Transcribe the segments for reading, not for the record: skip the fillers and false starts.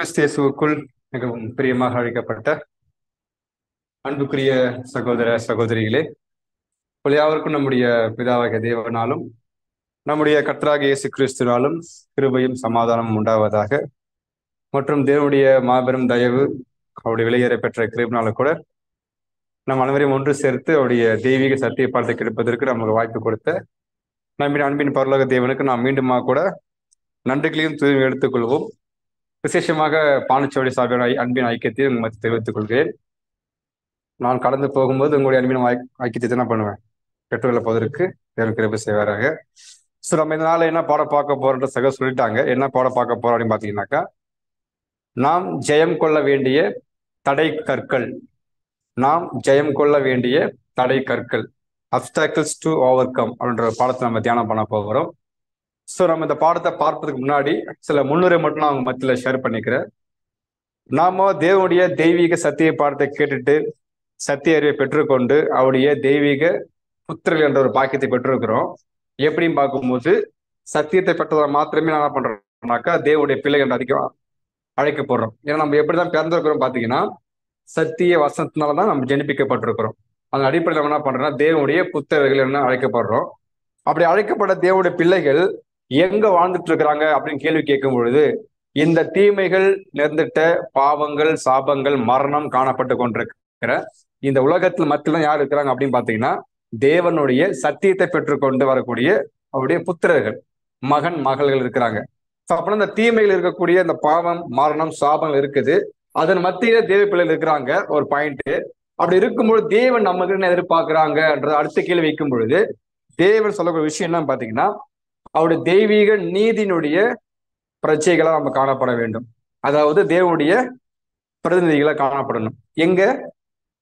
கிறிஸ்தியேசுவுக்குள் மிகவும் பிரியமாக அழைக்கப்பட்ட அன்புக்குரிய சகோதர சகோதரிகளே, யாவருக்கும் நம்முடைய பிதாவாகிய தேவனாலும் நம்முடைய கர்த்தராகிய இயேசு கிறிஸ்துவினாலும் கிருபையும் சமாதானமும் உண்டாவதாக. மற்றும் தேவனுடைய மாபெரும் தயவு, அவருடைய விலையேற பெற்ற கிருபினால கூட நம் அனைவரையும் ஒன்று சேர்த்து அவருடைய தெய்வீக சத்திய பாடத்தை கிடைப்பதற்கு நமக்கு வாய்ப்பு கொடுத்த நம்மின் அன்பின் பரலோக தேவனுக்கு நாம் மீண்டுமாக கூட நன்றிகளையும் தூய்மை எடுத்துக்கொள்வோம். விசேஷமாக பானச்சோடி சார்பின் அன்பின் ஐக்கியத்தை உங்களுக்கு தெரிவித்துக் கொள்கிறேன். நான் கடந்து போகும்போது உங்களுடைய அன்பின் ஐக்கியத்தை என்ன பண்ணுவேன், பெற்றுக்கொள்ள போவதற்கு தேவன் கிருபை செய்வாராக. ஸோ நம்ம இந்த நாள் என்ன பாடம் பார்க்க போறோன்ற சக சொல்லிட்டாங்க. என்ன பாடம் பார்க்க போறோம் அப்படின்னு பார்த்தீங்கன்னாக்கா, நாம் ஜெயம் கொள்ள வேண்டிய தடை கற்கள். நாம் ஜெயம் கொள்ள வேண்டிய தடை கற்கள், அப்டாக்கிள்ஸ் டு ஓவர் கம் அப்படின்ற பாடத்தை நம்ம தியானம் பண்ண போகிறோம். ஸோ நம்ம இந்த பாடத்தை பார்ப்பதுக்கு முன்னாடி சில முன்னுரை மட்டும் நான் அவங்க மத்தியில் ஷேர் பண்ணிக்கிறேன். நாம தேவனுடைய தெய்வீக சத்திய பாடத்தை கேட்டுட்டு சத்திய அறிவை பெற்றுக்கொண்டு அவருடைய தெய்வீக புத்திரர்கள் என்ற ஒரு பாக்கியத்தை பெற்றிருக்கிறோம். எப்படின்னு பார்க்கும்போது, சத்தியத்தை பெற்றதை மாத்திரமே நான் என்ன பண்றோம்னாக்கா தேவனுடைய பிள்ளை என்று அதிகம் அழைக்கப்படுறோம். ஏன்னா நம்ம எப்படிதான் பிறந்திருக்கிறோம் பார்த்தீங்கன்னா, சத்திய வசனத்தினாலதான் நம்ம ஜெனிப்பிக்கப்பட்டிருக்கிறோம். அந்த அடிப்படையில் நம்ம என்ன பண்றோம்னா தேவனுடைய புத்திரர்கள் என்ன அழைக்கப்படுறோம். அப்படி அழைக்கப்பட்ட தேவனுடைய பிள்ளைகள் எங்க வாழ்ந்துட்டு இருக்கிறாங்க அப்படின்னு கேள்வி கேட்கும் பொழுது, இந்த தீமைகள் நேர்ந்துட்ட பாவங்கள், சாபங்கள், மரணம் காணப்பட்டு கொண்டிருக்கிற இந்த உலகத்தில் மத்தியில் யார் இருக்கிறாங்க அப்படின்னு பாத்தீங்கன்னா, தேவனுடைய சத்தியத்தை பெற்றுக்கொண்டு வரக்கூடிய அவருடைய புத்திரர்கள், மகன் மகள்கள் இருக்கிறாங்க. அப்புறம் இந்த தீமைகள் இருக்கக்கூடிய இந்த பாவம், மரணம், சாபங்கள் இருக்குது. அதன் மத்தியில தேவ பிள்ளைகள் இருக்கிறாங்க. ஒரு பாயிண்ட். அப்படி இருக்கும்பொழுது தேவன் நமக்கு என்ன எதிர்பார்க்கிறாங்கன்ற அடுத்த கேள்வி வைக்கும் பொழுது, தேவன் சொல்லக்கூடிய விஷயம் என்னன்னு பாத்தீங்கன்னா, அவருடைய தெய்வீக நீதியினுடைய பிரஜைகளா நம்ம காணப்பட வேண்டும். அதாவது தேவனுடைய பிரதிநிதிகளா காணப்படணும். எங்க?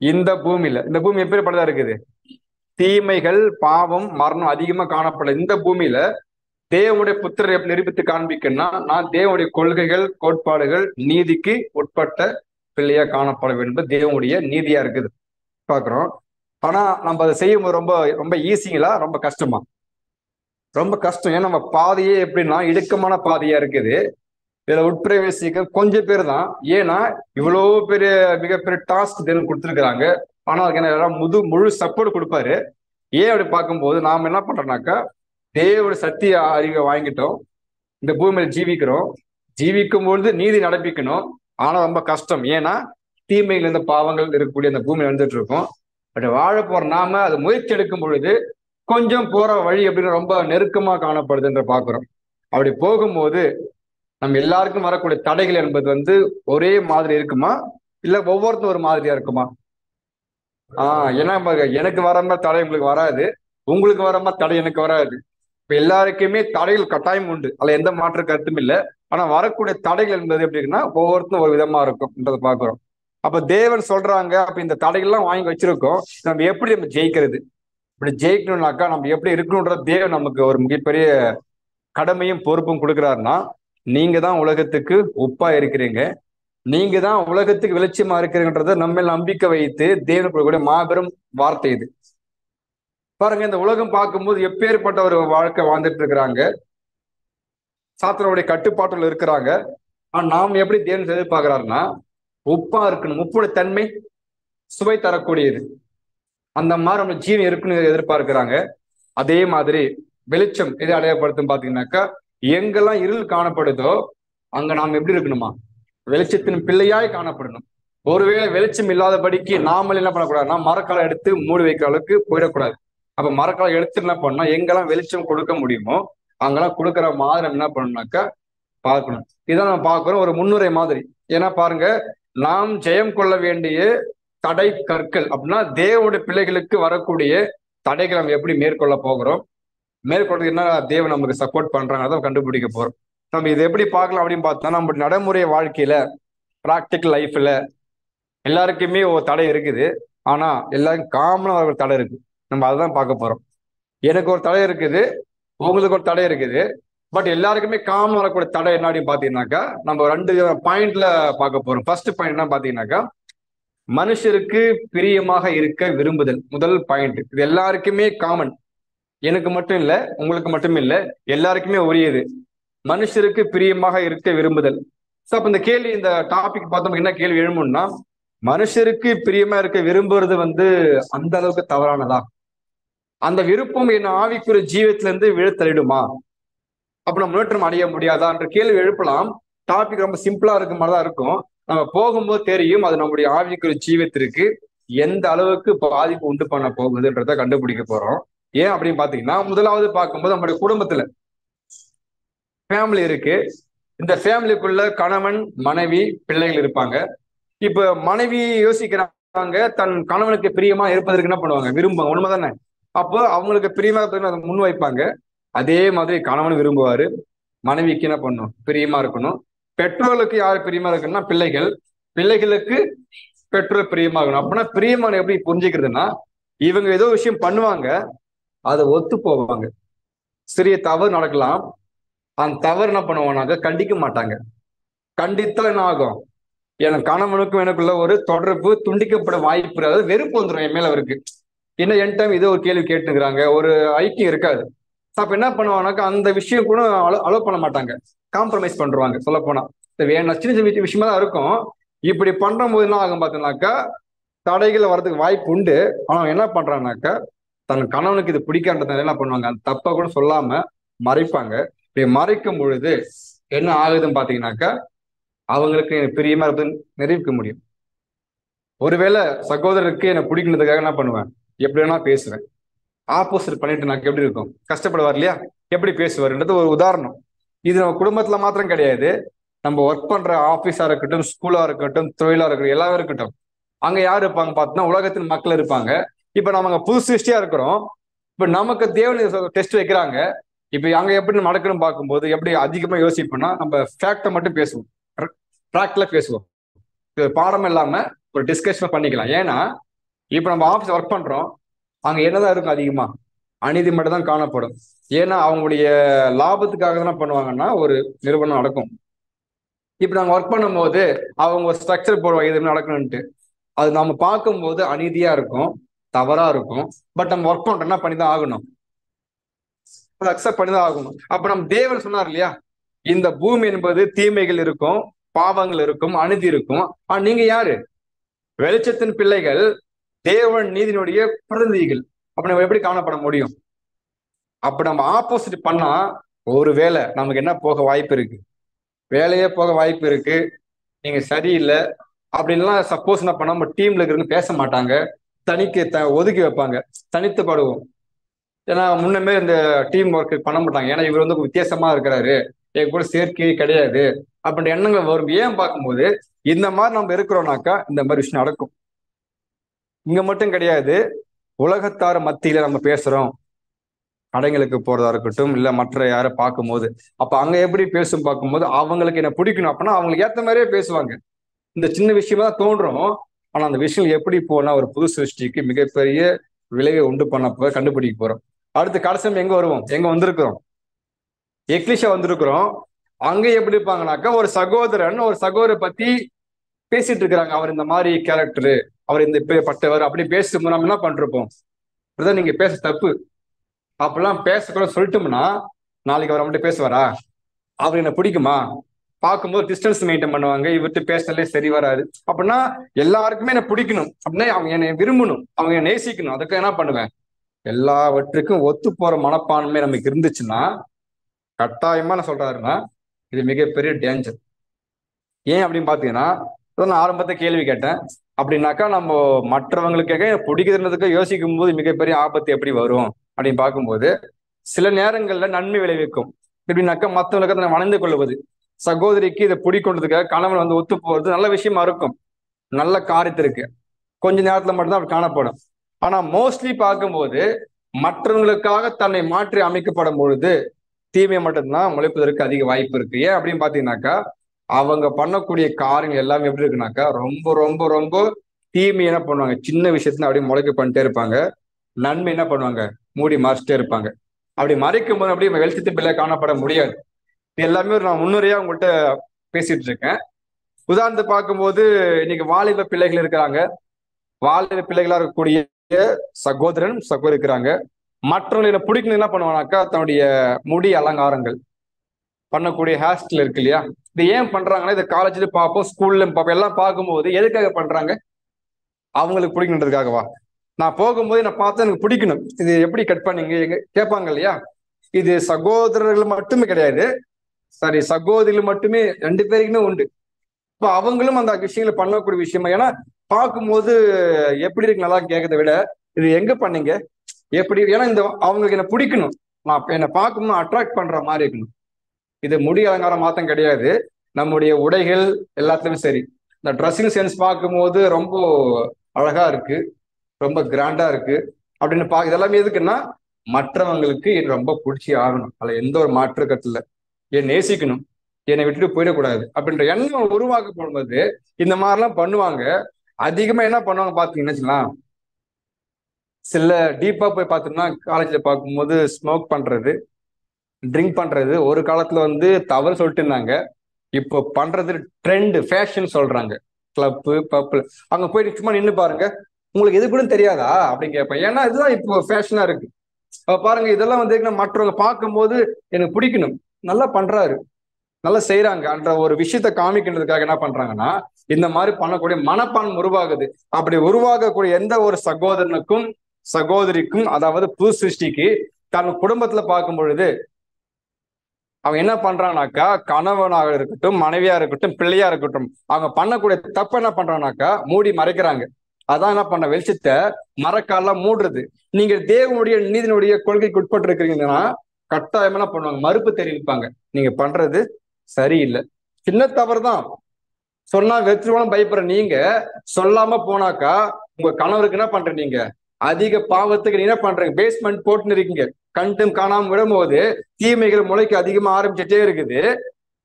இந்த பூமியில. இந்த பூமி எப்படிப்பட்டதா இருக்குது? தீமைகள், பாவம், மரணம் அதிகமா காணப்பட இந்த பூமியில தேவனுடைய புத்திரரை எப்படி நிரூபித்து காண்பிக்கணும்னா, நான் தேவனுடைய கொள்கைகள், கோட்பாடுகள், நீதிக்கு உட்பட்ட பிள்ளையா காணப்பட வேண்டும். தேவனுடைய நீதியா இருக்குது பாக்குறோம். ஆனா நம்ம அதை செய்யும்போது ரொம்ப ரொம்ப ஈஸிங்களா, ரொம்ப கஷ்டமா? ரொம்ப கஷ்டம். ஏன்னா நம்ம பாதையே எப்படின்னா இடுக்கமான பாதையா இருக்குது. இதுல உட்பிரவேசிக்க கொஞ்சம் பேர் தான். ஏன்னா இவ்வளோ பெரிய மிகப்பெரிய டாஸ்க் தேவன் கொடுத்துருக்குறாங்க. ஆனா அதுக்கு என்ன முழு சப்போர்ட் கொடுப்பாரு. ஏன் அப்படி பார்க்கும்போது நாம என்ன பண்றோம்னாக்கா, தேவனுடைய சத்திய அறிவை வாங்கிட்டோம், இந்த பூமியில ஜீவிக்கிறோம். ஜீவிக்கும் பொழுது நீதி நடப்பிக்கணும். ஆனா ரொம்ப கஷ்டம். ஏன்னா தீமைகள் இருந்த பாவங்கள் இருக்கக்கூடிய அந்த பூமியில வந்துட்டு இருக்கோம். அப்படி வாழ போற நாம அதை முயற்சி எடுக்கும் பொழுது கொஞ்சம் போற வழி அப்படின்னு ரொம்ப நெருக்கமா காணப்படுதுன்ற பாக்குறோம். அப்படி போகும்போது நம்ம எல்லாருக்கும் வரக்கூடிய தடைகள் என்பது ஒரே மாதிரி இருக்குமா, இல்ல ஒவ்வொருத்தரும் ஒரு மாதிரியா இருக்குமா? ஏன்னா எனக்கு வர மாதிரி தடை உங்களுக்கு வராது, உங்களுக்கு வர மாதிரி தடை எனக்கு வராது. இப்ப எல்லாருக்குமே தடைகள் கட்டாயம் உண்டு, அதுல எந்த மாற்று கருத்தும் இல்லை. ஆனா வரக்கூடிய தடைகள் என்பது எப்படி இருக்குன்னா ஒவ்வொருத்தரும் ஒரு விதமா இருக்கும்ன்றதை பாக்குறோம். அப்ப தேவன் சொல்றாங்க, அப்ப இந்த தடைகள்லாம் வாங்கி வச்சிருக்கோம், நம்ம எப்படி நம்ம ஜெயிக்கிறது? இப்படி ஜெயிக்கணும்னாக்கா நம்ம எப்படி இருக்கணும்ன்ற தேவன் நமக்கு ஒரு மிகப்பெரிய கடமையும் பொறுப்பும் கொடுக்குறாருன்னா, நீங்க தான் உலகத்துக்கு உப்பா இருக்கிறீங்க, நீங்க தான் உலகத்துக்கு வெளிச்சமா இருக்கிறீங்கன்றத நம்ம நம்பிக்கை வைத்து தேவன் கொடுக்கக்கூடிய மாபெரும் வார்த்தை இது. பாருங்க, இந்த உலகம் பார்க்கும்போது எப்பேற்பட்ட ஒரு வாழ்க்கை வாழ்ந்துட்டு இருக்கிறாங்க, சாத்தனுடைய கட்டுப்பாட்டுல இருக்கிறாங்க. ஆனா நாம் எப்படி தேவன் எதிர்பார்க்கிறாருன்னா, உப்பா இருக்கணும். உப்புடைய தன்மை சுவை தரக்கூடியது. அந்த மாதிரி நம்ம ஜீவன் இருக்குன்னு எதிர்பார்க்கிறாங்க. அதே மாதிரி வெளிச்சம் எதை அடையப்படுத்தும் பாத்தீங்கன்னாக்கா, எங்கெல்லாம் இருள் காணப்படுதோ அங்க நாம் எப்படி இருக்கணுமா, வெளிச்சத்தின் பிள்ளையாய் காணப்படணும். ஒருவேளை வெளிச்சம் இல்லாதபடிக்கு நாமல் என்ன பண்ணக்கூடாதுன்னா, மரக்காலை எடுத்து மூடி வைக்கிற அளவுக்கு போயிடக்கூடாது. அப்ப மரக்காலை எடுத்து என்ன பண்ணா, எங்கெல்லாம் வெளிச்சம் கொடுக்க முடியுமோ அங்கெல்லாம் கொடுக்குற மாதிரி நம்ம என்ன பண்ணணும்னாக்கா பார்க்கணும். இதான் நம்ம பார்க்கிறோம் ஒரு முன்னுரை மாதிரி. ஏன்னா பாருங்க, நாம் ஜெயம் கொள்ள வேண்டிய தடை கற்கள் அப்படின்னா தேவனுடைய பிள்ளைகளுக்கு வரக்கூடிய தடைகளை நம்ம எப்படி மேற்கொள்ள போகிறோம், மேற்கொள்றது என்ன தேவன் நமக்கு சப்போர்ட் பண்றாங்க அதை கண்டுபிடிக்க போறோம். நம்ம இதை எப்படி பார்க்கலாம் அப்படின்னு பார்த்தா, நம்ம நடைமுறை வாழ்க்கையில, ப்ராக்டிக்கல் லைஃப்ல எல்லாருக்குமே ஒரு தடை இருக்குது. ஆனா எல்லாருக்கும் காமனா ஒரு தடை இருக்கு. நம்ம அதுதான் பார்க்க போறோம். எனக்கு ஒரு தடை இருக்குது, உங்களுக்கு ஒரு தடை இருக்குது. பட் எல்லாருக்குமே காமன் வரக்கூடிய தடை என்ன அப்படின்னு பாத்தீங்கன்னாக்கா, நம்ம 2 பாயிண்ட்ல பார்க்க போறோம். ஃபர்ஸ்ட் பாயிண்ட் என்ன பாத்தீங்கன்னாக்கா, மனுஷருக்கு பிரியமாக இருக்க விரும்புதல். முதல் பாயிண்ட். இது எல்லாருக்குமே காமன், எனக்கு மட்டும் இல்ல, உங்களுக்கு மட்டும் இல்ல, எல்லாருக்குமே உரியது. மனுஷருக்கு பிரியமாக இருக்க விரும்புதல். ஸோ அப்ப இந்த கேள்வி, இந்த டாபிக் பார்த்தோம், என்ன கேள்வி எழுமுன்னா, மனுஷருக்கு பிரியமா இருக்க விரும்புறது அந்த அளவுக்கு தவறானதா? அந்த விருப்பம் என் ஆவிக்குரிய ஜீவத்துல இருந்து விழுத்தளிடுமா? அப்ப நம்ம முன்னேற்றம் அடைய முடியாதான்ற கேள்வி எழுப்பலாம். டாபிக் ரொம்ப சிம்பிளா இருக்க மாதிரிதான் இருக்கும். நம்ம போகும்போது தெரியும் அது நம்முடைய ஆவிக்குரிய ஜீவத்திற்கு எந்த அளவுக்கு பாதிப்பு உண்டு பண்ண போகுதுன்றத கண்டுபிடிக்க போறோம். ஏன் அப்படின்னு பாத்தீங்கன்னா, முதலாவது பார்க்கும்போது நம்முடைய குடும்பத்துல ஃபேமிலி இருக்கு. இந்த ஃபேமிலிக்குள்ள கணவன், மனைவி, பிள்ளைகள் இருப்பாங்க. இப்ப மனைவி யோசிக்கிறாங்க, தன் கணவனுக்கு பிரியமா இருப்பதற்கு என்ன பண்ணுவாங்க? விரும்புவாங்க. உண்மைதானே? அப்போ அவங்களுக்கு பிரியமா இருப்பதற்கு அதை முன் வைப்பாங்க. அதே மாதிரி கணவன் விரும்புவாரு, மனைவிக்கு என்ன பண்ணும்? பிரியமா இருக்கணும். பெற்றோர்களுக்கு யார் பிரியமா இருக்குன்னா பிள்ளைகள், பிள்ளைகளுக்கு பெற்றோர் பிரியமா இருக்கணும். அப்படின்னா பிரியமான எப்படி புரிஞ்சுக்கிறதுன்னா, இவங்க ஏதோ விஷயம் பண்ணுவாங்க, அதை ஒத்து போவாங்க. சிறிய தவறு நடக்கலாம், அந்த தவறு என்ன பண்ணுவாங்க? கண்டிக்க மாட்டாங்க. கண்டித்தா என்ன ஆகும்? என் கணவனுக்கும் எனக்குள்ள ஒரு தொடர்பு துண்டிக்கப்பட வாய்ப்பு, அதாவது வெறுப்பு வந்துடும் என் மேல அவருக்கு. என்ன என் டைம் இதோ ஒரு கேள்வி கேட்டுக்கிறாங்க, ஒரு ஐக்கியம் இருக்காது. அப்ப என்ன பண்ணுவாங்கனாக்கா, அந்த விஷயம் கூட அலோ பண்ண மாட்டாங்க, காம்ப்ரமைஸ் பண்றாங்க. சொல்ல போனா வேணும் சின்ன சின்ன விஷயமா தான் இருக்கும். இப்படி பண்ற போது என்ன ஆகும் பார்த்தீங்கன்னாக்கா, தடைகள் வர்றதுக்கு வாய்ப்பு உண்டு. ஆனா என்ன பண்றாங்கனாக்கா, தன் கணவனுக்கு இது பிடிக்காததுனால என்ன பண்ணுவாங்க, அந்த தப்பை கூட சொல்லாம மறைப்பாங்க. இப்படி மறைக்கும் பொழுது என்ன ஆகுதுன்னு பாத்தீங்கன்னாக்கா, அவங்களுக்கு பிரியமா இருப்பது நிரூபிக்க முடியும். ஒருவேளை சகோதரருக்கு என்னை பிடிக்கிறதுக்காக என்ன பண்ணுவேன், எப்படி வேணா பேசுவேன். ஆப்போசிட் பண்ணிட்டு எனக்கு எப்படி இருக்கும்? கஷ்டப்படுவார் இல்லையா? எப்படி பேசுவாருன்றது ஒரு உதாரணம். இது நம்ம குடும்பத்துல மாத்திரம் கிடையாது, நம்ம ஒர்க் பண்ற ஆபீஸா இருக்கட்டும், ஸ்கூலா இருக்கட்டும், தொழிலா இருக்கட்டும், எல்லாமே இருக்கட்டும். அங்க யார் இருப்பாங்க பார்த்தோம்னா, உலகத்தின் மக்கள் இருப்பாங்க. இப்ப நம்ம அங்க புது சிருஷ்டியா இருக்கிறோம். இப்ப நமக்கு தேவன் டெஸ்ட் வைக்கிறாங்க. இப்ப அங்க எப்படி நடக்கணும்னு பார்க்கும்போது எப்படி அதிகமா யோசிப்போம்னா, நம்ம ஃபேக்டை மட்டும் பேசுவோம், ட்ராக்ல பேசுவோம். பாடம் இல்லாம ஒரு டிஸ்கஷன் பண்ணிக்கலாம். ஏன்னா இப்ப நம்ம ஆஃபீஸ் ஒர்க் பண்றோம், அங்க என்னதான் இருக்கும்? அதிகமா அநீதி மட்டும் தான் காணப்படும். ஏன்னா அவங்களுடைய லாபத்துக்காக என்ன பண்ணுவாங்கன்னா, ஒரு நிறுவனம் நடக்கும். இப்ப நாங்க ஒர்க் பண்ணும்போது அவங்க ஒரு ஸ்ட்ரக்சர் போடுவாங்க, இது நடக்கணும்ட்டு. அது நம்ம பார்க்கும்போது அநீதியா இருக்கும், தவறா இருக்கும். பட் நம்ம ஒர்க் பண்றோம், என்ன பண்ணிதான் ஆகணும்? அதை அக்செப்ட் பண்ணிதான் ஆகணும். அப்ப நம்ம தேவன் சொன்னார் இல்லையா, இந்த பூமி என்பது தீமைகள் இருக்கும், பாவங்கள் இருக்கும், அநீதி இருக்கும். ஆனா நீங்க யாரு? வெளிச்சத்தின் பிள்ளைகள், தேவன் நீதியினுடைய பிரதிநிதிகள். அப்ப நம்ம எப்படி காணப்பட முடியும்? அப்ப நம்ம ஆப்போசிட் பண்ணா ஒருவேளை நமக்கு என்ன போக வாய்ப்பு இருக்கு? வேலையே போக வாய்ப்பு இருக்கு. நீங்க சரியில்லை அப்படின்லாம் சப்போஸ் என்ன பண்ண, நம்ம டீம்ல இருக்கிறவங்க பேச மாட்டாங்க, ஒதுக்கி வைப்பாங்க, தனித்து படுவோம். ஏன்னா முன்னமே இந்த டீம் ஒர்க் பண்ண மாட்டாங்க, ஏன்னா இவர் வித்தியாசமா இருக்கிறாரு, என் கூட சேர்க்கையே கிடையாது அப்படின்ற எண்ணங்கள் வரும். ஏன் பார்க்கும்போது இந்த மாதிரி நம்ம இருக்கிறோம்னாக்கா இந்த மாதிரி விஷயம் நடக்கும். இங்க மட்டும் கிடையாது, உலகத்தார் மத்தியில நம்ம பேசுறோம், கடைங்களுக்கு போறதா இருக்கட்டும், இல்ல மற்ற யாரை பார்க்கும்போது, அப்ப அங்க எப்படி பேசும் பார்க்கும்போது அவங்களுக்கு என்ன பிடிக்கணும் அப்படின்னா அவங்களுக்கு ஏத்த மாதிரியே பேசுவாங்க. இந்த சின்ன விஷயமா தான் தோன்றும். ஆனா அந்த விஷயம் எப்படி போனா ஒரு புது சிருஷ்டிக்கு மிகப்பெரிய விளைவை உண்டு பண்ண கண்டுபிடிக்க போறோம். அடுத்து கடைசி எங்க வருவோம்? எங்க வந்திருக்கிறோம்? எக்லிஷா வந்திருக்கிறோம். அங்க எப்படி இருப்பாங்கனாக்கா, ஒரு சகோதரன் ஒரு சகோதரை பத்தி பேசிட்டு இருக்கிறாங்க, அவர் இந்த மாதிரி கேரக்டரு, அவர் இந்த பட்டவர் அப்படி பேசும்போது நம்ம என்ன பண்றோம்? நீங்க பேச தப்பு, அப்பெல்லாம் பேசக்கூட சொல்லிட்டோம்னா நாளைக்கு அவர் அவங்கள்ட்ட பேசுவாரா? அவர் என்ன பிடிக்குமா? பார்க்கும்போது டிஸ்டன்ஸ் மெயின்டைன் பண்ணுவாங்க, இவர்கிட்ட பேசலே சரி வராது. அப்படின்னா எல்லாருக்குமே என்ன பிடிக்கணும் அப்படின்னா அவங்க என்னை விரும்பணும், அவங்க என்னை நேசிக்கணும். அதுக்கு என்ன பண்ணுவேன்? எல்லாவற்றுக்கும் ஒத்து போற மனப்பான்மை நமக்கு இருந்துச்சுன்னா, கட்டாயமா நான் சொல்றாருன்னா இது மிகப்பெரிய டேஞ்சர். ஏன் அப்படின்னு பாத்தீங்கன்னா, நான் ஆரம்பத்தை கேள்வி கேட்டேன். அப்படின்னாக்கா நம்ம மற்றவங்களுக்காக பிடிக்கிறதுக்கு யோசிக்கும் போது மிகப்பெரிய ஆபத்து எப்படி வரும் அப்படின்னு பார்க்கும்போது, சில நேரங்கள்ல நன்மை விளைவிக்கும். எப்படின்னாக்கா, மற்றவங்களுக்கு அதை வளர்ந்து கொள்வது, சகோதரிக்கு இதை பிடிக்கொண்டதுக்காக கணவன் ஒத்து போறது நல்ல விஷயமா இருக்கும், நல்ல காரியத்திற்கு கொஞ்ச நேரத்துல மட்டும்தான் அப்படி காணப்படும். ஆனா மோஸ்ட்லி பார்க்கும்போது மற்றவங்களுக்காக தன்னை மாற்றி அமைக்கப்படும் பொழுது தீமை மட்டும்தான் முளைப்பதற்கு அதிக வாய்ப்பு இருக்கு. ஏன் அப்படின்னு பாத்தீங்கன்னாக்கா, அவங்க பண்ணக்கூடிய காரியங்கள் எல்லாமே எப்படி இருக்குனாக்கா, ரொம்ப ரொம்ப ரொம்ப தீமை என்ன பண்ணுவாங்க, சின்ன விஷயத்துல அப்படியே முளைக்க பண்ணிட்டே இருப்பாங்க, நன்மை என்ன பண்ணுவாங்க, மூடி மறைச்சிட்டே இருப்பாங்க. அப்படி மறைக்கும் போது அப்படியே வெளிச்சத்து பிள்ளை காணப்பட முடியாது. இது எல்லாமே நான் முன்னுரையா உங்கள்கிட்ட பேசிட்டு இருக்கேன். உதாரணத்தை பார்க்கும்போது இன்னைக்கு வாலிப பிள்ளைகள் இருக்கிறாங்க, வாலிப பிள்ளைகளா இருக்கக்கூடிய சகோதரன் சகோதரி இருக்கிறாங்க. மற்றவங்களை பிடிக்கணும் என்ன பண்ணுவானாக்கா, தன்னுடைய முடி அலங்காரங்கள், பண்ணக்கூடிய ஹாஸ்டல் இருக்கு இல்லையா, இது ஏன் பண்றாங்கன்னா இதை காலேஜ்ல பார்ப்போம், ஸ்கூல்ல பார்ப்போம், எல்லாம் பார்க்கும்போது எதுக்காக பண்றாங்க? அவங்களுக்கு பிடிக்கணுன்றதுக்காகவா? நான் போகும்போது நான் பார்த்தா எனக்கு பிடிக்கணும், இது எப்படி கட் பண்ணீங்க எங்க கேட்பாங்க இல்லையா. இது சகோதரர்கள் மட்டுமே கிடையாது, சாரி சகோதரிகள் மட்டுமே, 2 பேருக்குமே உண்டு. இப்போ அவங்களும் அந்த விஷயங்களை பண்ணக்கூடிய விஷயமா, ஏன்னா பார்க்கும்போது எப்படி இருக்கு நல்லா கேட்கறத விட இது எங்க பண்ணீங்க எப்படி, ஏன்னா இந்த அவங்களுக்கு என்ன பிடிக்கணும், நான் என்னை பார்க்கும்போது அட்ராக்ட் பண்ற மாதிரி இருக்கணும். இது முடி அலங்காரம் மாத்தம் கிடையாது, நம்முடைய உடைகள் எல்லாத்துலயும் சரி. இந்த ட்ரெஸ்ஸிங் சென்ஸ் பார்க்கும்போது ரொம்ப அழகா இருக்கு, ரொம்ப கிராண்டா இருக்கு அப்படின்னு இதெல்லாமே எதுக்குன்னா மற்றவங்களுக்கு இது ரொம்ப பிடிச்சி ஆகணும், அதுல எந்த ஒரு மாற்று கருத்து இல்லை. என் நேசிக்கணும், என்னை விட்டுட்டு போயிடக்கூடாது அப்படின்ற எண்ணம் உருவாக்க போகும்போது இந்த மாதிரிலாம் பண்ணுவாங்க. அதிகமா என்ன பண்ணுவாங்க பாத்தீங்கன்னு வச்சுக்கலாம், சில டீப்பா போய் பார்த்தோம்னா காலேஜ்ல பார்க்கும்போது ஸ்மோக் பண்றது, ட்ரிங்க் பண்றது ஒரு காலத்துல தவறு சொல்லிட்டு இருந்தாங்க, இப்போ பண்றது ட்ரெண்ட், ஃபேஷன் சொல்றாங்க. கிளப்பு பப்பு அங்க போயிட்டு சும்மா நின்று பாருங்க, உங்களுக்கு எது கூட தெரியாதா அப்படின்னு கேட்பேன். ஏன்னா இதுதான் இப்போ ஃபேஷனா இருக்கு. பாருங்க இதெல்லாம் மற்றவங்க பார்க்கும்போது எனக்கு பிடிக்கணும், நல்லா பண்றாரு, நல்லா செய்யறாங்க என்ற ஒரு விஷயத்த காமிக்கின்றதுக்காக என்ன பண்றாங்கன்னா இந்த மாதிரி பண்ணக்கூடிய மனப்பான்மை உருவாகுது. அப்படி உருவாகக்கூடிய எந்த ஒரு சகோதரனுக்கும் சகோதரிக்கும், அதாவது புது சிருஷ்டிக்கு தன் குடும்பத்துல பார்க்கும் பொழுது அவன் என்ன பண்றானாக்கா, கணவனாக இருக்கட்டும், மனைவியா இருக்கட்டும், பிள்ளையா இருக்கட்டும், அவங்க பண்ணக்கூடிய தப்பு என்ன பண்றானாக்கா மூடி மறைக்கிறாங்க. அதான் என்ன பண்ண, வெளிச்சத்தை மரக்காலாம் மூடுறது. நீங்க தேவனுடைய நீதினுடைய கொள்கைக்கு உட்பட்டு இருக்கிறீங்கன்னா கட்டாயமா என்ன பண்ணுவாங்க, மறுப்பு தெரிவிப்பாங்க, நீங்க பண்றது சரியில்லை. சின்ன தவறு தான், சொன்னா வெற்றிவாலும் பயப்படுற நீங்க சொல்லாம போனாக்கா உங்க கணவருக்கு என்ன பண்ற, நீங்க அதிக பாவத்துக்கு என்ன பண்றீங்க, பேஸ்மெண்ட் போட்டுன்னு இருக்கீங்க. கண்டும் காணாம விடும்போது தீமைகள் முளைக்கு அதிகமா ஆரம்பிச்சுட்டே இருக்குது.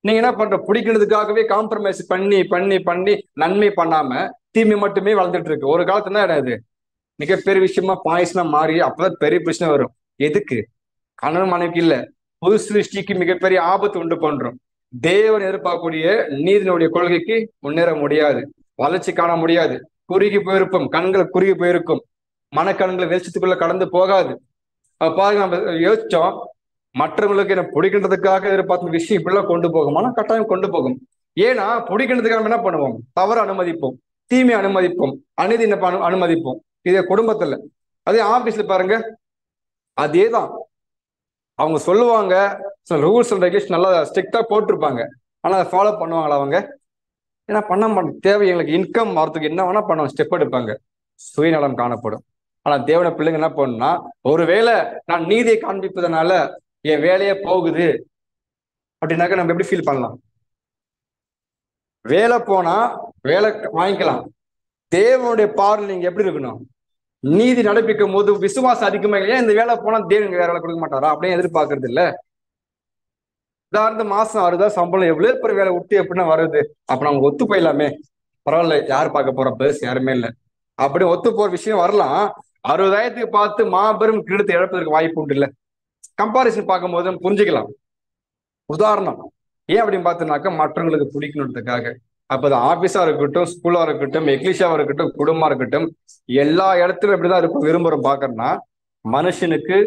நீங்க என்ன பண்ற, பிடிக்கிறதுக்காகவே காம்ப்ரமைஸ் பண்ணி பண்ணி பண்ணி நன்மை பண்ணாம தீமை மட்டுமே வளர்ந்துட்டு இருக்கு. ஒரு காலத்துல என்ன இது மிகப்பெரிய விஷயமா பாயசமா மாறி அப்பதான் பெரிய பிரச்சனை வரும். எதுக்கு? கணவன் மனைவிக்கு இல்ல, புது சிருஷ்டிக்கு மிகப்பெரிய ஆபத்து உண்டு பண்றோம். தேவன் எதிர்பார்க்கக்கூடிய நீதினுடைய கொள்கைக்கு முன்னேற முடியாது, வளர்ச்சி காண முடியாது, குறுகி போயிருக்கும், கண்கள் குறுகி போயிருக்கும், மனக்கண்களை வெளிச்சத்துக்குள்ள கடந்து போகாது. பாருங்க, நம்ம யோசிச்சோம், மற்றவங்களுக்கு என்ன பிடிக்கின்றதுக்காக எதிர்பார்த்த விஷயம் இப்படிலாம் கொண்டு போகுமானா கட்டாயம் கொண்டு போகும். ஏன்னா பிடிக்கிறதுக்காக நம்ம என்ன பண்ணுவோம், தவறு அனுமதிப்போம், தீமை அனுமதிப்போம், அநீதி அனுமதிப்போம். இதே குடும்பத்துல, அதே ஆபீஸ்ல பாருங்க அதேதான். அவங்க சொல்லுவாங்க, சில ரூல்ஸ் அண்ட் ரெகுலேஷன் நல்லா ஸ்ட்ரிக்டா போட்டிருப்பாங்க, ஆனா அதை ஃபாலோ பண்ணுவாங்களா அவங்க? ஏன்னா பண்ண மாட்டோம். தேவை எங்களுக்கு இன்கம் வரதுக்கு என்ன வேணா பண்ணுவோம், ஸ்டெப் எடுப்பாங்க, சுயநலம் காணப்படும். ஆனா தேவன பிள்ளைங்க என்ன பண்ணுன்னா, ஒருவேளை நான் நீதியை காண்பிப்பதனால என் வேலையே போகுது அப்படின்னாக்க நம்ம எப்படி ஃபீல் பண்ணலாம்? வேலை போனா வேலை வாங்கிக்கலாம், தேவனுடைய பார்வை நீங்க எப்படி இருக்கணும், நீதி நடப்பிக்கும் போது விசுவாசம் அதிகமா இல்லையா, இந்த வேலை போனா தேவன் வேற வேலை கொடுக்க மாட்டாரா அப்படின்னு எதிர்பார்க்கறது இல்ல. உதாரணத்து மாசம் 6,000 சம்பளம், எவ்வளவு பேர் வேலை விட்டு எப்படின்னா வருது, அப்ப நம்ம ஒத்து போயிடலாமே, பரவாயில்ல யார் பார்க்க போற, பேஸ் யாருமே இல்லை அப்படி ஒத்து போற விஷயம் வரலாம். 60,000 பார்த்து மாபெரும் கிரெடிட் இழப்பதற்கு வாய்ப்பு உண்டு இல்ல. கம்பாரிசன் பார்க்கும்போது புரிஞ்சுக்கலாம். உதாரணம் ஏன் அப்படின்னு பார்த்தோம்னாக்கா மற்றவங்களுக்கு பிடிக்கணுன்றதுக்காக. அப்ப அது ஆபீஸா இருக்கட்டும், ஸ்கூலா இருக்கட்டும், எக்லிஷாவா இருக்கட்டும், குடும்பமா இருக்கட்டும், எல்லா இடத்துலயும் எப்படிதான் இருக்கும் விரும்புறோம் பாக்கறோம்னா, மனுஷனுக்கு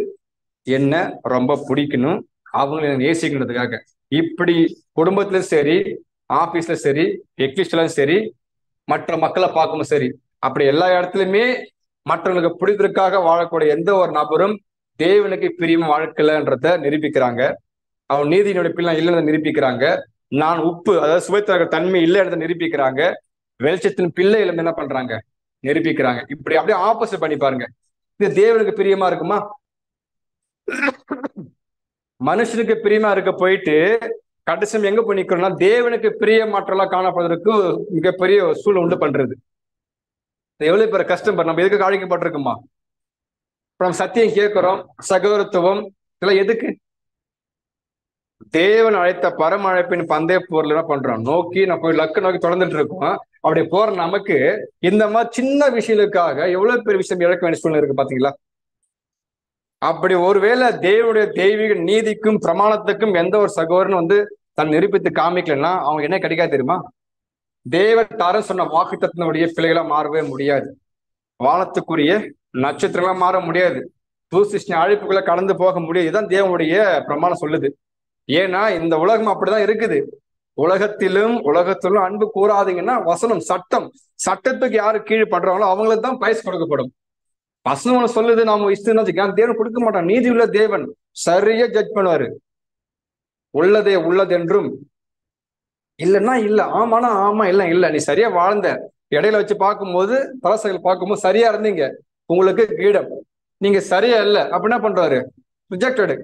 என்ன ரொம்ப பிடிக்கணும், அவங்களை நேசிக்கணுன்றதுக்காக. இப்படி குடும்பத்திலும் சரி, ஆபீஸ்ல சரி, எக்லிஷ்லும் சரி, மற்ற மக்களை பார்க்கணும் சரி, அப்படி எல்லா இடத்துலயுமே மற்றவங்களுக்கு பிடித்ததற்காக வாழக்கூடிய எந்த ஒரு நபரும் தேவனுக்கு பிரியமா வாழ்க்கலன்றத நிரூபிக்கிறாங்க. அவன் நீதியினுடைய பிள்ளை இல்லைன்னு நிரூபிக்கிறாங்க. நான் உப்பு, அதாவது சுவைத்தக தன்மை இல்லைன்றத நிரூபிக்கிறாங்க. வெளிச்சத்தின் பிள்ளை இல்லைன்னு என்ன பண்றாங்க, நிரூபிக்கிறாங்க. இப்படி அப்படியே ஆப்போசிட் பண்ணி பாருங்க. இது தேவனுக்கு பிரியமா இருக்குமா? மனுஷனுக்கு பிரியமா இருக்க போயிட்டு கடைசி எங்க போய் நிக்கிறோம்னா தேவனுக்கு பிரியமாற்றலாம் காணப்படுவதற்கு மிகப்பெரிய சூழல் உண்டு பண்றது. எவ்வளவு பேர் கஷ்டம் நம்ம எதுக்கு அழைக்கப்பட்டிருக்குமா? நம்ம சத்தியம் கேட்கிறோம், சகோதரத்துவம், இதெல்லாம் எதுக்கு? தேவன் அழைத்த பரம அழைப்பின் பந்தய போர்ல என்ன பண்றோம், நோக்கி நான் போய் லக்கு நோக்கி தொடர்ந்துட்டு இருக்கோம். அப்படி போற நமக்கு இந்த மாதிரி சின்ன விஷயங்களுக்காக எவ்வளவு பெரிய விஷயம் இழக்க வேண்டிய சூழ்நிலை இருக்கு பாத்தீங்களா? அப்படி ஒருவேளை தேவனுடைய தெய்வீக நீதிக்கும் பிரமாணத்துக்கும் எந்த ஒரு சகோதரன் தன் நிரூபித்து காமிக்கலன்னா அவங்க என்ன கிடைக்காது தெரியுமா? தேவன் தரம் சொன்ன வாக்குத்தத்தினுடைய பிள்ளைகளா மாறவே முடியாது, வானத்துக்குரிய நட்சத்திரங்களா மாற முடியாது, புது சிருஷ்டி அழைப்புக்குள்ள கடந்து போக முடியாது. இதுதான் தேவனுடைய பிரமாணம் சொல்லுது. ஏன்னா இந்த உலகம் அப்படிதான் இருக்குது. உலகத்திலும் அன்பு கூறாதீங்கன்னா வசனம், சட்டத்துக்கு யாரு கீழ் பண்றாங்களோ அவங்களுக்கு தான் பரிசு கொடுக்கப்படும். வசனம் சொல்லுது, நாம இஷ்டம் தேவன் கொடுக்க மாட்டான். நீதி உள்ள தேவன் சரியா ஜட்ஜ் பண்ணுவாரு. உள்ளதே உள்ளதென்றும், இல்லைன்னா இல்ல, ஆமானா ஆமா, இல்ல நீ சரியா வாழ்ந்த, இடையில வச்சு பார்க்கும்போது தலசைகள் பார்க்கும்போது சரியா இருந்தீங்க, உங்களுக்கு கிரீடம். நீங்க சரியா இல்லை அப்ப என்ன பண்றாரு? ரிஜெக்டடு.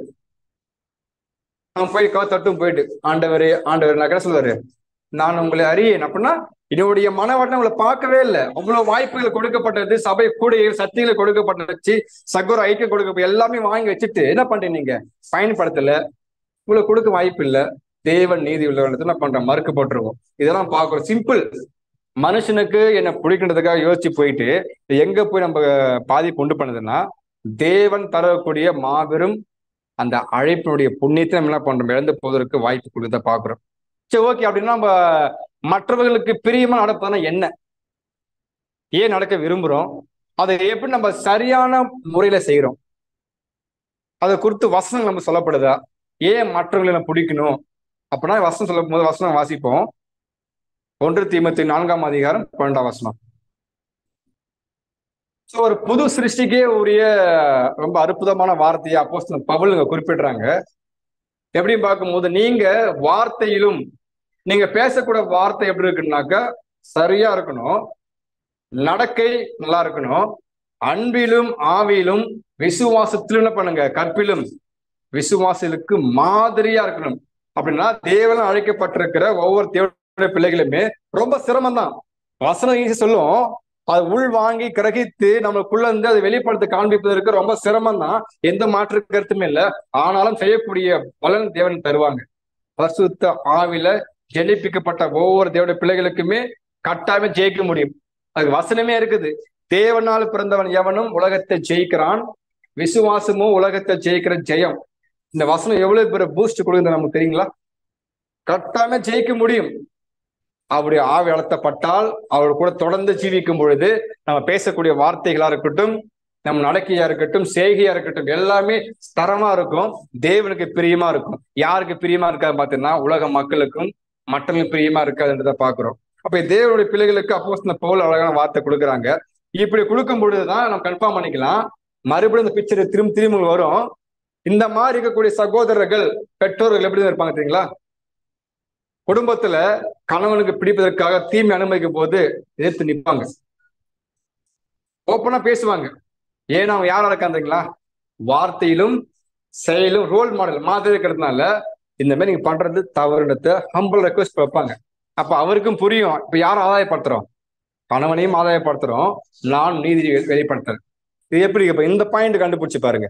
அவன் போய் தட்டும் போயிட்டு, ஆண்டவர் நான் என்ன சொல்லுவாரு, நான் உங்களை அறியேன் அப்படின்னா என்னுடைய மனவாட்டம் உங்களை பார்க்கவே இல்லை. அவ்வளவு வாய்ப்புகள் கொடுக்கப்பட்டது, சபை கூடையில் சக்திகளை கொடுக்கப்பட்டுச்சு, சகோர ஐக்கியம் கொடுக்க எல்லாமே வாங்கி வச்சுட்டு என்ன பண்றீங்க? நீங்க பயன்படுத்தல, உங்களுக்கு கொடுக்க வாய்ப்பு இல்லை. தேவன் நீதி உள்ளவனத்தை என்ன பண்ற? மறுக்கப்பட்டுருவோம். இதெல்லாம் பார்க்கிறோம். சிம்பிள். மனுஷனுக்கு என்ன பிடிக்கின்றதுக்காக யோசிச்சு போயிட்டு எங்க போய் நம்ம பாதிப்பு உண்டு பண்ணுதுன்னா, தேவன் தரக்கூடிய மாபெரும் அந்த அழைப்பினுடைய புண்ணியத்தை நம்ம என்ன பண்றோம்? இழந்து போவதற்கு வாய்ப்பு கொடுத்த பாக்குறோம். சரி, ஓகே. அப்படின்னா நம்ம மற்றவர்களுக்கு பிரியமா நடப்பதுன்னா என்ன? ஏன் நடக்க விரும்புறோம்? அதை எப்படி நம்ம சரியான முறையில செய்யறோம்? அதை குறித்து வசனம் நம்ம சொல்லப்படுதா? ஏன் மற்றவர்களை நம்ம பிடிக்கணும் அப்படின்னா வசனம் சொல்லும் போது வசனம் வாசிப்போம். 1 தீமோத்தேயு 4ஆம் அதிகாரம் 12ஆம் வசனம். ஒரு புது சிருஷ்டிக்கே உரிய ரொம்ப அற்புதமான வார்த்தையை அப்போஸ்தலன் பவுல் குறிப்பிடுறாங்க. எப்படின்னு பார்க்கும்போது, நீங்க வார்த்தையிலும், நீங்க பேசக்கூடிய வார்த்தை எப்படி இருக்குன்னாக்கா சரியா இருக்கணும், நடக்கை நல்லா இருக்கணும், அன்பிலும் ஆவியிலும் விசுவாசத்திலும் என்ன பண்ணுங்க? கற்பிலும் விசுவாசலுக்கு மாதிரியா இருக்கணும். அப்படின்னா தேவன் அழைக்கப்பட்டிருக்கிற ஒவ்வொரு தேவனுடைய பிள்ளைகளுமே ரொம்ப சிரமம் தான். வசனம் ஈஸி சொல்லும், அது உள் வாங்கி கிரகித்து நம்மளுக்குள்ள இருந்து அதை வெளிப்படுத்த காண்பிப்பதற்கு ரொம்ப சிரமம் தான், எந்த மாற்று கருத்துமே இல்லை. ஆனாலும் செய்யக்கூடிய பலன் தேவன் தருவாங்க. பரிசுத்த ஆவியில ஜெனிப்பிக்கப்பட்ட ஒவ்வொரு தேவனுடைய பிள்ளைகளுக்குமே கட்டாயமே ஜெயிக்க முடியும். அதுக்கு வசனமே இருக்குது. தேவனால் பிறந்தவன் எவனும் உலகத்தை ஜெயிக்கிறான், விசுவாசமும் உலகத்தை ஜெயிக்கிற ஜெயம். இந்த வசனம் எவ்வளவு பேர் பூஸ்ட் கொடுக்குது நமக்கு தெரியுங்களா? கட்டாயமே ஜெயிக்க முடியும். அவருடைய ஆவி அழுத்தப்பட்டால், அவர் கூட தொடர்ந்து ஜீவிக்கும் பொழுது நம்ம பேசக்கூடிய வார்த்தைகளா இருக்கட்டும், நம்ம நடக்கையா இருக்கட்டும், செய்கையா இருக்கட்டும், எல்லாமே தரமா இருக்கும், தேவனுக்கு பிரியமா இருக்கும். யாருக்கு பிரியமா இருக்காது பார்த்தீங்கன்னா உலக மக்களுக்கும் மற்றவங்களுக்கு பிரியமா இருக்காதுன்றதை பாக்குறோம். அப்ப தேவனுடைய பிள்ளைகளுக்கு அப்போஸ்தலன் பவுல் அழகான வார்த்தை கொடுக்குறாங்க. இப்படி கொடுக்கும் பொழுதுதான் நம்ம கன்ஃபார்ம் பண்ணிக்கலாம். மறுபடியும் இந்த பிக்சர் திரும்ப வரும். இந்த மாதிரி இருக்கக்கூடிய சகோதரர்கள், பெற்றோர்கள் எப்படி இருப்பாங்க தெரியுங்களா? குடும்பத்துல கணவனுக்கு பிடிப்பதற்காக தீமை அனுமதிக்கும் போது எதிர்த்து நிற்பாங்க, ஓப்பனா பேசுவாங்க. ஏன்னா அவங்க யாரா இருக்காந்தீங்களா? வார்த்தையிலும் செயலும் ரோல் மாடல் மாதிரி இருக்கிறதுனால இந்த மாதிரி நீங்க பண்றது தவறுன்றத ஹம்பிள் ரெக்வெஸ்ட் வைப்பாங்க. அப்ப அவருக்கும் புரியும், இப்ப யாரும் ஆதாயப்படுத்துறோம்? கணவனையும் ஆதாயப்படுத்துறோம், நான் நீதி வெளிப்படுத்துறேன். இது எப்படி? இப்ப இந்த பாயிண்ட் கண்டுபிடிச்சு பாருங்க.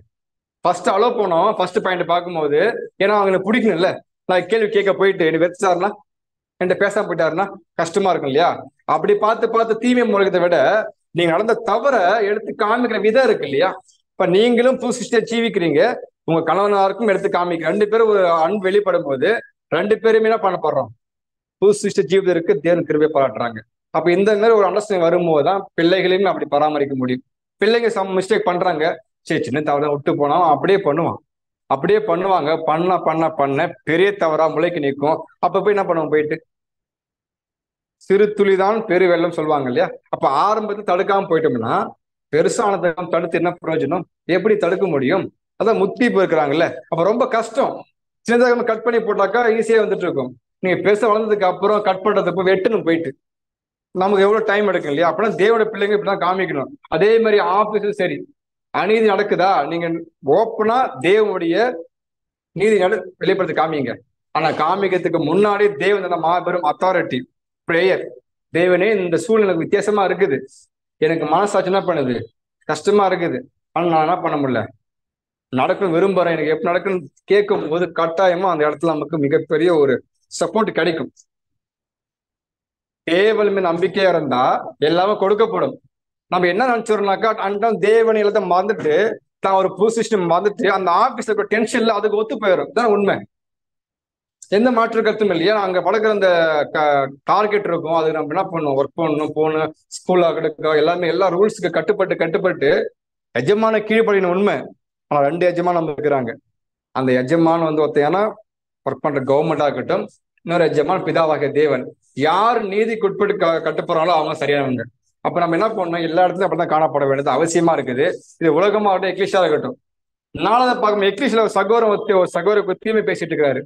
ஃபர்ஸ்ட் அலோவ் போனோம், ஃபர்ஸ்ட் பாயிண்ட் பார்க்கும்போது, ஏன்னா அவங்களுக்கு பிடிக்கணும்ல. நான் கேள்வி கேட்க போயிட்டு என்ன வச்சாருன்னா, என்கிட்ட பேசாம போயிட்டாருன்னா கஷ்டமா இருக்கும் இல்லையா? அப்படி பார்த்து தீமை முறையதை விட நீங்க நடந்த தவற எடுத்து காமிக்கிற விதம் இருக்கு இல்லையா? இப்ப நீங்களும் புது சிஸ்டர் ஜீவிக்கிறீங்க, உங்க கணவனாருக்கும் எடுத்து காமிக்க, 2 பேரும் ஒரு அன்பு வெளிப்படும் போது 2 பேருமே என்ன பண்ண போறோம்? புது சிஸ்டர் ஜீவிதற்கு தேவன் கிருபை பாராட்டுறாங்க. அப்ப இந்த மாதிரி ஒரு அண்டர்ஸ்டாண்டிங் வரும்போது தான் பிள்ளைகளையும் அப்படி பராமரிக்க முடியும். பிள்ளைங்க சம் மிஸ்டேக் பண்றாங்க, சரி சின்ன தவறு விட்டு போனா அப்படியே பண்ணுவாங்க. பண்ண பெரிய தவறா முளைக்கு நிற்கும். அப்ப போய் என்ன பண்ணுவோம்? போயிட்டு சிறு துளிதான் பெரு வெள்ளம் சொல்லுவாங்க இல்லையா? அப்ப ஆரம்பத்தில் தடுக்காம போயிட்டோம்னா பெருசானதை தடுத்து என்ன பிரயோஜனம்? எப்படி தடுக்க முடியும்? அதான் முத்தி போயிருக்கிறாங்கல்ல. அப்ப ரொம்ப கஷ்டம். சின்னதாக கட் பண்ணி போட்டாக்கா ஈஸியா வந்துட்டு இருக்கும். நீங்க பெருசா வளர்ந்ததுக்கு அப்புறம் கட் பண்றதுப்ப வெட்டணும் போயிட்டு, நமக்கு எவ்வளவு டைம் எடுக்கும் இல்லையா? அப்படின்னா தேவனுடைய பிள்ளைங்க இப்படிதான் காமிக்கணும். அதே மாதிரி ஆபீஸும் சரி, அநீதி நடக்குதா, நீங்க ஓப்பனா தேவனுடைய நீதி வெளிப்படுத்தி காமிங்க. ஆனா காமிக்கிறதுக்கு முன்னாடி தேவன் மாபெரும் அத்தாரிட்டி பிரேயர். தேவனே, இந்த சூழ்நிலை வித்தியாசமா இருக்குது, எனக்கு மனசாட்சி என்ன பண்ணுது, கஷ்டமா இருக்குது, ஆனா நான் என்ன பண்ண முடியல, நடக்கணும் விரும்புறேன், எனக்கு எப்படி நடக்குன்னு கேட்கும் போது கட்டாயமா அந்த இடத்துல நமக்கு மிகப்பெரிய ஒரு சப்போர்ட் கிடைக்கும். தேவன் மீது நம்பிக்கையா இருந்தா எல்லாமே கொடுக்கப்படும். நம்ம என்ன நினைச்சோம்னாக்கா, அன்றாம் தேவனை எல்லாத்தையும் மறந்துட்டு தான் ஒரு பொசிஷன் மறந்துட்டு அந்த ஆபீஸ்ல டென்ஷன்ல அதுக்கு ஒத்து போயிடும். தான் உண்மை, எந்த மாற்று கருத்தும் இல்லையா? அங்க பழக்கிற அந்த டார்கெட் இருக்கும், அதுக்கு நம்ம என்ன பண்ணணும், ஒர்க் பண்ணணும், போகணும், ஸ்கூல் ஆகட்டும், எல்லா ரூல்ஸுக்கு கட்டுப்பட்டு எஜமான கீழ்ப்படின உண்மை. ஆனா 2 எஜமான நம்ம இருக்கிறாங்க. அந்த எஜமான ஒருத்தன், ஏன்னா ஒர்க் பண்ற கவர்மெண்டா இருக்கட்டும், இன்னொரு எஜமான் பிதாவாகிய தேவன். யார் நீதிக்கு உட்பட்டு கட்டுப்படுறாங்களோ அவங்க சரியானவங்க. அப்ப நம்ம என்ன பண்ணணும், எல்லா இடத்துலயும் அப்படிதான் காணப்பட வேண்டியது அவசியமா இருக்குது. இது உலகமாகட்டும் எக்லிஷா இருக்கட்டும். நாளை பார்க்கும் எக்லிஷ்ல ஒரு சகோதர தீமை பேசிட்டு இருக்காரு.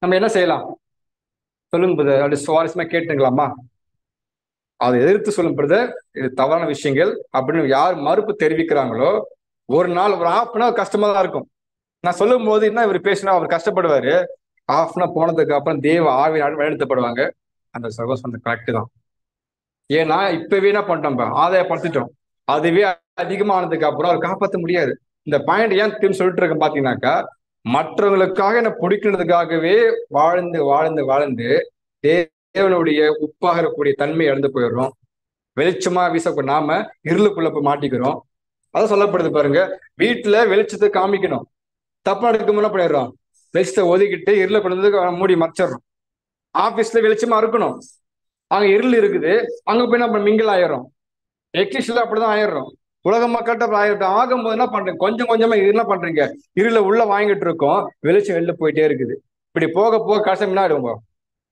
நம்ம என்ன செய்யலாம் சொல்லுங்க பிரதர், அப்படி சுவாரஸ்யமா கேட்டுங்களாமா? அதை எதிர்த்து சொல்லும் பிரதர், இது தவறான விஷயங்கள் அப்படின்னு யார் மறுப்பு தெரிவிக்கிறாங்களோ, ஒரு நாள் ஒரு ஹாஃப் அன் அவர் கஷ்டமா தான் இருக்கும். நான் சொல்லும் போது என்ன இவர் பேசினா அவர் கஷ்டப்படுவாரு. ஹாஃப் அன் அவர் போனதுக்கு அப்புறம் தேவ ஆவியால் வழிநடத்தப்படுவாங்க. அந்த சகோதரன் கரெக்ட் தான். ஏன்னா இப்பவே என்ன பண்ணிட்டோம், ஆதாயப்படுத்திட்டோம். அதுவே அதிகமானதுக்கு அப்புறம் அவர் காப்பாற்ற முடியாது. இந்த பாயிண்ட் ஏன் திரும்ப சொல்லிட்டு இருக்கேன் பாத்தீங்கன்னாக்கா, மற்றவங்களுக்காக என்ன பிடிக்கிறதுக்காகவே வாழ்ந்து வாழ்ந்து வாழ்ந்து தேவனுடைய உப்பாக இருக்கக்கூடிய தன்மை இழந்து போயிடுறோம். வெளிச்சமா வீசக்கூடிய நாம இருளுக்குள்ள போய் மாட்டிக்கிறோம். அதான் சொல்லப்படுது பாருங்க, வீட்டுல வெளிச்சத்தை காமிக்கணும், தப்பா எடுக்க முன்ன பண்ணிடுறோம். வெளிச்சத்தை ஒதுக்கிட்டு இருளை கொண்டு மூடி மறைச்சிடுறோம். ஆபீஸ்ல வெளிச்சமா இருக்கணும், அங்க இருள் இருக்குது, அங்க போய் நம்ம மிங்கிள் ஆயிடுறோம். எக்லிஷ்ல அப்படிதான் ஆயிடுறோம். உலக மக்கள்கிட்ட ஆயிட்டோம். ஆகும்போது என்ன பண்றீங்க, கொஞ்சம் கொஞ்சமா என்ன பண்றீங்க, இருள உள்ள வாங்கிட்டு இருக்கோம், வெளிச்சம் வெளில போயிட்டே இருக்குது. இப்படி போக போக கடைசி என்ன ஆயிடுவோம்,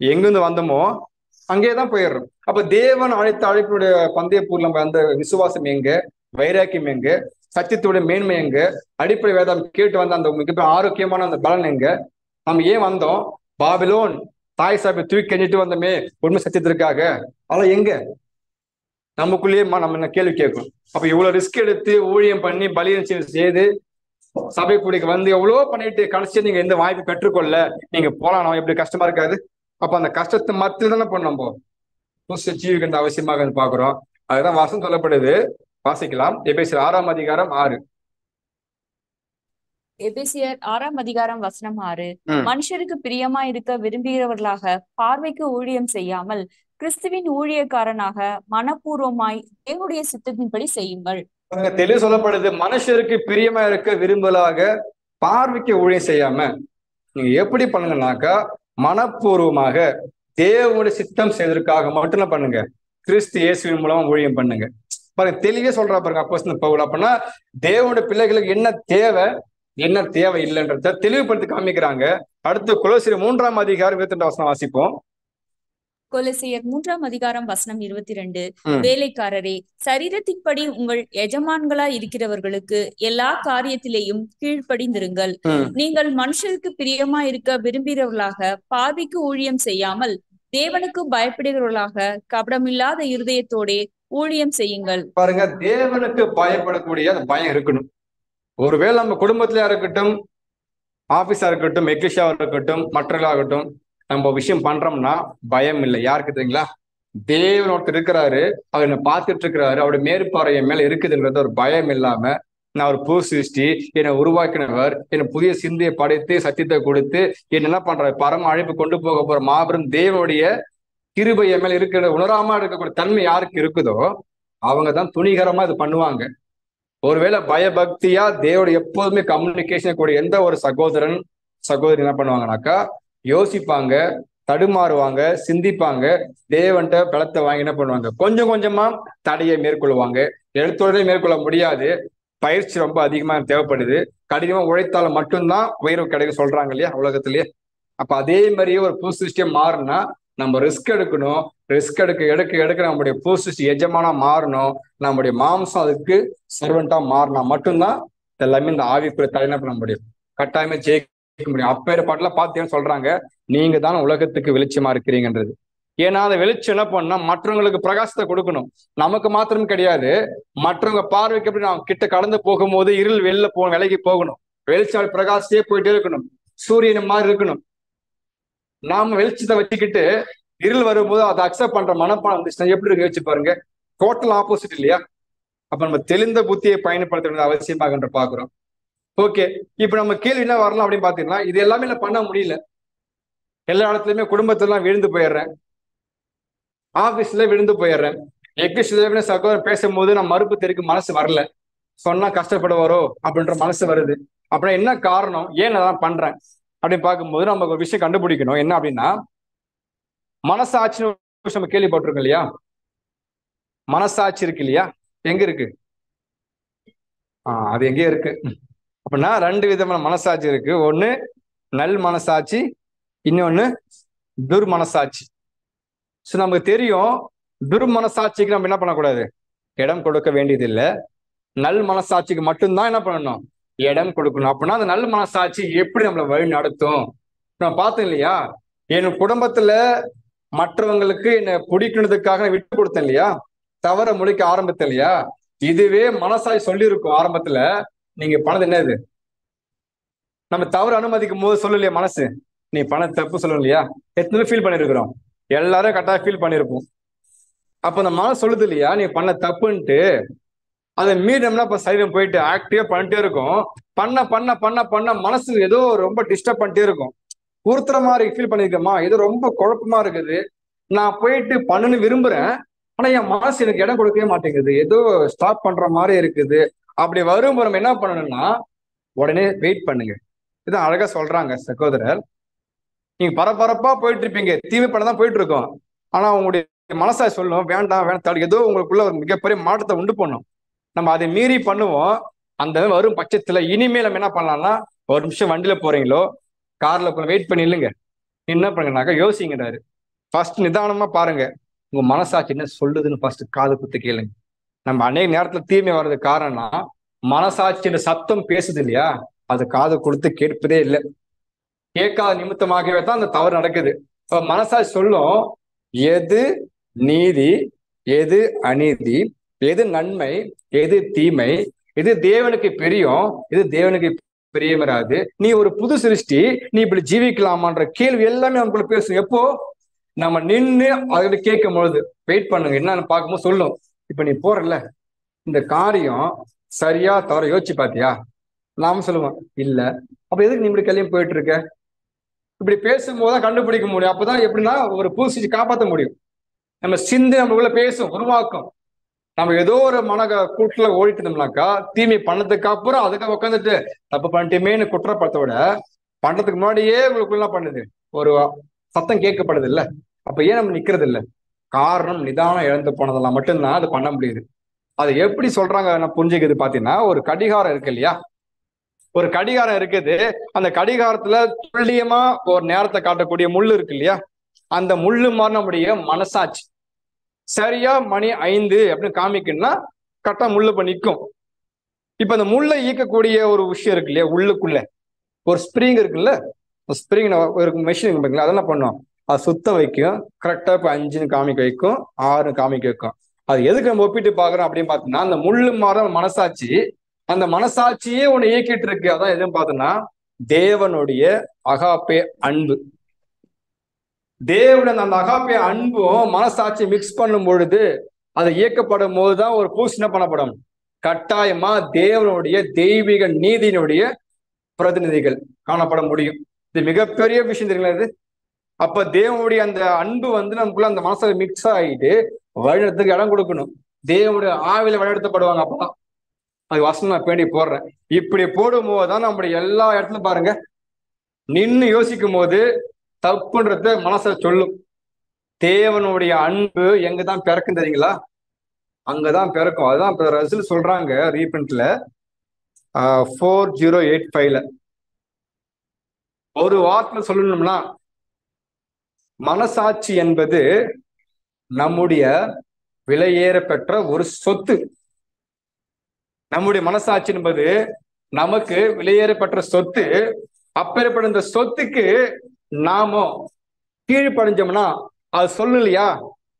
எங்கிருந்து வந்தோமோ அங்கேதான் போயிடுறோம். அப்ப தேவன் அழைத்த அழைப்புடைய பந்தயப்பூர்ல நம்ம அந்த விசுவாசம் எங்க, வைராக்கியம் எங்க, சத்தியத்துடைய மேன்மை எங்க, அடிப்படை வேதம் கேட்டு வந்த அந்த மிகப்பெரிய ஆரோக்கியமான அந்த பலன் எங்க, நம்ம ஏன் வந்தோம், பாபிலோன் தாய் சாப்பை தூக்கி கஞ்சிட்டு வந்தோமே உண்மை சத்தியத்திற்காக, அதெல்லாம் எங்க நமக்குள்ளேயே நம்ம கேள்வி கேட்கும். அப்ப இவ்வளவு ரிஸ்க் எடுத்து ஊழியம் பண்ணி பலியம் செய்து சபை கூடிக்கு வந்து எவ்வளவோ பண்ணிட்டு கடைசி நீங்க எந்த வாய்ப்பு பெற்றுக்கொள்ள நீங்க போலாம், எப்படி கஷ்டமா இருக்காது? அப்ப அந்த கஷ்டத்தை மத்தியில தானே பண்ணோம் ஜீவிக்கின்ற அவசியமாக பாக்குறோம். அதுதான் வாசம் சொல்லப்படுது. வாசிக்கலாம். எபேசியர் 6:6. எபேசியர் 6:6 மனுஷருக்கு பிரியமா இருக்க விரும்புகிறவர்களாக பார்வைக்கு ஊழியம் செய்யாமல் கிறிஸ்துவின் ஊழியக்காரனாக மனப்பூர்வமாய் தேவனுடைய சித்தத்தின்படி செய்யுங்கள். தெளிவு சொல்லப்படுது, மனுஷருக்கு பிரியமா இருக்க விரும்பலாக பார்வைக்கு ஊழியம் செய்யாம நீங்க எப்படி பண்ணுங்கனாக்கா, மனப்பூர்வமாக தேவனுடைய சித்தம் செய்வதற்காக மட்டும் பண்ணுங்க, கிறிஸ்து இயேசுவின் மூலமா ஊழியம் பண்ணுங்க. பாருங்க, தெளிவே சொல்றா பாருங்க அப்போஸ்தலன் பவுல். அப்படின்னா தேவனுடைய பிள்ளைகளுக்கு என்ன தேவை, என்ன தேவை இல்லைன்றத தெளிவுபடுத்தி காமிக்கிறாங்க. அடுத்து கொலோசியர் 3:22 வாசிப்போம். கொலோசியர் 3:22. வேலைக்காரரே, சரீரத்தின்படி உங்கள் எஜமான்களாய் இருக்கிறவர்களுக்கு எல்லா காரியத்திலேயும் கீழ்ப்படிந்திருங்கள். நீங்கள் மனுஷருக்கு பிரியமா இருக்க விரும்புகிறவர்களாக பார்வைக்கு ஊழியம் செய்யாமல் தேவனுக்கு பயப்படுகிறவர்களாக கபடமில்லாத இருதயத்தோட ஊழியம் செய்யுங்கள். பாருங்க, தேவனுக்கு பயப்படக்கூடிய அந்த பயம் இருக்கணும். ஒருவேளை நம்ம குடும்பத்திலயா இருக்கட்டும், ஆபீஸா இருக்கட்டும், எக்லிஷாவா இருக்கட்டும், மற்றவர்களாகட்டும், நம்ம விஷயம் பண்றோம்னா பயம் இல்லை. யாருக்கு தெரியுங்களா? தேவன் ஒருத்தர் இருக்கிறாரு, அவர் என்ன பார்த்துட்டு இருக்கிறாரு, அவருடைய மேற்பார்வை என் மேல இருக்குதுன்றது ஒரு பயம் இல்லாம, நான் ஒரு புது சிருஷ்டி, என்னை உருவாக்கினவர், என்னை புதிய சிந்தையை படைத்து சத்தியத்தை கொடுத்து என்ன பண்றாரு, பரம அழைப்பு கொண்டு போக போற மாபெரும் தேவனுடைய கிருபை என் மேல இருக்கிற உணராம இருக்கக்கூடிய தன்மை யாருக்கு இருக்குதோ அவங்க தான் துணிகரமா இது பண்ணுவாங்க. ஒருவேளை பயபக்தியா தேவோட எப்போதுமே கம்யூனிகேஷன் கூட எந்த ஒரு சகோதரி என்ன பண்ணுவாங்கனாக்கா, யோசிப்பாங்க, தடுமாறுவாங்க, சிந்திப்பாங்க, தேவன்கிட்ட பலத்தை வாங்கி என்ன பண்ணுவாங்க, கொஞ்சம் கொஞ்சமா தடையை மேற்கொள்வாங்க. எழுத்தோடனே மேற்கொள்ள முடியாது, பயிற்சி ரொம்ப அதிகமா தேவைப்படுது. கடினமா உழைத்தாலும் மட்டும்தான் உயர்வு கிடைக்கும் சொல்றாங்க இல்லையா உலகத்திலேயே. அப்ப அதே மாதிரியே ஒரு புது சிஸ்டம் மாறினா நம்ம ரிஸ்க் எடுக்கணும். ரிஸ்க் எடுக்க நம்முடைய புது சிஸ்டம் எஜமானா மாறணும். நம்முடைய மாம்சம் அதுக்கு சர்வெண்டா மாறினா மட்டும்தான் எல்லாமே இந்த ஆவிக்குரிய தலைமை பண்ண முடியும், கட்டாயமே ஜெயிக்க முடியும். அப்பேற பாட்டுல பார்த்து சொல்றாங்க, நீங்க தான் உலகத்துக்கு வெளிச்சமா இருக்கிறீங்கன்றது. ஏன்னா அந்த வெளிச்சம் என்ன பண்ணா மற்றவங்களுக்கு பிரகாசத்தை கொடுக்கணும். நமக்கு மாத்திரம் கிடையாது, மற்றவங்க பார்வைக்கு எப்படி நான் கிட்ட கடந்து போகும்போது இருள் வெளில விலகி போகணும். வெளிச்சம் பிரகாசத்தையே போயிட்டே இருக்கணும், சூரியன் மாதிரி இருக்கணும். நாம வெளிச்சத்தை வச்சுக்கிட்டு இருள் வரும்போது அதை அக்செப்ட் பண்ற மனப்பாடம் வந்துச்சுன்னா எப்படி இருக்கு யோசிச்சு பாருங்க. டோட்டல் ஆப்போசிட் இல்லையா? அப்ப நம்ம தெளிந்த புத்தியை பயன்படுத்த வேண்டியது அவசியமாக பாக்குறோம். ஓகே, இப்ப நம்ம கேள்வி என்ன வரலாம் அப்படின்னு பாத்தீங்கன்னா, இது எல்லாமே நான் பண்ண முடியல. எல்லா இடத்துலயுமே குடும்பத்திலாம் விழுந்து போயிடுறேன், ஆபீஸ்ல விழுந்து போயிடுறேன், எக்ஸிஸ்ட்ல சகோதரன் பேசும்போது நான் மறுப்பு தெரிவிக்க மனசு வரல, சொன்னா கஷ்டப்படுவாரோ அப்படின்ற மனசு வருது. அப்படின்னா என்ன காரணம், ஏன் நான் பண்றேன் அப்படின்னு பார்க்கும்போது நம்ம ஒரு விஷயம் கண்டுபிடிக்கணும். என்ன அப்படின்னா, மனசாட்சின்னு நம்ம கேள்விப்பட்டிருக்கோம் இல்லையா? மனசாட்சி இருக்கு இல்லையா? எங்க இருக்கு? அது எங்கேயே இருக்கு. அப்படின்னா ரெண்டு விதமான மனசாட்சி இருக்கு. ஒண்ணு நல் மனசாட்சி, இன்னொன்னு துர்மனசாட்சி. ஸோ நமக்கு தெரியும் துர்மனசாட்சிக்கு நம்ம என்ன பண்ணக்கூடாது, இடம் கொடுக்க வேண்டியது இல்லை. நல் மனசாட்சிக்கு மட்டும்தான் என்ன பண்ணணும், இடம் கொடுக்கணும். அப்படின்னா அந்த நல் மனசாட்சி எப்படி நம்மளை வழி நடத்தும் நம்ம பார்த்தோம் இல்லையா. என் குடும்பத்துல மற்றவங்களுக்கு என்னை பிடிக்கணுதுக்காக நான் விட்டு கொடுத்தேன் இல்லையா, தவற முழிக்க ஆரம்பித்தேன் இல்லையா. இதுவே மனசாட்சி சொல்லியிருக்கும் ஆரம்பத்துல, நீங்க பண்ணது என்னது, நம்ம தவறு அனுமதிக்கும் போது சொல்லலையா மனசு, நீ பண்ண தப்பு சொல்லணும் இல்லையா. எத்தனை ஃபீல் பண்ணிருக்கிறோம், எல்லாரும் கரெக்டாக ஃபீல் பண்ணிருப்போம். அப்ப அந்த மனசு சொல்லுது இல்லையா நீ பண்ண தப்புன்ட்டு. அதை மீறினோம்னா இப்ப சரீரம் போயிட்டு ஆக்டிவா பண்ணிட்டே இருக்கும். பண்ண பண்ண பண்ண பண்ண மனசு ஏதோ ரொம்ப டிஸ்டர்ப் பண்ணிட்டே இருக்கும். ஒருத்தர மாதிரி ஃபீல் பண்ணிருக்கோமா, ஏதோ ரொம்ப குழப்பமா இருக்குது, நான் போயிட்டு பண்ணுன்னு விரும்புறேன், ஆனா என் மனசு எனக்கு இடம் கொடுக்கவே மாட்டேங்குது, ஏதோ ஸ்டாப் பண்ற மாதிரி இருக்குது. அப்படி வரும்போது நம்ம என்ன பண்ணணும்னா உடனே வெயிட் பண்ணுங்க. இதான் அழகா சொல்றாங்க சகோதரர். நீங்க பரபரப்பா போயிட்டு இருப்பீங்க, தீமை பண்ணதான் போயிட்டு இருக்கோம். ஆனா உங்களுடைய மனசாய் சொல்லும் வேண்டாம் வேண்டாம், ஏதோ உங்களுக்குள்ள ஒரு மிகப்பெரிய மாற்றத்தை உண்டு பண்ணும். நம்ம அதை மீறி பண்ணுவோம். அந்த வரும் பட்சத்துல இனிமேல் நம்ம என்ன பண்ணலாம்னா, ஒரு நிமிஷம் வண்டியில போறீங்களோ கார்ல வெயிட் பண்ணி இல்லைங்க, என்ன பண்ணுங்கனாக்கா யோசிங்கிறாரு. ஃபர்ஸ்ட் நிதானமா பாருங்க உங்க மனசாட்சி என்ன சொல்லுதுன்னு ஃபர்ஸ்ட் காது குத்து கேளுங்க. நம்ம அநேக நேரத்துல தீமை வர்றதுக்கு காரணம்னா மனசாட்சியோட சத்தம் பேசுது இல்லையா, அது காது கொடுத்து கேட்பதே இல்லை. கேட்காத நிமித்தமாகவே தான் அந்த தவறு நடக்குது. இப்ப மனசாட்சி சொல்லும் எது நீதி, எது அநீதி, எது நன்மை, எது தீமை, எது தேவனுக்கு பிரியம், எது தேவனுக்கு பிரியமராது, நீ ஒரு புது சிருஷ்டி, நீ இப்படி ஜீவிக்கலாமான்ற கேள்வி எல்லாமே நமக்குள்ள பேசும். எப்போ நம்ம நின்று அதுல கேட்கும் பொழுது வெயிட் பண்ணுங்க, என்னன்னு பார்க்கும்போது சொல்லும். இப்ப நீ போறல இந்த காரியம் சரியா தவற யோசிச்சு பாத்தியா, நாம சொல்லுவோம் இல்ல, அப்ப எதுக்கு நீ இப்படி கிளம்பி போயிட்டு இருக்க. இப்படி பேசும்போதுதான் கண்டுபிடிக்க முடியும். அப்பதான் எப்படின்னா ஒரு புது சிருஷ்டி காப்பாற்ற முடியும். நம்ம சிந்தை நம்மளுக்குள்ள பேசும், உருவாக்கும். நம்ம ஏதோ ஒரு கூட்டுல ஓடிட்டு இருந்தோம்னாக்கா தீமை பண்ணதுக்கு அப்புறம் அதுக்கு உட்காந்துட்டு தப்பு பண்ணிட்டுமேன்னு குற்றப்படுத்த விட பண்றதுக்கு முன்னாடியே உங்களுக்குள்ள பண்ணுது, ஒரு சத்தம் கேட்கப்படுது இல்ல. அப்ப ஏன் நம்ம நிக்கிறது இல்லை, காரணம் நிதானம் இழந்து போனதெல்லாம் மட்டும்தான் அது பண்ண முடியுது. அது எப்படி சொல்றாங்க நான் புரிஞ்சுக்கிறது பாத்தீங்கன்னா, ஒரு கடிகாரம் இருக்கு இல்லையா, ஒரு கடிகாரம் இருக்குது. அந்த கடிகாரத்துல துல்லியமா ஒரு நேரத்தை காட்டக்கூடிய முள்ளு இருக்கு இல்லையா, அந்த முள்ளு மாதிரி நம்முடைய மனசாட்சி சரியா மணி 5 அப்படின்னு காமிக்கணும்னா கரெக்டா முள்ளு பண்ணி நிற்கும். இப்ப அந்த முள்ளை ஈக்கக்கூடிய ஒரு விஷயம் இருக்கு இல்லையா, உள்ளுக்குள்ள ஒரு ஸ்ப்ரிங் இருக்குல்ல, ஸ்ப்ரிங் ஒரு மெஷின் இருக்கு, அதெல்லாம் பண்ணும், அது சுத்த வைக்கும், கரெக்டா இப்ப 5ன்னு காமிக்க வைக்கும், 6 காமிக்க வைக்கும். அது எதுக்கு நம்ம ஒப்பிட்டு பாக்குறோம் அப்படின்னு பார்த்தோம்னா, அந்த முள்ளு மாற மனசாட்சி, அந்த மனசாட்சியே ஒண்ணு இயக்கிட்டு இருக்கு. அதான் எதுவும் பார்த்தோம்னா தேவனுடைய அகாப்பே அன்பு. தேவனுடைய அந்த அகாப்பே அன்பும் மனசாட்சி மிக்ஸ் பண்ணும் பொழுது அதை இயக்கப்படும் போதுதான் ஒரு பூசி என்ன பண்ணப்படும், கட்டாயமா தேவனுடைய தெய்வீக நீதியினுடைய பிரதிநிதிகள் காணப்பட முடியும். இது மிகப்பெரிய விஷயம் தெரியுங்களா இது. அப்ப தேவனுடைய அந்த அன்பு நமக்குள்ள அந்த மனசால மிக்ஸ் ஆகிட்டு வழிநடத்துக்கு இடம் கொடுக்கணும். தேவனுடைய ஆவில வழிநடத்தப்படுவாங்க. அப்பதான் அது வசனம் நான் பேண்டி போடுறேன். இப்படி போடும் போதுதான் நம்முடைய எல்லா இடத்துலயும் பாருங்க நின்று யோசிக்கும் போது தப்புன்றத மனசை சொல்லும். தேவனுடைய அன்பு எங்கதான் பிறக்கும் தெரியுங்களா, அங்கதான் பிறக்கும். அதுதான் இப்ப ரசூல் சொல்றாங்க ரீபிரிண்ட்ல 4085ல ஒரு வார்த்தை சொல்லணும்னா, மனசாட்சி என்பது நம்முடைய விலையேற பெற்ற ஒரு சொத்து. நம்முடைய மனசாட்சி என்பது நமக்கு விலையேற பெற்ற சொத்து. அப்பேற்பட்ட இந்த சொத்துக்கு நாம கீழ்ப்படிஞ்சோம்னா அது சொல்லும் இல்லையா,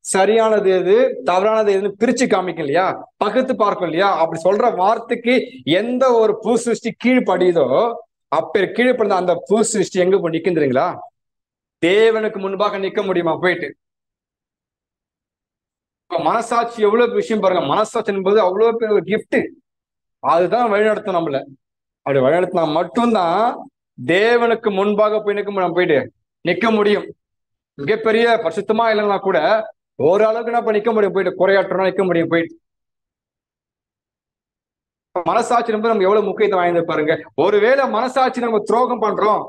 சரியானது எது தவறானது எதுன்னு பிரிச்சு காமிக்கும் இல்லையா, பகுத்து பார்க்கும் இல்லையா. அப்படி சொல்ற வார்த்தைக்கு எந்த ஒரு பூ சிருஷ்டி கீழ்ப்படியுதோ அப்ப கீழ்ப்படிந்த அந்த பூ சிருஷ்டி எங்க போய் நிக்கும் தெரியுங்களா, தேவனுக்கு முன்பாக நிக்க முடியுமா போயிட்டு. இப்ப மனசாட்சி எவ்வளவு விஷயம் பாருங்க. மனசாட்சி என்பது அவ்வளவு பேர் ஒரு கிஃப்ட். அதுதான் வழிநடத்தும் நம்மள. அப்படி வழிநடத்தினா மட்டும்தான் தேவனுக்கு முன்பாக போய் நம்ம போயிட்டு நிக்க முடியும். மிகப்பெரிய பரிசுத்தமா இல்லைன்னா கூட ஓரளவுக்கு நம்ம நிக்க முடியும், போயிட்டு குறையாற்றணும் நிக்க முடியும் போயிட்டு. மனசாட்சி என்பது நம்ம எவ்வளவு முக்கியத்துவம் வாய்ந்து பாருங்க. ஒருவேளை மனசாட்சி நம்ம துரோகம் பண்றோம்,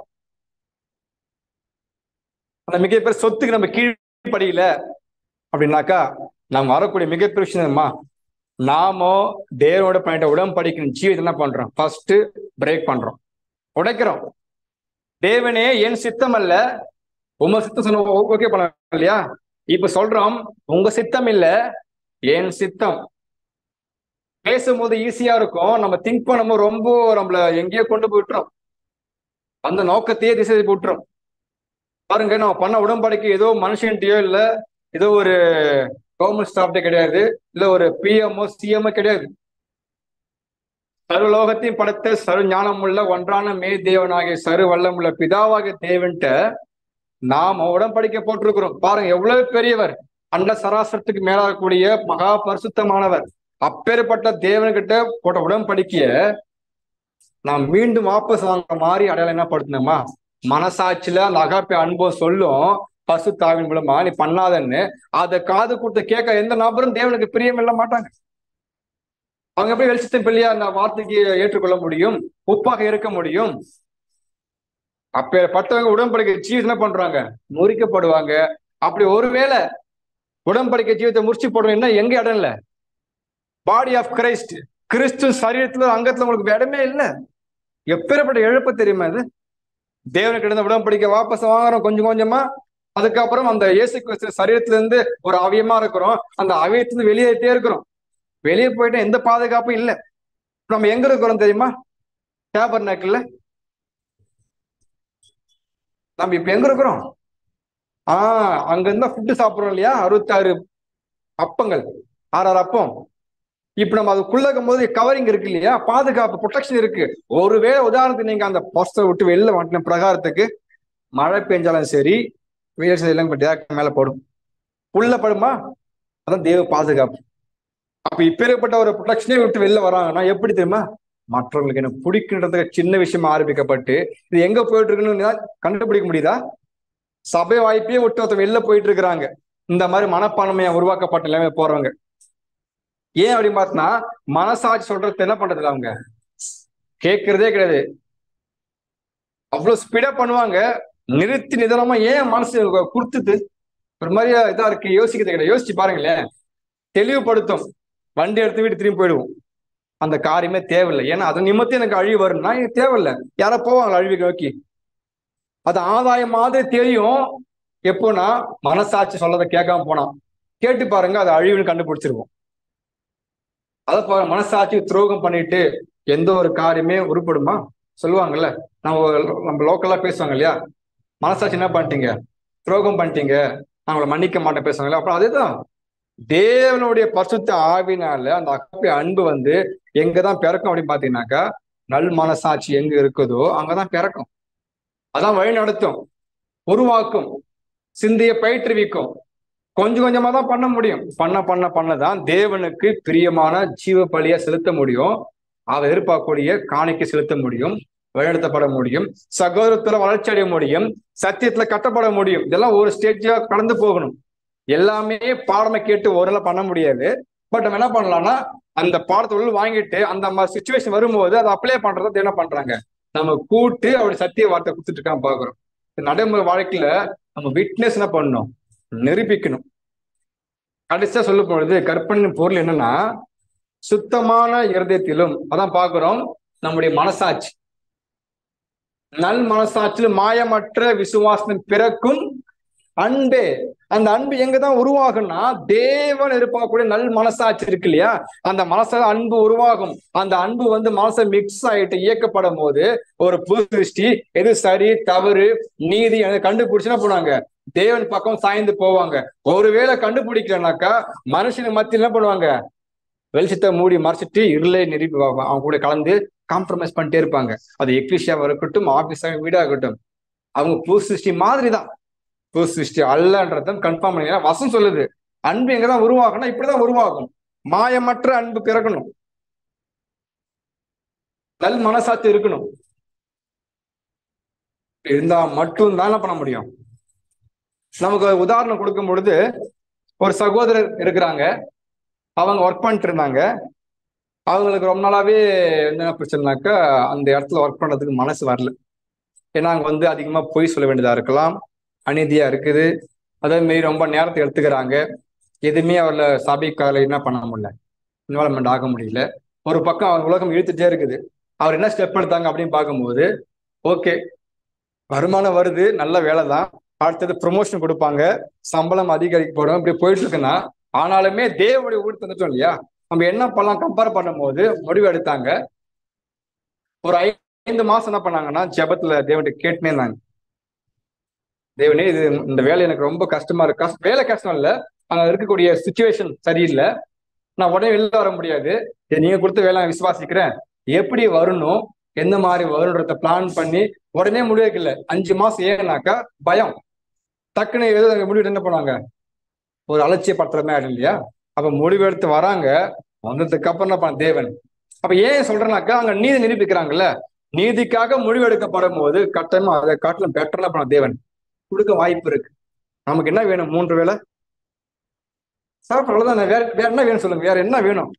அந்த மிகப்பெரிய சொத்துக்கு நம்ம கீழ்ப்படியில அப்படின்னாக்கா நம்ம வரக்கூடிய மிகப்பெரிய விஷயமா, நாமோ தேவனோட பண்ணிட்ட உடன்படிக்கை ஜீவிதம் என்ன பண்றோம், ஃபர்ஸ்ட் பிரேக் பண்றோம், உடைக்கிறோம். தேவனே என் சித்தம் அல்ல உங்க சித்தம் சொன்ன ஓகே பண்ண இல்லையா? இப்ப சொல்றோம் உங்க சித்தம் இல்ல என் சித்தம். பேசும்போது ஈஸியா இருக்கும், நம்ம திங்க் பண்ணும்போது ரொம்ப நம்மள எங்கேயோ கொண்டு போயிட்டுறோம், அந்த நோக்கத்தையே திசை போட்டுரும். பாருங்க, நம்ம பண்ண உடன்படிக்கை ஏதோ மனுஷன்ட்டையோ இல்ல ஏதோ ஒரு கவர்மெண்ட் ஸ்டாஃப்டே கிடையாது, இல்ல ஒரு பிஎம்ஓ சிஎம்ஓ கிடையாது. சர்வலோகத்தையும் படைத்த சர்வ ஞானம் உள்ள ஒன்றான மே தேவனாகிய சர்வ வல்லம் உள்ள பிதாவாகிய தேவன்ட்ட நாம உடன்படிக்கை போட்டிருக்கிறோம். பாருங்க எவ்வளவு பெரியவர், அண்ட சராசரத்துக்கு மேலாகக்கூடிய மகா பரிசுத்தமானவர். அப்பேற்பட்ட தேவன்கிட்ட போட்ட உடன்படிக்கைய நாம் மீண்டும் வாபஸ் வாங்க மாதிரி அடையாளம் என்ன படுத்தணுமா? மனசாட்சியில அந்த அகாப்பை அன்பம் சொல்லும் பரிசுத்தாவின் மூலமா நீ பண்ணாதன்னு அதை காது கொடுத்து கேட்க எந்த நபரும் தேவனுக்கு பிரியம் இல்ல மாட்டாங்க. அவங்க எப்படி வெளிச்சத்தின் பிள்ளையா அந்த வார்த்தைக்கு ஏற்றுக்கொள்ள முடியும், உப்பாக இருக்க முடியும்? அப்பேற்பட்டவங்க உடன்படிக்கை ஜீவிதம் என்ன பண்றாங்க? முறிக்கப்படுவாங்க. அப்படி ஒருவேளை உடன்படிக்கை ஜீவிதத்தை முறிச்சு போடணும்னா எங்க இடம் இல்ல? பாடி ஆஃப் கிரைஸ்ட், கிறிஸ்து சரீரத்துல அங்கத்துல உங்களுக்கு இடமே இல்லை. எப்பேற்பட்ட இழப்பு தெரியுமா இது? தேவனுக்கு இருந்த உடன்படிக்கை வாபஸ் வாங்குறோம் கொஞ்சம் கொஞ்சமா, அதுக்கப்புறம் அந்த இயேசு கிறிஸ்து சரீரத்துல இருந்து ஒரு அவயமா இருக்கிறோம், அந்த அவயத்திலிருந்து வெளியேற்றே இருக்கிறோம். வெளியே போயிட்டா எந்த பாதுகாப்பும் இல்லை. நம்ம எங்க இருக்கிறோம் தெரியுமா? டேபர்நாக்கிள்ல. நம்ம இப்ப எங்க இருக்கிறோம்? அங்க இருந்தா ஃபுட்டு சாப்பிடுறோம் இல்லையா? 66 அப்பங்கள், 6 அப்பம். இப்ப நம்ம அதுக்குள்ள இருக்கும் போது கவரிங் இருக்கு இல்லையா, பாதுகாப்பு ப்ரொடெக்ஷன் இருக்கு. ஒருவேளை உதாரணத்துக்கு நீங்க அந்த போஸ்டர் விட்டு வெளில வந்துட்ட பிரகாரத்துக்கு மழை பெஞ்சாலும் சரி, வெயில் எல்லாம் மேல படும், உள்ள படுமா? அதான் தேவ பாதுகாப்பு. அப்ப இப்பேற்பட்ட ஒரு ப்ரொடெக்ஷனே விட்டு வெளில வராங்கன்னா எப்படி தெரியுமா? மற்றவங்களுக்கு என்ன பிடிக்கின்றதுக்கு சின்ன விஷயமா ஆரம்பிக்கப்பட்டு இது எங்க போயிட்டு இருக்குன்னு கண்டுபிடிக்க முடியுதா? சபை வாய்ப்பே விட்டு ஒருத்தர் வெளில போயிட்டு இருக்கிறாங்க. இந்த மாதிரி மனப்பான்மையா உருவாக்கப்பட்ட நிலைமை போறவங்க. ஏன் அப்படின்னு பார்த்தா மனசாட்சி சொல்றது என்ன பண்றது? அவங்க கேட்கறதே கிடையாது. அவ்வளவு ஸ்பீடா பண்ணுவாங்க. நிறுத்தி நிதானமா ஏன் மனசு கொடுத்துட்டு ஒரு மாதிரியா இதா இருக்கு, யோசிக்கிறது கிடையாது. யோசிச்சு பாருங்களேன், தெளிவுபடுத்தும். வண்டி எடுத்து வீட்டு திரும்பி போயிடுவோம். அந்த காரியமே தேவையில்லை. ஏன்னா அது நிமித்தம் எனக்கு அழிவு வரும்னா எனக்கு தேவையில்லை. யாரோ போவாங்களா அழிவுக்கு நோக்கி? அது ஆதாயம் மாதிரி தெரியும். எப்போனா மனசாட்சி சொல்லதை கேட்காம போனா கேட்டு பாருங்க, அது அழிவுன்னு கண்டுபிடிச்சிருவோம். அதை மனசாட்சி துரோகம் பண்ணிட்டு எந்த ஒரு காரியமே உருப்படுமா? சொல்லுவாங்கல்ல, நம்ம லோக்கலா பேசுவாங்க இல்லையா, மனசாட்சி என்ன பண்ணிட்டீங்க, துரோகம் பண்ணிட்டீங்க, நான் உங்களை மன்னிக்க மாட்டேன் பேசுவாங்கல்ல. அப்புறம் அதேதான் தேவனுடைய பரிசுத்த ஆவினால அந்த அகப்பை அன்பு வந்து எங்கதான் பிறக்கும் அப்படின்னு பாத்தீங்கன்னாக்கா, நல் மனசாட்சி எங்க இருக்குதோ அங்கதான் பிறக்கும். அதான் வழி நடத்தும், உருவாக்கும், சிந்தைய பயிற்றுவிக்கும். கொஞ்சம் கொஞ்சமா தான் பண்ண முடியும். பண்ணதான் தேவனுக்கு பிரியமான ஜீவ பலியா செலுத்த முடியும். அதை எதிர்பார்க்கக்கூடிய காணிக்கை செலுத்த முடியும், வழிநடத்தப்பட முடியும், சகோதரத்துல வளர்ச்சி அடைய முடியும், சத்தியத்துல கட்டப்பட முடியும். இதெல்லாம் ஒரு ஸ்டேஜா கடந்து போகணும். எல்லாமே பாடமை கேட்டு ஓரளவு பண்ண முடியாது. பட் நம்ம என்ன பண்ணலாம்னா அந்த பாடத்தை வாங்கிட்டு அந்த மாதிரி சுச்சுவேஷன் வரும்போது அதை அப்ளை பண்றதை என்ன பண்றாங்க, நம்ம கூட்டு அப்படி சத்திய வார்த்தை கொடுத்துட்டு இருக்காம பாக்குறோம். நடைமுறை வாழ்க்கையில நம்ம விட்னஸ் என்ன பண்ணணும், நிரூபிக்கணும். கடைசியா சொல்லும் பொழுது கற்பனையின் பொருள் என்னன்னா சுத்தமான இருதயத்திலும், அதான் பாக்குறோம் நம்முடைய மனசாட்சி, நல் மனசாட்சியில் மாயமற்ற விசுவாசத்தின் பிறக்கும் அன்பே. அந்த அன்பு எங்கதான் உருவாகும்னா தேவன் எதிர்பார்க்கக்கூடிய நல் மனசாட்சி இருக்கு இல்லையா, அந்த மனசால அன்பு உருவாகும். அந்த அன்பு வந்து மனசை மிக்ஸ் ஆயிட்டு இயக்கப்படும் போது ஒரு புது சிருஷ்டி, எது சரி தவறு நீதி கண்டுபிடிச்சு என்ன பண்ணுவாங்க, தேவன் பக்கம் சாய்ந்து போவாங்க. ஒருவேளை கண்டுபிடிக்கலனாக்கா மனுஷனுக்கு மத்தியில் என்ன பண்ணுவாங்க, வெளிச்சத்தை மூடி மறைச்சிட்டு இருளை நிரூபி அவங்க கூட கலந்து காம்ப்ரமைஸ் பண்ணிட்டே இருப்பாங்க. அது எக்லிஷியாவா இருக்கட்டும், ஆபீஸாக வீடா இருக்கட்டும், அவங்க புது சிருஷ்டி மாதிரி தான். புது சிருஷ்டி அல்லன்றதும் கன்ஃபார்ம் பண்ணி வசம் சொல்லுது. அன்பு எங்கதான் உருவாகணும், இப்படிதான் உருவாகும். மாயமற்ற அன்பு பிறக்கணும், நல் மனசாட்சி இருக்கணும். இருந்தா மட்டும் தான் என்ன பண்ண முடியும். நமக்கு உதாரணம் கொடுக்கும் பொழுது ஒரு சகோதரர் இருக்கிறாங்க, அவங்க ஒர்க் பண்ணிட்டு இருந்தாங்க. அவங்களுக்கு ரொம்ப நாளாவே என்ன பிரச்சனைனாக்கா அந்த இடத்துல ஒர்க் பண்றதுக்கு மனசு வரல. ஏன்னா அங்க வந்து அதிகமா பொய் சொல்ல வேண்டியதா இருக்கலாம், அநீதியா இருக்குது, அதே மாரி ரொம்ப நேரத்தை எடுத்துக்கிறாங்க. எதுவுமே அவர்ல சபைக்கால என்ன பண்ண முடியல, இன்வால்மெண்ட் ஆக முடியல. ஒரு பக்கம் அவர் உலகம் இழுத்துட்டே இருக்குது. அவர் என்ன ஸ்டெப் எடுத்தாங்க அப்படின்னு பார்க்கும்போது, ஓகே வருமானம் வருது, நல்ல வேலை தான், அடுத்தது ப்ரொமோஷன் கொடுப்பாங்க, சம்பளம் அதிகரிக்கப்படும், இப்படி போயிட்டு இருக்குன்னா, ஆனாலுமே தேவனுடைய ஊழியத்தை தந்துட்டோம் இல்லையா? நம்ம என்ன பண்ணலாம் கம்பேர் பண்ணும் போது முடிவு எடுத்தாங்க. ஒரு 5 மாசம் என்ன பண்ணாங்கன்னா ஜெபத்துல தேவன்கிட்ட கேட்டுனே இருந்தாங்க. தேவனே, இது இந்த வேலை எனக்கு ரொம்ப கஷ்டமா இருக்கு. வேலை கஷ்டம் இல்ல, அங்க இருக்கக்கூடிய சுச்சுவேஷன் சரியில்லை, நான் உடனே வெளில வர முடியாது, நீங்க கொடுத்த வேலை நான் விசுவாசிக்கிறேன், எப்படி வரணும், எந்த மாதிரி வரும்ன்றத பிளான் பண்ணி உடனே முடிவுக்கல. 5 மாசம் ஏன்னாக்கா பயம், டக்குன்னு ஏதோ முடிவு என்ன பண்ணுவாங்க, ஒரு அலட்சியப்படுத்துற மாதிரி ஆயிடும் இல்லையா? அப்ப முடிவெடுத்து வராங்க. வந்ததுக்கு அப்புறம் என்ன பண்ண தேவன், அப்ப ஏன் சொல்றேன்னாக்கா அங்க நீதி நிரூபிக்கிறாங்கல்ல, நீதிக்காக முடிவெடுக்கப்படும் போது கட்டமா அதை காட்டிலும் பெட்டர்னா பண்ண தேவன் கொடுக்க வாய்ப்பு இருக்கு. நமக்கு என்ன வேணும்? 3 வேளை சாப்பிட்றதுதான். வேற வேற என்ன வேணும் சொல்லுங்க? வேற என்ன வேணும்?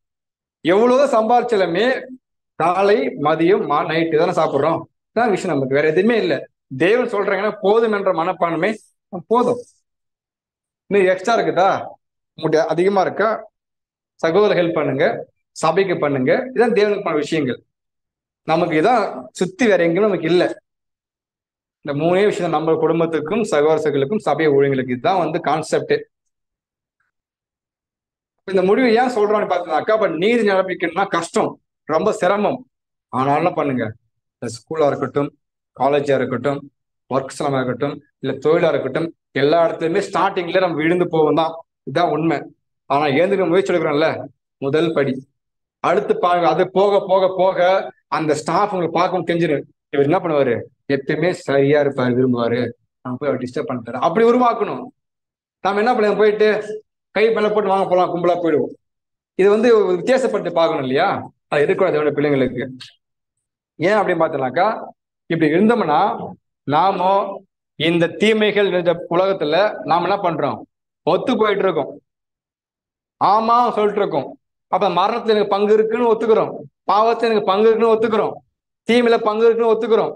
எவ்வளவுதான் சம்பாதிச்சாலுமே காலை மதியம் நைட்டு தானே சாப்பிட்றோம், தான் விஷயம். நமக்கு வேற எதுவுமே இல்லை. தேவன் சொல்றாங்கன்னா போதும் என்ற மனப்பான்மை போதும். இன்னும் எக்ஸ்ட்ரா இருக்குதா, உங்களுடைய அதிகமா இருக்கா, சகோதர ஹெல்ப் பண்ணுங்க, சபைக்கு பண்ணுங்க, இதான் தேவனுக்கு பண்ண விஷயங்கள். நமக்கு இதான் சுத்தி வேற எங்கேயும் நமக்கு இல்லை. இந்த 3 விஷயம் நம்ம குடும்பத்துக்கும் சகோதரர்களுக்கும் சபை ஊழியர்களுக்கு இதுதான் வந்து கான்செப்ட். இந்த முடிவு ஏன் சொல்றோம்னு பார்த்தீங்கன்னாக்கா, அப்ப நீதி நிரப்பிக்கணும்னா கஷ்டம், ரொம்ப சிரமம். ஆனாலும் என்ன பண்ணுங்க, ஸ்கூலா இருக்கட்டும், காலேஜா இருக்கட்டும், ஒர்க் ஸ்லமா இருக்கட்டும், இல்ல தொழிலா இருக்கட்டும், எல்லா இடத்துலயுமே ஸ்டார்டிங்ல நம்ம விழுந்து போவோம் தான், இதுதான் உண்மை. ஆனா ஏந்துக்க முயற்சி எடுக்கிறோம்ல, முதல் படி. அடுத்து பாருங்க, அது போக போக போக அந்த ஸ்டாஃப் உங்களுக்கு பார்க்கவும் தெரிஞ்சிடும், இவர் என்ன பண்ணுவாரு, எப்பயுமே சரியா இருப்பாரு, விரும்புவாரு, நம்ம போய் அவர் டிஸ்டர்ப் பண்ணிட்டாரு, அப்படி உருவாக்கணும். நம்ம என்ன பண்ணுவோம், போயிட்டு கை மேல போட்டு வாங்க போலாம், கும்பலா போயிடுவோம். இது வந்து வித்தியாசப்பட்டு பார்க்கணும் இல்லையா? அது இருக்கக்கூடாது தேவனுடைய பிள்ளைங்களுக்கு. ஏன் அப்படின்னு பார்த்தோம்னாக்கா, இப்படி இருந்தோம்னா நாம இந்த தீமைகள் இந்த உலகத்துல நாம என்ன பண்றோம், ஒத்து போயிட்டு இருக்கோம், ஆமா சொல்லிட்டு இருக்கோம். அப்ப மரணத்துல எனக்கு பங்கு இருக்குன்னு ஒத்துக்கிறோம், பாவத்துல எனக்கு பங்கு இருக்குன்னு ஒத்துக்கிறோம், தீமையில பங்கு இருக்குன்னு ஒத்துக்கிறோம்.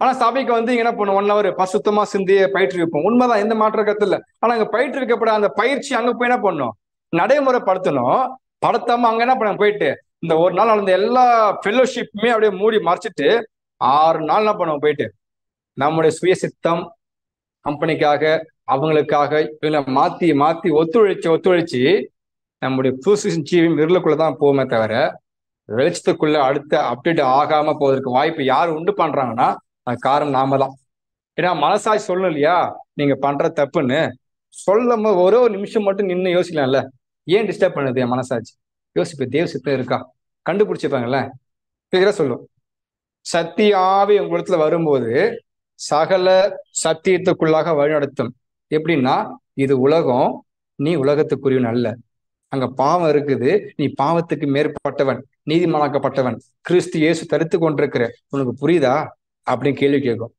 ஆனா சபைக்கு வந்து என்ன பண்ணுவோம், 1 hour பசுத்தமா சிந்திய பயிற்றுவிப்போம், உண்மைதான், எந்த மாற்ற கருத்து இல்லை. ஆனா இங்க பயிற்றுவிக்கப்பட அந்த பயிற்சி அங்க போய் என்ன பண்ணணும், நடைமுறைப்படுத்தணும். படுத்தாம அங்க என்ன பண்ண போயிட்டு இந்த ஒரு நாள் நடந்த எல்லா ஃபெல்லோஷிப்புமே அப்படியே மூடி மறைச்சிட்டு 6 நாள் என்ன பண்ணுவோம் போயிட்டு நம்முடைய சுயசித்தம், கம்பெனிக்காக, அவங்களுக்காக இவங்களை மாத்தி மாத்தி ஒத்துழைச்சு நம்முடைய ஜீவியம் இருளுக்குள்ளதான் போகுமே தவிர வெளிச்சத்துக்குள்ள அடுத்த அப்டேட் ஆகாம போவதற்கு வாய்ப்பு யார் உண்டு பண்றாங்கன்னா அது காரணம் நாம தான். ஏன்னா மனசாட்சி சொல்லணும் இல்லையா, நீங்க பண்ற தப்புன்னு சொல்லும் போது ஒரு நிமிஷம் மட்டும் நின்று யோசிக்கலாம்ல, ஏன் டிஸ்டர்ப் பண்ணுது என் மனசாட்சி, யோசிப்பேன், தேவ சித்தம் இருக்கா கண்டுபிடிச்சிப்பாங்கல்ல, கிளியரா சொல்லும். சத்தியாவே உங்க இடத்துல வரும்போது சகல சத்தியத்துக்குள்ளாக வழிநடத்தும். எப்படின்னா, இது உலகம், நீ உலகத்துக்குரியவன் அல்ல, அங்க பாவம் இருக்குது, நீ பாவத்துக்கு மேற்பட்டவன், நீதிமானாக்கப்பட்டவன், கிறிஸ்து இயேசு தடுத்து கொண்டிருக்கிற, உனக்கு புரியுதா அப்படின்னு கேள்வி கேட்கும்.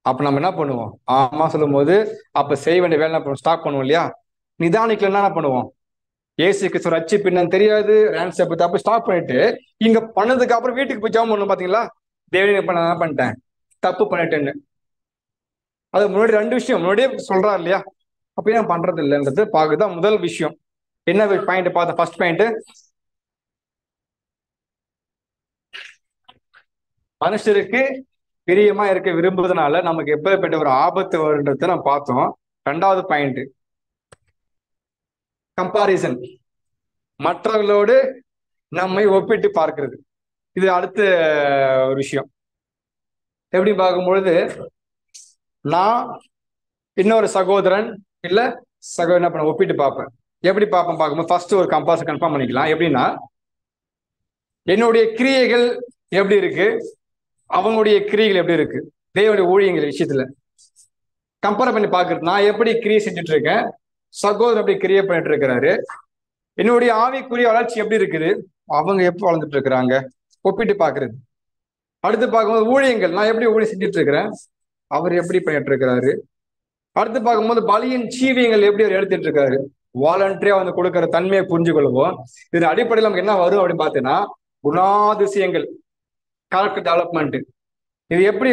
அப்ப நம்ம என்ன பண்ணுவோம், ஆமா சொல்லும் போது அப்ப செய்ய வேண்டிய வேலை ஸ்டாப் பண்ணுவோம் இல்லையா? நிதானிக்கல என்ன பண்ணுவோம், ஏசுக்கு ரட்சி பின்ன தெரியாது, ரேன்ஸ் தப்பு ஸ்டாப் பண்ணிட்டு இங்க பண்ணதுக்கு அப்புறம் வீட்டுக்கு போய் ஜாம் பண்ணணும். பாத்தீங்களா, தேவனே பண்ண பண்ணிட்டேன், தப்பு பண்ணிட்டேன்னு. அது முன்னாடி 2 விஷயம் முன்னாடியே சொல்றாரு இல்லையா, அப்ப ஏன் பண்றது இல்லைன்றது பாக்குதான் முதல் விஷயம். என்ன பாயிண்ட் பார்த்த, ஃபர்ஸ்ட் பாயிண்ட், மனுஷருக்கு பிரியமா இருக்க விரும்புவதனால நமக்கு எப்பேற்பட்ட ஒரு ஆபத்து வருன்றதை நம்ம பார்த்தோம். 2வது பாயிண்ட், கம்பாரிசன், மற்றவர்களோடு நம்மை ஒப்பிட்டு பார்க்கிறது. இது அடுத்த ஒரு விஷயம். எப்படி பார்க்கும்பொழுது, நான் இன்னொரு சகோதரன் இல்ல சகோதரன் என்ன பண்ண ஒப்பிட்டு பார்ப்பேன். எப்படி பார்ப்பேன் பார்க்கும்போது ஃபர்ஸ்ட் ஒரு கம்பாரிசன் கன்ஃபார்ம் பண்ணிக்கலாம். எப்படின்னா, என்னுடைய கிரியைகள் எப்படி இருக்கு, அவங்களுடைய கிரியைகள் எப்படி இருக்கு, தேவனுடைய ஊழியங்கள் விஷயத்துல கம்பேர் பண்ணி பார்க்கறது. நான் எப்படி கிரியை செஞ்சுட்டு இருக்கேன், சகோதரர் எப்படி கிரியை பண்ணிட்டு இருக்கிறாரு, என்னுடைய ஆவிக்குரிய வளர்ச்சி எப்படி இருக்குது, அவங்க எப்போ வளர்ந்துட்டு இருக்கிறாங்க, ஒப்பிட்டு பார்க்கறது. அடுத்து பார்க்கும்போது ஊழியங்கள், நான் எப்படி ஊழியம் செஞ்சுட்டு இருக்கிறேன், அவர் எப்படி பண்ணிட்டு இருக்கிறாரு. அடுத்து பார்க்கும்போது பலியின் ஜீவியங்கள் எப்படி அவர் எடுத்துட்டு இருக்காரு, வாலண்டரியா வந்து கொடுக்குற தன்மையை புரிஞ்சு கொள்வோம். இதன் அடிப்படையில் நமக்கு என்ன வரும் அப்படின்னு பார்த்தீங்கன்னா, குணாதிசயங்கள், கேரக்டர் டெவலப்மெண்ட். இது எப்படி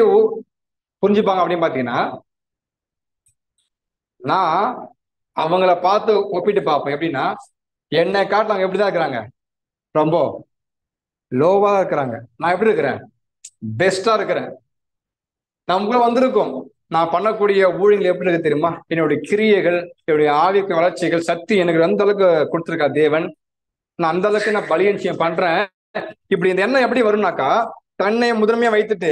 புரிஞ்சுப்பாங்க அப்படின்னு பாத்தீங்கன்னா, நான் அவங்கள பார்த்து ஒப்பிட்டு பார்ப்பேன். எப்படின்னா, என்னை காட்டில் அவங்க எப்படிதான் இருக்கிறாங்க, ரொம்ப லோவா இருக்கிறாங்க, நான் எப்படி இருக்கிறேன், பெஸ்டா இருக்கிறேன். நமக்குள்ள வந்திருக்கும். நான் பண்ணக்கூடிய ஊழியர்கள் எப்படி இருக்கு தெரியுமா? என்னுடைய கிரியைகள், என்னுடைய ஆவிக்கு வளர்ச்சிகள், சக்தி எனக்கு அந்த அளவுக்கு கொடுத்துருக்கா தேவன். நான் அந்த அளவுக்கு நான் பலியன்சியம் பண்றேன். இப்படி இந்த எண்ணம் எப்படி வரும்னாக்கா, தன்னை முதன்மையா வைத்துட்டு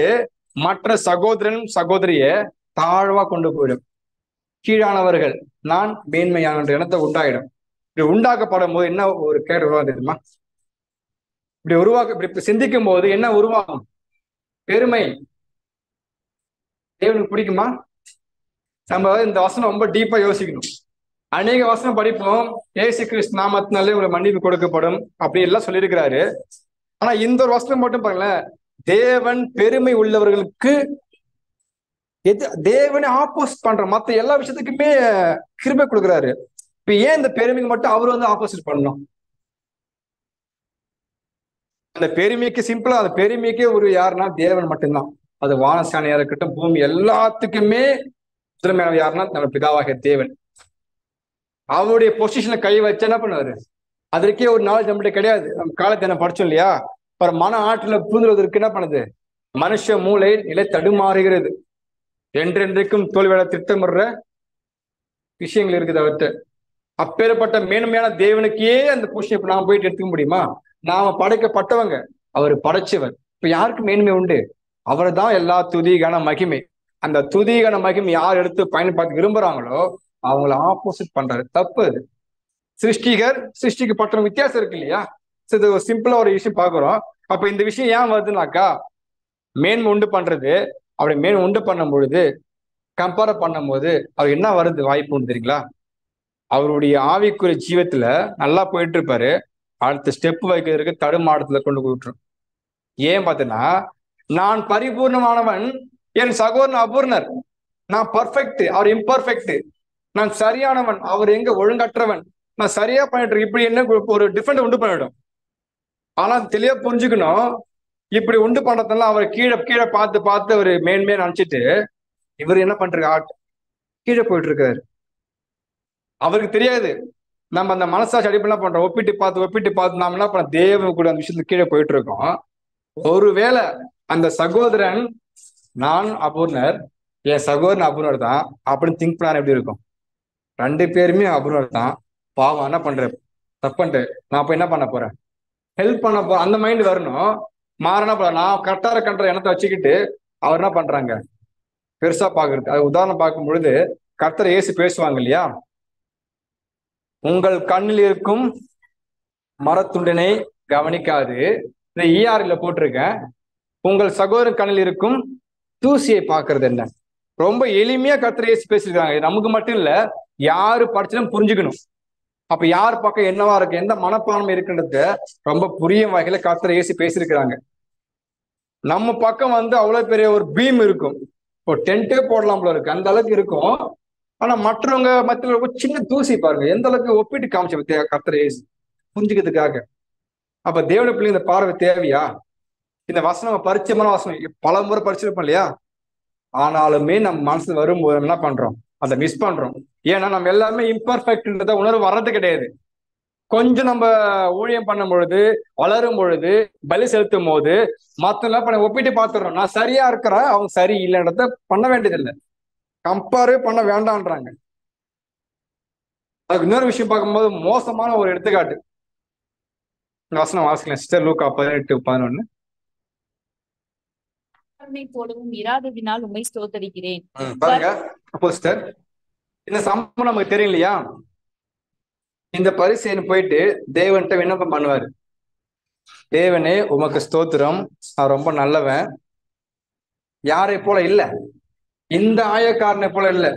மற்ற சகோதரன் சகோதரிய தாழ்வா கொண்டு போயிடும். கீழானவர்கள் நான் மேன்மையான எண்ணத்தை உண்டாயிடும். இப்படி உண்டாக்கப்படும் போது என்ன ஒரு கேடு உருவாகும் தெரியுமா? இப்படி சிந்திக்கும் போது என்ன உருவாகும்? பெருமை. தேவனுக்கு பிடிக்குமா? நம்ம இந்த வசனம் ரொம்ப டீப்பா யோசிக்கணும். அநேக வசனம் படிப்போம், ஏசு கிறிஸ்து நாமத்தினாலே உங்களுக்கு மன்னிப்பு கொடுக்கப்படும் அப்படி எல்லாம் சொல்லியிருக்கிறாரு. ஆனா இந்த ஒரு வசனம் மட்டும் பாருங்களேன், தேவன் பெருமை உள்ளவர்களுக்கு தேவனை ஆப்போசிட் பண்ற மத்த எல்லா விஷயத்துக்குமே கிருபை கொடுக்குறாரு. இப்ப ஏன் இந்த பெருமைக்கு மட்டும் அவரு ஆப்போசிட் பண்ணணும்? அந்த பெருமைக்கு சிம்பிளா, அந்த பெருமைக்கே ஒரு யாருன்னா தேவன் மட்டும்தான். அது வானசானியா இருக்கட்டும், பூமி எல்லாத்துக்குமே முதன்மையான யாருன்னா நம்ம பிதாவாகிய தேவன். அவருடைய பொசிஷன்ல கை வச்சு என்ன பண்ணுவாரு? அதற்கே ஒரு நாலேஜ் நம்மகிட்ட கிடையாது. நம்ம காலத்தை என்ன படிச்சோம் இல்லையா? ஒரு மன ஆற்றுல புரிந்துவதற்கு என்ன பண்ணுது? மனுஷ மூளை நிலை தடுமாறுகிறது. என்றென்றைக்கும் தோல்வியோட திட்டமிடுற விஷயங்கள் இருக்குது அவர்கிட்ட. அப்பேற்பட்ட மேன்மையான தேவனுக்கே அந்த பொசிஷன் இப்ப நாம போயிட்டு எடுத்துக்க முடியுமா? நாம படைக்கப்பட்டவங்க, அவர் படைச்சவர். இப்ப யாருக்கு மேன்மை உண்டு? அவர் தான் எல்லா துதிகான மகிமை. அந்த துதிகான மகிமை யார் எடுத்து பயன்படுத்த விரும்புறாங்களோ அவங்கள ஆப்போசிட் பண்றாரு. தப்பு அது. சிருஷ்டிக்கு பற்ற வித்தியாசம் இருக்கு இல்லையா? இது ஒரு சிம்பிளா ஒரு விஷயம் பாக்குறோம். அப்ப இந்த விஷயம் ஏன் வருதுனாக்கா, மேன்மை உண்டு பண்றது. அப்படி மேன்மை உண்டு பண்ணும் பொழுது கம்பேர் பண்ணும் போது அவர் என்ன வருது வாய்ப்பு உண்டு தெரியுங்களா? அவருடைய ஆவிக்குரிய ஜீவத்துல நல்லா போயிட்டு இருப்பாரு, அடுத்த ஸ்டெப் வைக்கிறதுக்கு தடுமாடத்துல கொண்டு போயிட்டுரும். ஏன் பார்த்தீங்கன்னா, நான் பரிபூர்ணமானவன், என் சகோதரன் அபூர்ணர். நான் பர்ஃபெக்ட், அவர் இம்பர்ஃபெக்ட். நான் சரியானவன், அவர் எங்க ஒழுங்கற்றவன். நான் சரியா பண்ணிட்டு இருக்கேன். இப்படி என்ன ஒரு டிஃபரெண்ட் உண்டு பண்ணிடும். ஆனா தெளிவா புரிஞ்சுக்கணும், இப்படி உண்டு பண்றதுனால அவர் கீழே கீழே பார்த்து பார்த்து அவர் மேன்மையா நினைச்சிட்டு இவர் என்ன பண்றாரு? கீழே போயிட்டு இருக்காரு. அவருக்கு தெரியாது நம்ம அந்த மனசாட்சி அடிப்பெல்லாம் பண்றோம். ஒப்பிட்டு பார்த்து நாம என்ன பண்ண தேவ கூட அந்த விஷயத்துக்கு கீழே போயிட்டு இருக்கோம். ஒருவேளை அந்த சகோதரன் நான் அபூர்ணர், என் சகோதரன் அபூர்ணர் தான் அப்படின்னு திங்க் பண்ண எப்படி இருக்கும்? ரெண்டு பேருமே அபூர்ணர் தான். பாவம் என்ன பண்ற, தப்புன்ட்டு நான் போய் என்ன பண்ண போறேன்? ஹெல்ப் பண்ண போறேன். அந்த மைண்ட் வரணும். மாறனா போற நான் கரெக்டார கண்ட எண்ணத்தை வச்சுக்கிட்டு அவர் என்ன பண்றாங்க பெருசா பாக்குறது. அது உதாரணம் பார்க்கும் பொழுது கர்த்தர் இயேசு பேசுவாங்க இல்லையா? உங்கள் கண்ணில் இருக்கும் மரத்துண்டனை கவனிக்காது, இந்த ஈஆர்ல போட்டிருக்கேன், உங்கள் சகோதரன் கண்ணில் இருக்கும் தூசியை பார்க்கறது என்ன? ரொம்ப எளிமையா கர்த்தர் இயேசு பேசியிருக்காங்க. நமக்கு மட்டும் இல்ல, யாரு படிச்சாலும் புரிஞ்சுக்கணும். அப்ப யார் பக்கம் என்னவா இருக்கு, எந்த மனப்பான்மை இருக்குன்றத ரொம்ப புரியும் வகையில கர்த்தர் இயேசு பேசியிருக்கிறாங்க. நம்ம பக்கம் அவ்வளவு பெரிய ஒரு பீம் இருக்கும், ஒரு டென்ட்டே போடலாம் போல இருக்கு, அந்த அளவுக்கு இருக்கும். ஆனா மற்றவங்க மற்ற சின்ன தூசி பாருங்க, எந்த அளவுக்கு ஒப்பிட்டு காமிச்ச கர்த்தர் இயேசு புரிஞ்சுக்கிறதுக்காக. அப்ப தேவனுடைய பிள்ளை இந்த பார்வை தேவையா? இந்த வசனம் பரிச்சயமான வசனம், பல முறை படிச்சிருப்போம் இல்லையா? ஆனாலுமே நம்ம மனசுல வரும்போது என்ன பண்றோம்? அதை மிஸ் பண்றோம். ஏன்னா நம்ம எல்லாமே இம்பர்ஃபெக்ட்ன்றத உணர்வு வர்றது கிடையாது. கொஞ்சம் நம்ம ஊழியம் பண்ணும் பொழுது, வளரும் பொழுது, பலி செலுத்தும் போது மத்தெல்லாம் பண்ண ஒப்பிட்டு பார்த்துடுறோம். நான் சரியா இருக்கிறேன், அவங்க சரி இல்லைன்றத பண்ண வேண்டியதில்லை, கம்பேரே பண்ண வேண்டான்றாங்க. அதுக்கு இன்னொரு விஷயம் பார்க்கும்போது மோசமான ஒரு எடுத்துக்காட்டு வசனம் வாசிக்கலாம் சிஸ்டர். லூக்கா 18:11. போலவும் இராததினால் உம்மை ஸ்தோத்தரிக்கிறேன். பாருங்க அப்போ சிஸ்டர், இந்த சம்பவம் நமக்கு தெரியும் இல்லையா? இந்த பரிசேயன் போயிட்டு தேவன்கிட்ட விண்ணப்பம் பண்ணுவாரு. தேவனே உமக்கு ஸ்தோத்திரம், நான் ரொம்ப நல்லவன், யாரை போல இல்ல, இந்த ஆயக்காரனை போல இல்ல.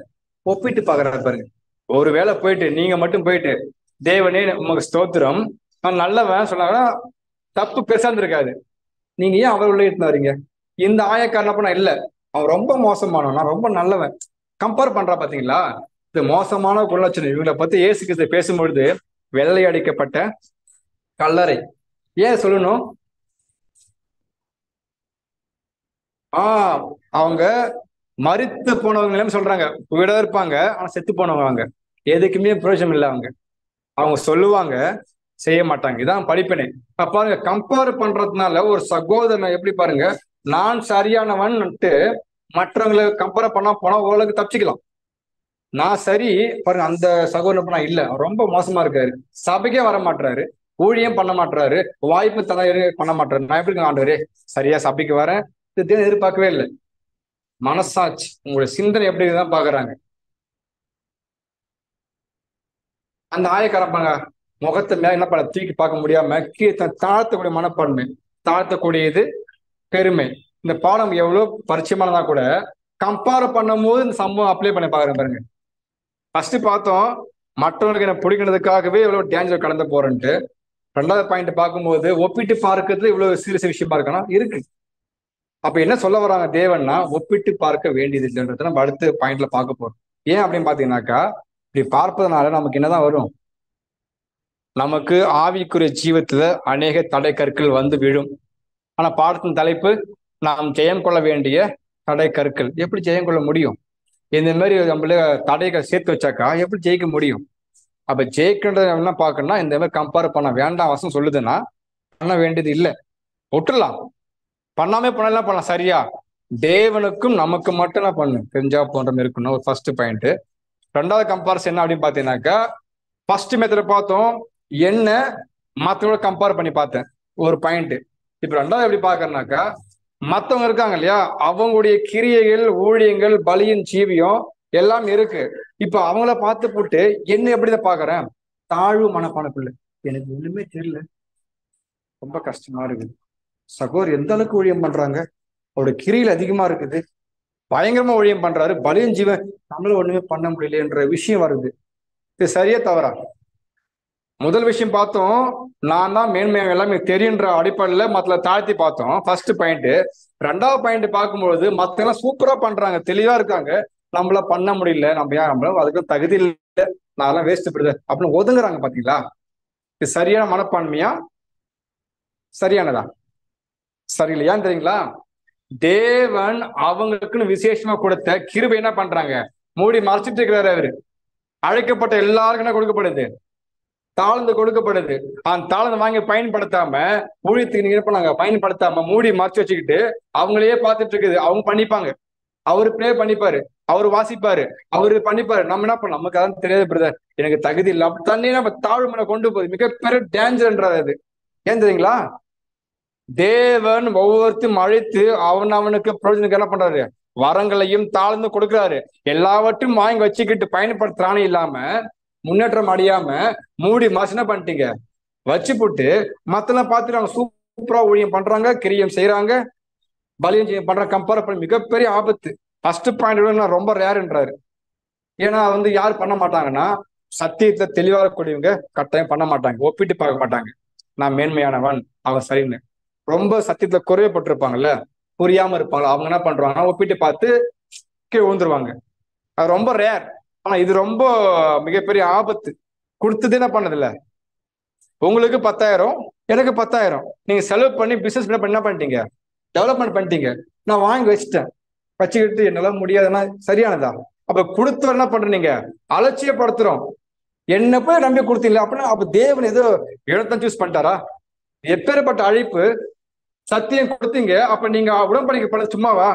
ஒப்பிட்டு பாக்குறாரு பாருங்க. ஒருவேளை போயிட்டு நீங்க மட்டும் போயிட்டு தேவனே உமக்கு ஸ்தோத்திரம், நான் நல்லவன் சொன்னாங்கன்னா தப்பு பெருசா இருந்திருக்காது. நீங்க ஏன் அவர் உள்ள இட்டு வரீங்க? இந்த ஆயக்காரனை போனா இல்ல, அவன் ரொம்ப மோசமானவன், நான் ரொம்ப நல்லவன். கம்பேர் பண்றா பாத்தீங்களா? இது மோசமான குணலட்சணம். இவங்களை பத்தி இயேசு கிறிஸ்து பேசும்பொழுது வெள்ளை அடிக்கப்பட்ட கல்லறை ஏன் சொல்லணும்? அவங்க மரித்து போனவங்களும் சொல்றாங்க, உயிரோட இருப்பாங்க ஆனா செத்து போனவங்க. அவங்க எதுக்குமே பிரயோஜனம் இல்லை. அவங்க சொல்லுவாங்க, செய்ய மாட்டாங்க. இதான் படிப்பினை. பாருங்க, கம்பேர் பண்றதுனால ஒரு சகோதரனை எப்படி பாருங்க, நான் சரியானவன்ட்டு மற்றவங்களை கம்பேர் பண்ணா போனா ஓரளவுக்கு தப்பிச்சுக்கலாம். நான் சரி பாருங்க, அந்த சகோதரன் நான் இல்ல, அவர் ரொம்ப மோசமா இருக்காரு, சபைக்கே வர மாட்டாரு, ஊழியம் பண்ண மாட்டாரு, வாய்ப்பு தர பண்ண மாட்டாரு. நான் எப்படி ஆண்டவரே சரியா சபைக்கு வரேன், இது எதிர்பார்க்கவே இல்லை. மனசாட்சி, உங்களுடைய சிந்தனை எப்படி தான் பாக்குறாங்க. அந்த ஆயக்காரப்பாங்க முகத்தை மேல என்ன பண்ண தூக்கி பார்க்க முடியாம தாழ்த்தக்கூடிய மனப்பான்மை, தாழ்த்தக்கூடியது பெருமை. இந்த பாடம் எவ்வளவு பரிச்சயமானதா கூட கம்பேர் பண்ணும் போது இந்த சம்பவம் அப்ளை பண்ணி பாக்குறேன் பாருங்க. ஃபர்ஸ்ட் பார்த்தோம் மற்றவங்களுக்கு என்ன பிடிக்கிறதுக்காகவே எவ்வளவு டேஞ்சர் கடந்து போறேன்ட்டு. ரெண்டாவது பாயிண்ட் பார்க்கும்போது ஒப்பிட்டு பார்க்கறது இவ்வளவு சீரியஸ் விஷயமா இருக்கணும் இருக்கு. அப்ப என்ன சொல்ல வராங்க தேவன்னா, ஒப்பிட்டு பார்க்க வேண்டியது இல்லைன்றத நம்ம அடுத்த பாயிண்ட்ல பார்க்க போறோம். ஏன் அப்படின்னு பாத்தீங்கன்னாக்கா, இப்படி பார்ப்பதனால நமக்கு என்னதான் வரும், நமக்கு ஆவிக்குரிய ஜீவத்துல அநேக தடை கற்கள் வந்து விழும். ஆனா பாடத்தின் தலைப்பு நாம் ஜெயம் கொள்ள வேண்டிய தடை கற்கள். எப்படி ஜெயம் கொள்ள முடியும்? இந்த மாதிரி நம்மள தடைகள் சேர்த்து வச்சாக்கா எப்படி ஜெயிக்க முடியும்? அப்ப ஜெயிக்கின்றது என்ன பார்க்கணும்னா, இந்த மாதிரி கம்பேர் பண்ண வேண்டாம் வசனம் சொல்லுதுன்னா பண்ண வேண்டியது இல்லை, விட்டுலாம். பண்ணாமே பண்ணலாம் பண்ணலாம். சரியா தேவனுக்கும் நமக்கு மட்டும் நான் பண்ணு தெரிஞ்சா போன்ற மாதிரி இருக்கணும், ஒரு ஃபர்ஸ்ட் பாயிண்ட். ரெண்டாவது கம்பேரிசன் என்ன அப்படின்னு பாத்தீங்கன்னாக்கா, ஃபர்ஸ்ட் மெத்தட் பார்த்தோம், என்ன மற்றவங்களோட கம்பேர் பண்ணி பார்த்தேன், ஒரு பாயிண்ட். இப்ப ரெண்டாவது எப்படி பாக்குறேன்னாக்கா, மத்தவங்க இருக்காங்க இல்லையா, அவங்களுடைய கிரியைகள், ஊழியங்கள், பலியின் ஜீவியம் எல்லாம் இருக்கு. இப்ப அவங்கள பார்த்து போட்டு என்ன எப்படிதான் பாக்குறேன், தாழ்வு மனப்பானக்குள்ள எனக்கு ஒண்ணுமே தெரியல, ரொம்ப கஷ்டமா இருக்குது. சகோதரர் எந்த அளவுக்கு ஊழியம் பண்றாங்க, அவருடைய கிரியில் அதிகமா இருக்குது, பயங்கரமா ஊழியம் பண்றாரு, பலியின் ஜீவன், நம்மளும் ஒண்ணுமே பண்ண முடியலன்ற விஷயம் வருது. இது சரியா தவறா? முதல் விஷயம் பார்த்தோம், நான் தான் மேன்மையாக எல்லாமே தெரியுன்ற அடிப்படையில மற்ற தாழ்த்தி பார்த்தோம், ஃபர்ஸ்ட் பாயிண்ட். ரெண்டாவது பாயிண்ட் பார்க்கும்போது மத்த எல்லாம் சூப்பரா பண்றாங்க, தெளிவா இருக்காங்க, நம்மள பண்ண முடியல, நம்ம ஏன் நம்மள அதுக்கு தகுதி இல்லை, நான் எல்லாம் வேஸ்ட் படுது அப்படின்னு ஒதுங்குறாங்க. பாத்தீங்களா? இது சரியான மனப்பான்மையா? சரியானதா? சரியில்லையான்னு தெரியுங்களா? தேவன் அவங்களுக்குன்னு விசேஷமா கொடுத்த கிருபை என்ன பண்றாங்க, மூடி மறைச்சிட்டு இருக்கிறாரு. அவரு அழைக்கப்பட்ட எல்லாருக்கும் என்ன கொடுக்கப்படுது, தாழ்ந்து கொடுக்கப்படுது. அந்த தாழ்ந்து வாங்கி பயன்படுத்தாம ஊழியத்துக்கு நீங்க என்ன பண்ணாங்க, பயன்படுத்தாம மூடி மறைச்சு வச்சுக்கிட்டு அவங்களையே பார்த்துட்டு இருக்குது. அவங்க பண்ணிப்பாங்க, அவரு ப்ரே பண்ணிப்பாரு, அவரு வாசிப்பாரு, அவரு பண்ணிப்பாரு, நம்ம என்ன பண்ண, நமக்கு அதான் தெரியாது பிரதர், எனக்கு தகுதி இல்லை, அப்படி தண்ணி நம்ம தாழ்மனை கொண்டு போகுது, மிகப்பெரிய டேஞ்சர்ன்றது அது. ஏன் தெரியுங்களா? தேவன் ஒவ்வொருத்தையும் அழைத்து அவனுக்கு பிரயோஜனத்துக்கு என்ன பண்றாரு, வரங்களையும் தாழ்ந்து கொடுக்குறாரு. எல்லாவற்றையும் வாங்கி வச்சுக்கிட்டு பயன்படுத்துறானே இல்லாம முன்னேற்றம் அடையாம மூடி மாசன பண்ணிட்டீங்க, வச்சு போட்டு மத்தெல்லாம் பார்த்துட்டு அவங்க சூப்பரா ஊழியம் பண்றாங்க, கிரியம் செய்யறாங்க, பலியம் பண்றாங்க. கம்பேர் பண்ணி மிகப்பெரிய ஆபத்து. ஃபர்ஸ்ட் பாயிண்ட் ரொம்ப ரேர்ன்றாரு. ஏன்னா யார் பண்ண மாட்டாங்கன்னா, சத்தியத்துல தெளிவாக கூடியவங்க கட்டாயம் பண்ண மாட்டாங்க, ஒப்பிட்டு பார்க்க மாட்டாங்க. நான் மேன்மையானவன், அவன் சரின்னு. ரொம்ப சத்தியத்துல குறையப்பட்டிருப்பாங்கல்ல, புரியாம இருப்பாங்க, அவங்க என்ன பண்றாங்கன்னா ஒப்பிட்டு பார்த்து கீழே விழுந்துருவாங்க. அது ரொம்ப ரேர். ஆனா இது ரொம்ப மிகப்பெரிய ஆபத்து. கொடுத்தது என்ன பண்ணதில்ல, உங்களுக்கு 10,000 எனக்கு 10,000, நீங்க செலவு பண்ணி பிசினஸ் என்ன பண்ணிட்டீங்க, டெவலப்மெண்ட் பண்ணிட்டீங்க, நான் வாங்கி வச்சுட்டேன், வச்சுக்கிட்டு என்னால முடியாதுன்னா சரியானதா? அப்ப கொடுத்தவர் என்ன பண்றீங்க, அலட்சியப்படுத்துறோம். என்ன போய் நம்பி கொடுத்தீங்களா அப்படின்னா, அப்ப தேவன் ஏதோ இடத்தான் சூஸ் பண்ணிட்டாரா? எப்பேற்பட்ட அழைப்பு, சத்தியம் கொடுத்தீங்க, அப்ப நீங்க உடன்படிக்கை பண்ண சும்மாவா?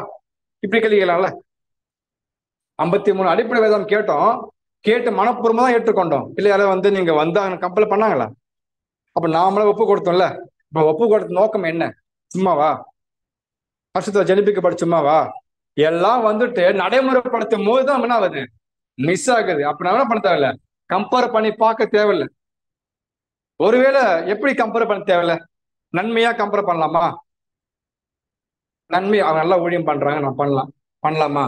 இப்படி கேள்விக்கலாம்ல. 53 அடிப்படை வேதம் கேட்டோம், கேட்டு மனப்பூர்வமா தான் ஏற்றுக்கொண்டோம். இல்லை யாரும் நீங்க கம்பல் பண்ணாங்களா? அப்ப நாமளே ஒப்பு கொடுத்தோம்ல. இப்ப ஒப்பு கொடுத்த நோக்கம் என்ன? சும்மாவா? வருஷத்துல ஜனிப்பிக்கப்பட்ட சும்மாவா? எல்லாம் நடைமுறைப்படுத்தும் போதுதான் என்ன ஆகுது, மிஸ் ஆகுது. அப்ப நான் என்ன பண்ண தேவையில்ல, கம்பேர் பண்ணி பார்க்க தேவையில்லை. ஒருவேளை எப்படி கம்பேர் பண்ண தேவையில்ல, நன்மையா கம்பேர் பண்ணலாமா? நன்மை, அவங்க நல்லா ஊழியம் பண்றாங்க, நான் பண்ணலாமா?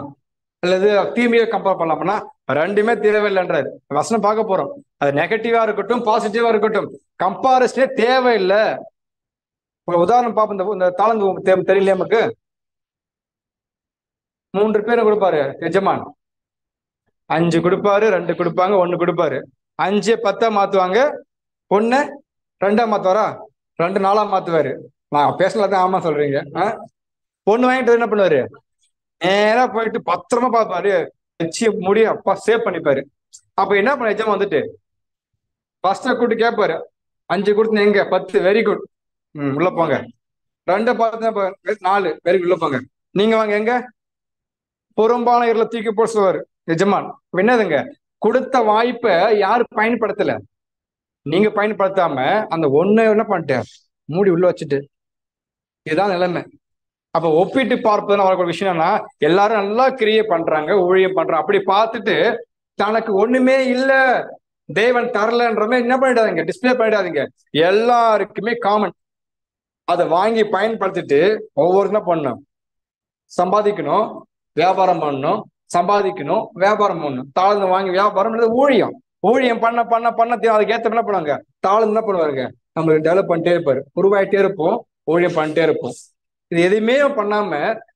அல்லது தீமையை கம்பேர் பண்ணலாம்னா ரெண்டுமே தேவையில்லைன்றாரு. வசனம் பார்க்க போறோம், அது நெகட்டிவா இருக்கட்டும் பாசிட்டிவா இருக்கட்டும், கம்பாரிசனே தேவையில்லை. உதாரணம் பார்ப்போம், இந்த தாளந்து தெரியல நமக்கு. 3 பேரும் கொடுப்பாரு எஜமான், 5 கொடுப்பாரு, 2 கொடுப்பாங்க, 1 கொடுப்பாரு. 5 10 மாத்துவாங்க, 1 2 மாத்துவாரா? 2 4 மாத்துவாரு. நான் பேசலாம், ஆமா சொல்றீங்க. 1 வாங்கிட்டு என்ன பண்ணுவாரு, நேரா போயிட்டு பத்திரமா பார்ப்பாரு, வச்சு முடி அப்பா சேவ் பண்ணிப்பாரு. அப்ப என்ன பண்ண எஜமான் ஃபர்ஸ்ட் கூட்டு கேட்பாரு, 5 கொடுத்து எங்க 10, வெரி குட், உள்ள போங்க. 2 பார்த்து 4, வெரி குட், உள்ள போங்க. நீங்க வாங்க எங்க புறம்பான இருள தூக்கி போட சொல்லுவாரு எஜமான். என்னதுங்க, கொடுத்த வாய்ப்பை யாரு பயன்படுத்தல, நீங்க பயன்படுத்தாம அந்த ஒண்ணு என்ன பண்ணிட்டேன், மூடி உள்ள வச்சுட்டு. இதுதான் நிலைமை. அப்ப ஒப்பிட்டு பார்ப்பதுன்னு அவருக்கு ஒரு விஷயம் என்னன்னா, எல்லாரும் நல்லா கிரியை பண்றாங்க, ஊழியம் பண்றாங்க, அப்படி பார்த்துட்டு தனக்கு ஒண்ணுமே இல்ல, தேவன் தரலன்ற மாதிரி என்ன பண்ணிடாதீங்க, டிஸ்பிளே பண்ணிடாதீங்க. எல்லாருக்குமே காமன். அதை வாங்கி பயன்படுத்திட்டு ஒவ்வொரு என்ன பண்ணணும், சம்பாதிக்கணும், வியாபாரம் பண்ணணும், சம்பாதிக்கணும், வியாபாரம் பண்ணணும். தாழ்ந்து வாங்கி வியாபாரம் ஊழியம். ஊழியம் பண்ண பண்ண பண்ண அதுக்கு ஏத்த என்ன பண்ணுவாங்க, தாழ்ந்து என்ன பண்ணுவாருங்க, நம்மளுக்கு டெவலப் பண்ணிட்டே இருப்பாரு, உருவாயிட்டே இருப்போம், ஊழியம் பண்ணிட்டே இருப்போம். இது எதுவுமே பண்ணாம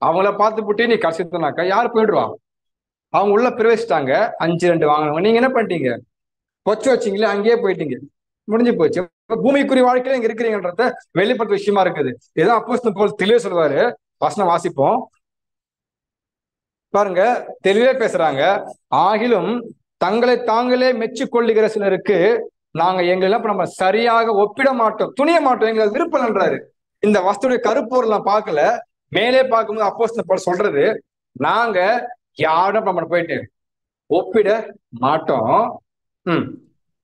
அவங்கள பார்த்து போட்டு நீ கஷ்டத்தினாக்கா யாரு போயிடுவா? அவங்க உள்ள பிரவேசிட்டாங்க, 5-2 வாங்கினவங்க, நீங்க என்ன பண்ணிட்டீங்க, கொச்சு வச்சிங்களே, அங்கேயே போயிட்டீங்க, முடிஞ்சு போச்சு. பூமிக்குரிய வாழ்க்கையில இங்க இருக்கிறீங்கன்றத வெளிப்படுத்த விஷயமா இருக்குது. இதுதான் அப்போஸ்தலன் பவுல் தெளிவா சொல்லுவாரு. வசனம் வாசிப்போம் பாருங்க, தெளிவே பேசுறாங்க. ஆகிலும் தங்களை தாங்களே மெச்சு கொள்ளுகிற சிலருக்கு நாங்க எங்களெல்லாம் நம்ம சரியாக ஒப்பிட மாட்டோம், துணிய மாட்டோம், எங்களுக்கு விருப்பம் என்றாரு. இந்த வஸ்துடைய கருப்பொருள் நான் பார்க்கல, மேலே பார்க்கும்போது அப்போஸ்தலன் பவுல் சொல்றது, நாங்க யாரும் நம்ம போயிட்டு ஒப்பிட மாட்டோம்.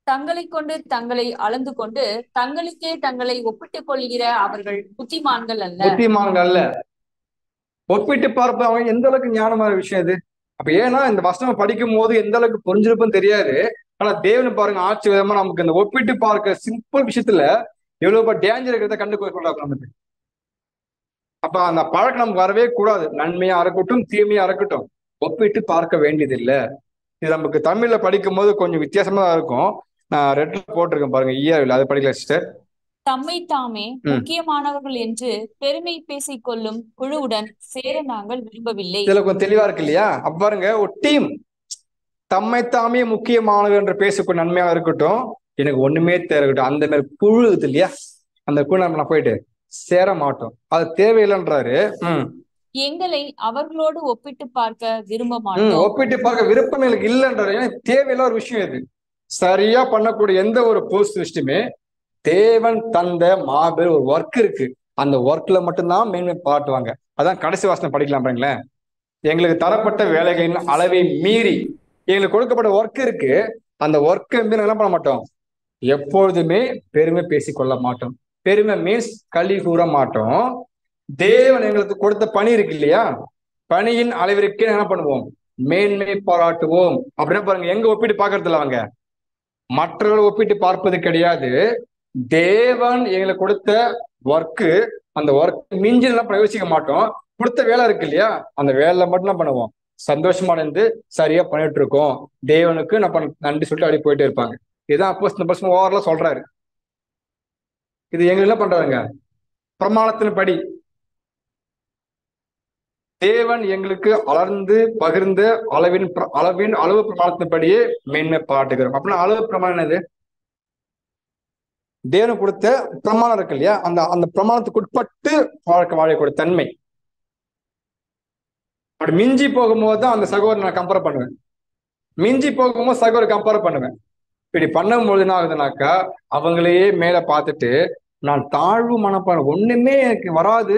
தங்களை கொண்டு தங்களை அளந்து கொண்டு தங்களுக்கே தங்களை ஒப்பிட்டுக் கொள்கிற அவர்கள் புத்திமான்கள் அல்ல. புத்திமான்கள் அல்ல. ஒப்பிட்டு பார்ப்ப அவங்க எந்த அளவுக்கு ஞானமான விஷயம் இது. அப்ப ஏன்னா இந்த வசனம் படிக்கும் போது எந்த அளவுக்கு புரிஞ்சிருப்பும் தெரியாது. ஆனா தேவனு பாருங்க, ஆட்சி விதமா நமக்கு இந்த ஒப்பிட்டு பார்க்க சிம்பிள் விஷயத்துல எவ்வளவு டேஞ்சர் இருக்கிறத கண்டு கொள்றாங்க நமக்கு. அப்ப அந்த பழக்கம் நமக்கு வரவே கூடாது. நன்மையா இருக்கட்டும், தீமையா இருக்கட்டும், ஒப்பிட்டு பார்க்க வேண்டியதில்லை. இது நமக்கு தமிழ்ல படிக்கும் போது கொஞ்சம் வித்தியாசமா தான் இருக்கும். நான் ரெட்ல போட்டிருக்கேன் பாருங்க, ஈயாவில் அதை படிக்கல சிஸ்டர். தம்மை தாமே முக்கியமானவர்கள் என்று பெருமை பேசிக் கொள்ளும் குழுவுடன் சேர நாங்கள் விரும்பவில்லை. இதுல கொஞ்சம் தெளிவா இருக்கு இல்லையா? அப்ப பாருங்க, ஒரு டீம் தம்மை தாமே முக்கியமானவர் என்று பேசிக்கொள்ள நன்மையா இருக்கட்டும், எனக்கு ஒண்ணுமே தேவைக்கட்டும், அந்த மாதிரி குழு இது இல்லையா, அந்த குழு நம்ம போயிட்டு சேர மாட்டோம், அது தேவையில்லைன்றாரு. எங்களை அவர்களோடு ஒப்பிட்டு பார்க்க விரும்ப மாட்டோம். ஒப்பிட்டு பார்க்க விருப்பம் எனக்கு இல்லைன்றாரு. ஏன்னா தேவையில்ல ஒரு விஷயம் இது. சரியா பண்ணக்கூடிய எந்த ஒரு போஸ்ட் விஷயமே தேவன் தந்த மாபெரும் ஒரு ஒர்க் இருக்கு, அந்த ஒர்க்ல மட்டும்தான் மேன்மை பாட்டுவாங்க. அதான் கடைசி வாசனை படிக்கலாம் பாருங்களேன். எங்களுக்கு தரப்பட்ட வேலைகளின் அளவை மீறி எங்களுக்கு கொடுக்கப்பட்ட ஒர்க் இருக்கு, அந்த ஒர்க்கை மீறி என்ன பண்ண மாட்டோம், எப்பொழுதுமே பெருமை பேசி கொள்ள மாட்டோம். பெருமை மீன்ஸ் களி கூற மாட்டோம். தேவன் எங்களுக்கு கொடுத்த பணி இருக்கு இல்லையா, பணியின் அளவிற்கு என்ன பண்ணுவோம், மேன்மை பாராட்டுவோம். அப்படின்னா பாருங்க, எங்க ஒப்பிட்டு பார்க்கறது இல்லை, அவங்க மற்றவர்கள் ஒப்பிட்டு பார்ப்பது கிடையாது. தேவன் எங்களுக்கு கொடுத்த ஒர்க்கு, அந்த ஒர்க் மிஞ்சி எல்லாம் பிரயோசிக்க மாட்டோம். கொடுத்த வேலை இருக்கு இல்லையா, அந்த வேலை மட்டும் என்ன பண்ணுவோம், சந்தோஷமா இருந்து சரியா பண்ணிட்டு இருக்கோம், தேவனுக்கு நம்ம நன்றி சொல்லிட்டு அப்படி போயிட்டே இருப்பாங்க. இதுதான் அப்போஸ்தலன் ஓவரலா சொல்றாரு. இது எங்க என்ன பண்றாங்க, பிரமாணத்தின் படி தேவன் எங்களுக்கு அளர்ந்து பகிர்ந்து அளவு பிரமாணத்தின்படியே மேன்மை பாராட்டுகிறோம். அப்படின்னா அளவு பிரமாணம் என்னது, தேவன் கொடுத்த பிரமாணம் இருக்கு இல்லையா, அந்த பிரமாணத்துக்கு உட்பட்டு வாழக்கூடிய தன்மை. அப்படி மிஞ்சி போகும்போது தான் அந்த சகோதரனை நான் கம்பேர் பண்ணுவேன், மிஞ்சி போகும்போது சகோதரர் கம்பேர் பண்ணுவேன். இப்படி பண்ணும்போது என்ன ஆகுதுனாக்கா, அவங்களையே மேல பார்த்துட்டு நான் தாழ்வு மனப்பான ஒண்ணுமே எனக்கு வராது,